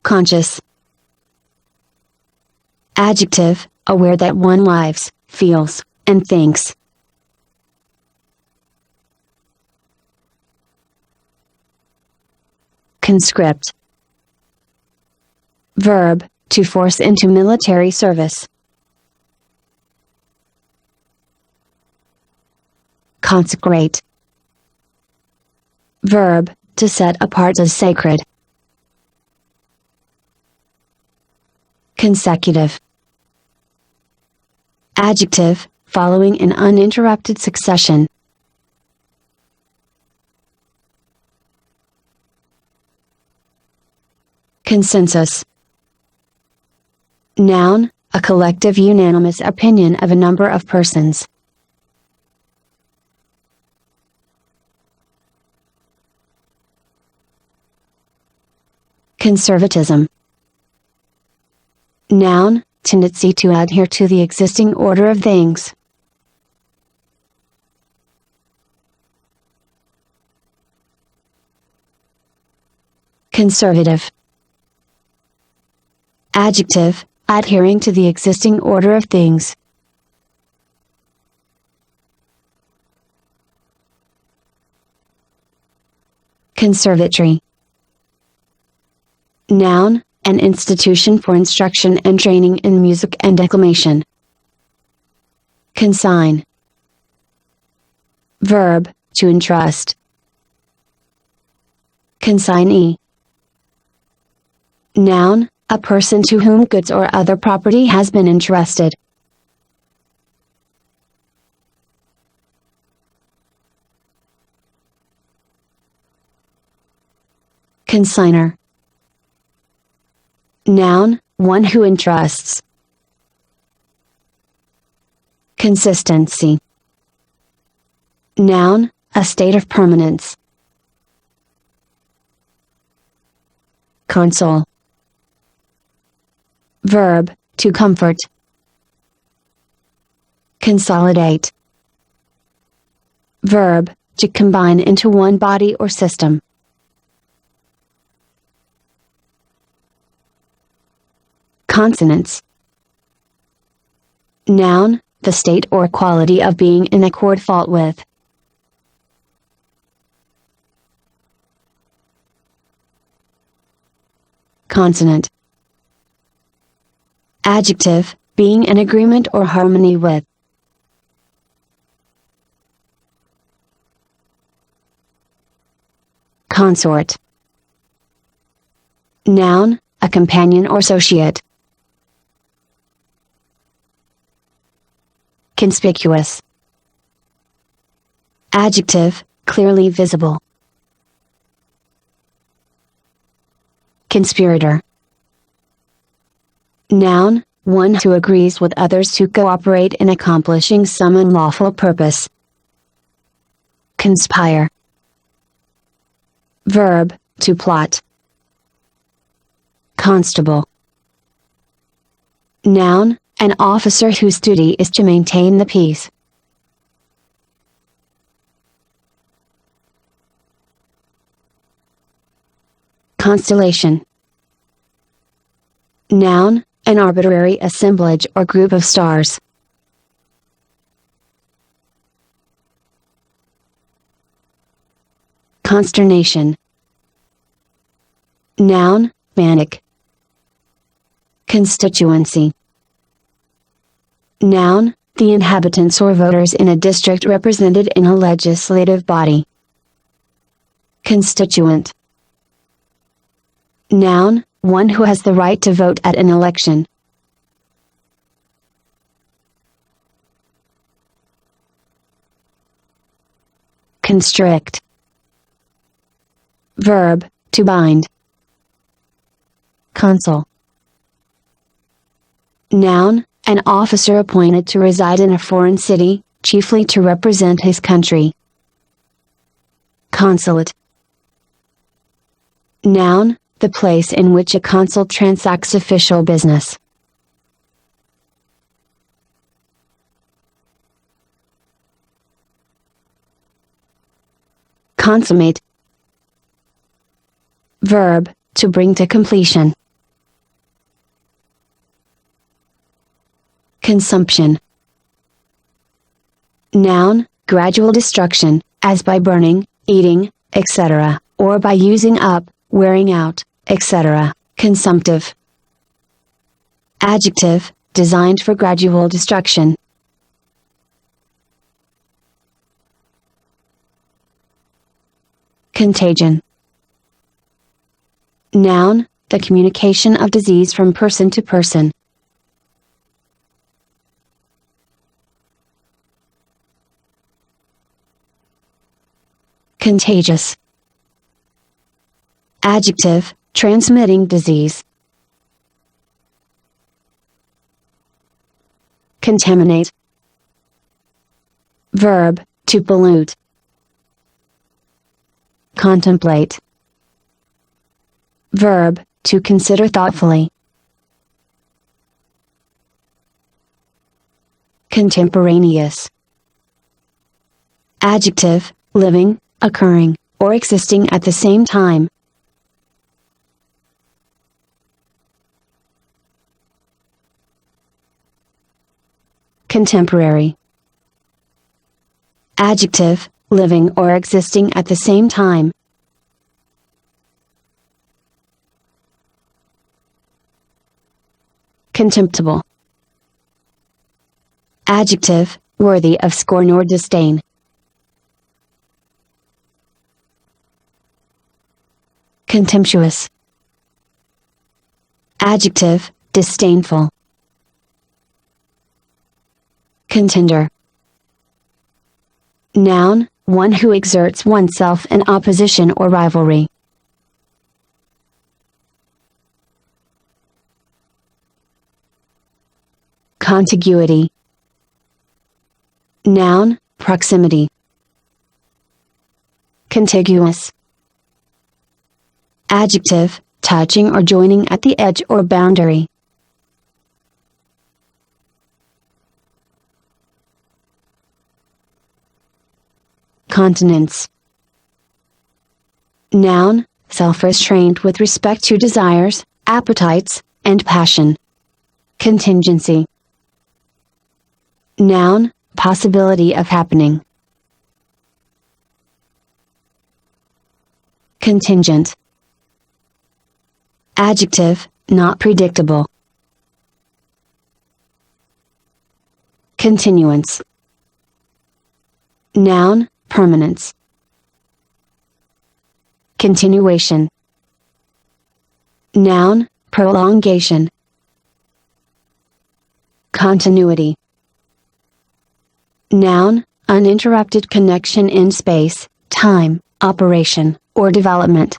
Conscious. Adjective, aware that one lives, feels, and thinks. Conscript. Verb, to force into military service. Consecrate. Verb, to set apart as sacred. Consecutive. Adjective, following in uninterrupted succession. Consensus. Noun, a collective unanimous opinion of a number of persons. Conservatism. Noun, tendency to adhere to the existing order of things. Conservative. Adjective, adhering to the existing order of things. Conservatory. Noun, an institution for instruction and training in music and declamation. Consign. Verb, to entrust. Consignee. Noun, a person to whom goods or other property has been entrusted. Consigner. Noun, one who entrusts. Consistency. Noun, a state of permanence. Console. Verb, to comfort. Consolidate. Verb, to combine into one body or system. Consonance. Noun, the state or quality of being in accord fault with. Consonant. Adjective, being in agreement or harmony with. Consort. Noun, a companion or associate. Conspicuous. Adjective, clearly visible. Conspirator. Noun, one who agrees with others to cooperate in accomplishing some unlawful purpose. Conspire. Verb, to plot. Constable. Noun, an officer whose duty is to maintain the peace. Constellation. Noun, an arbitrary assemblage or group of stars. Consternation. Noun, panic. Constituency. Noun, the inhabitants or voters in a district represented in a legislative body. Constituent. Noun, one who has the right to vote at an election. Constrict. Verb, to bind. Consul. Noun, an officer appointed to reside in a foreign city, chiefly to represent his country. Consulate. Noun, the place in which a consul transacts official business. Consummate. Verb, to bring to completion. Consumption. Noun, gradual destruction, as by burning, eating, etc., or by using up, wearing out, etc., consumptive. Adjective, designed for gradual destruction. Contagion. Noun, the communication of disease from person to person. Contagious. Adjective, transmitting disease. Contaminate. Verb, to pollute. Contemplate. Verb, to consider thoughtfully. Contemporaneous. Adjective, living, occurring, or existing at the same time. Contemporary. Adjective, living or existing at the same time. Contemptible. Adjective, worthy of scorn or disdain. Contemptuous. Adjective, disdainful. Contender. Noun, one who exerts oneself in opposition or rivalry. Contiguity. Noun, proximity. Contiguous. Adjective, touching or joining at the edge or boundary. Continence. Noun, self-restraint with respect to desires, appetites, and passion. Contingency. Noun, possibility of happening. Contingent. Adjective, not predictable. Continuance. Noun, permanence. Continuation. Noun, prolongation. Continuity. Noun, uninterrupted connection in space, time, operation, or development.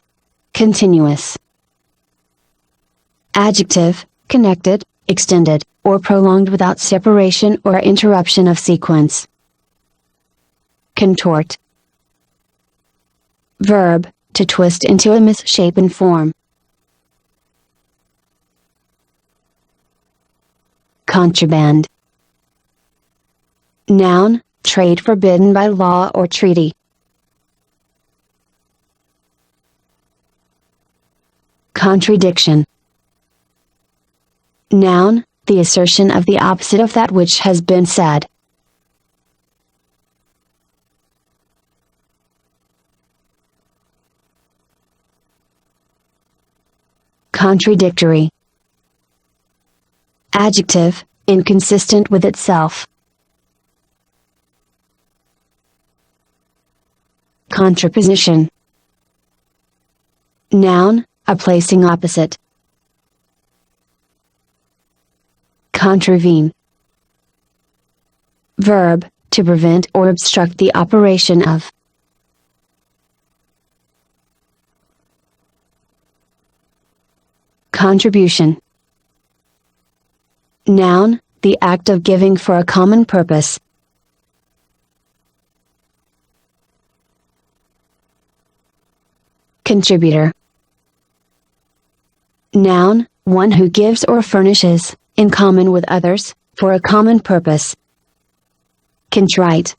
Continuous. Adjective, connected, extended, or prolonged without separation or interruption of sequence. Contort. Verb, to twist into a misshapen form. Contraband. Noun, trade forbidden by law or treaty. Contradiction. Noun, the assertion of the opposite of that which has been said. Contradictory. Adjective, inconsistent with itself. Contraposition. Noun, a placing opposite. Contravene. Verb, to prevent or obstruct the operation of. Contribution. Noun, the act of giving for a common purpose. Contributor. Noun, one who gives or furnishes, in common with others, for a common purpose. Contrite.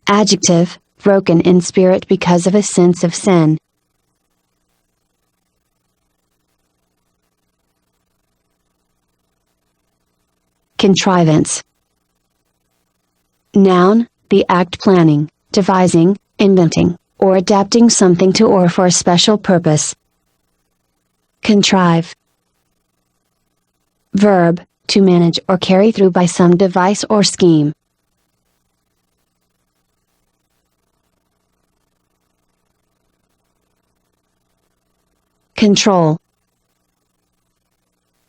Adjective, broken in spirit because of a sense of sin. Contrivance. Noun, the act planning, devising, inventing, or adapting something to or for a special purpose. Contrive. Verb, to manage or carry through by some device or scheme. Control.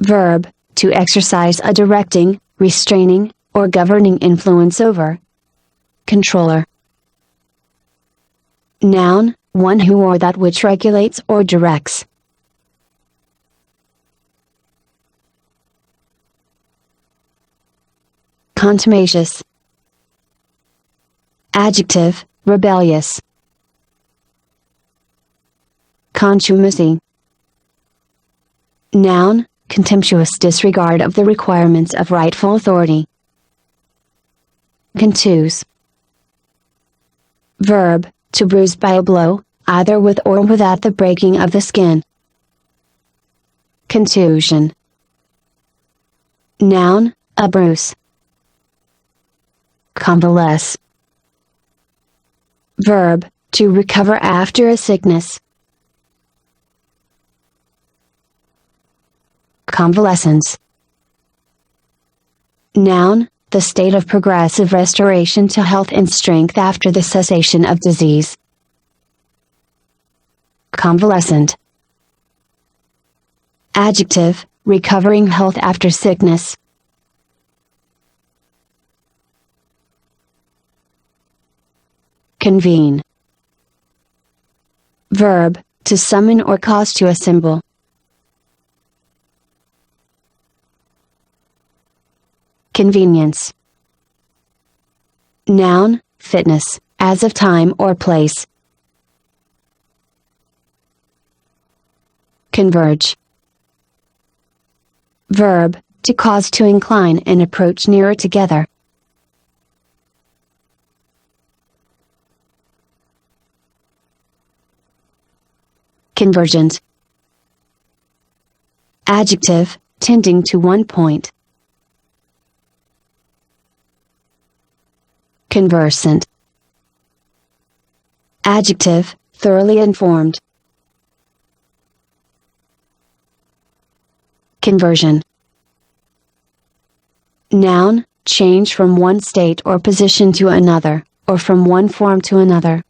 Verb, to exercise a directing, restraining, or governing influence over. Controller. Noun, one who or that which regulates or directs. Contumacious. Adjective, rebellious. Contumacy. Noun, contemptuous disregard of the requirements of rightful authority. Contuse. Verb, to bruise by a blow, either with or without the breaking of the skin. Contusion. Noun, a bruise. Convalesce. Verb, to recover after a sickness. Convalescence. Noun, the state of progressive restoration to health and strength after the cessation of disease. Convalescent. Adjective, recovering health after sickness. Convene. Verb, to summon or cause to assemble. Convenience. Noun, fitness, as of time or place. Converge. Verb, to cause to incline and approach nearer together. Convergent. Adjective, tending to one point. Conversant. Adjective, thoroughly informed. Conversion. Noun, change from one state or position to another, or from one form to another.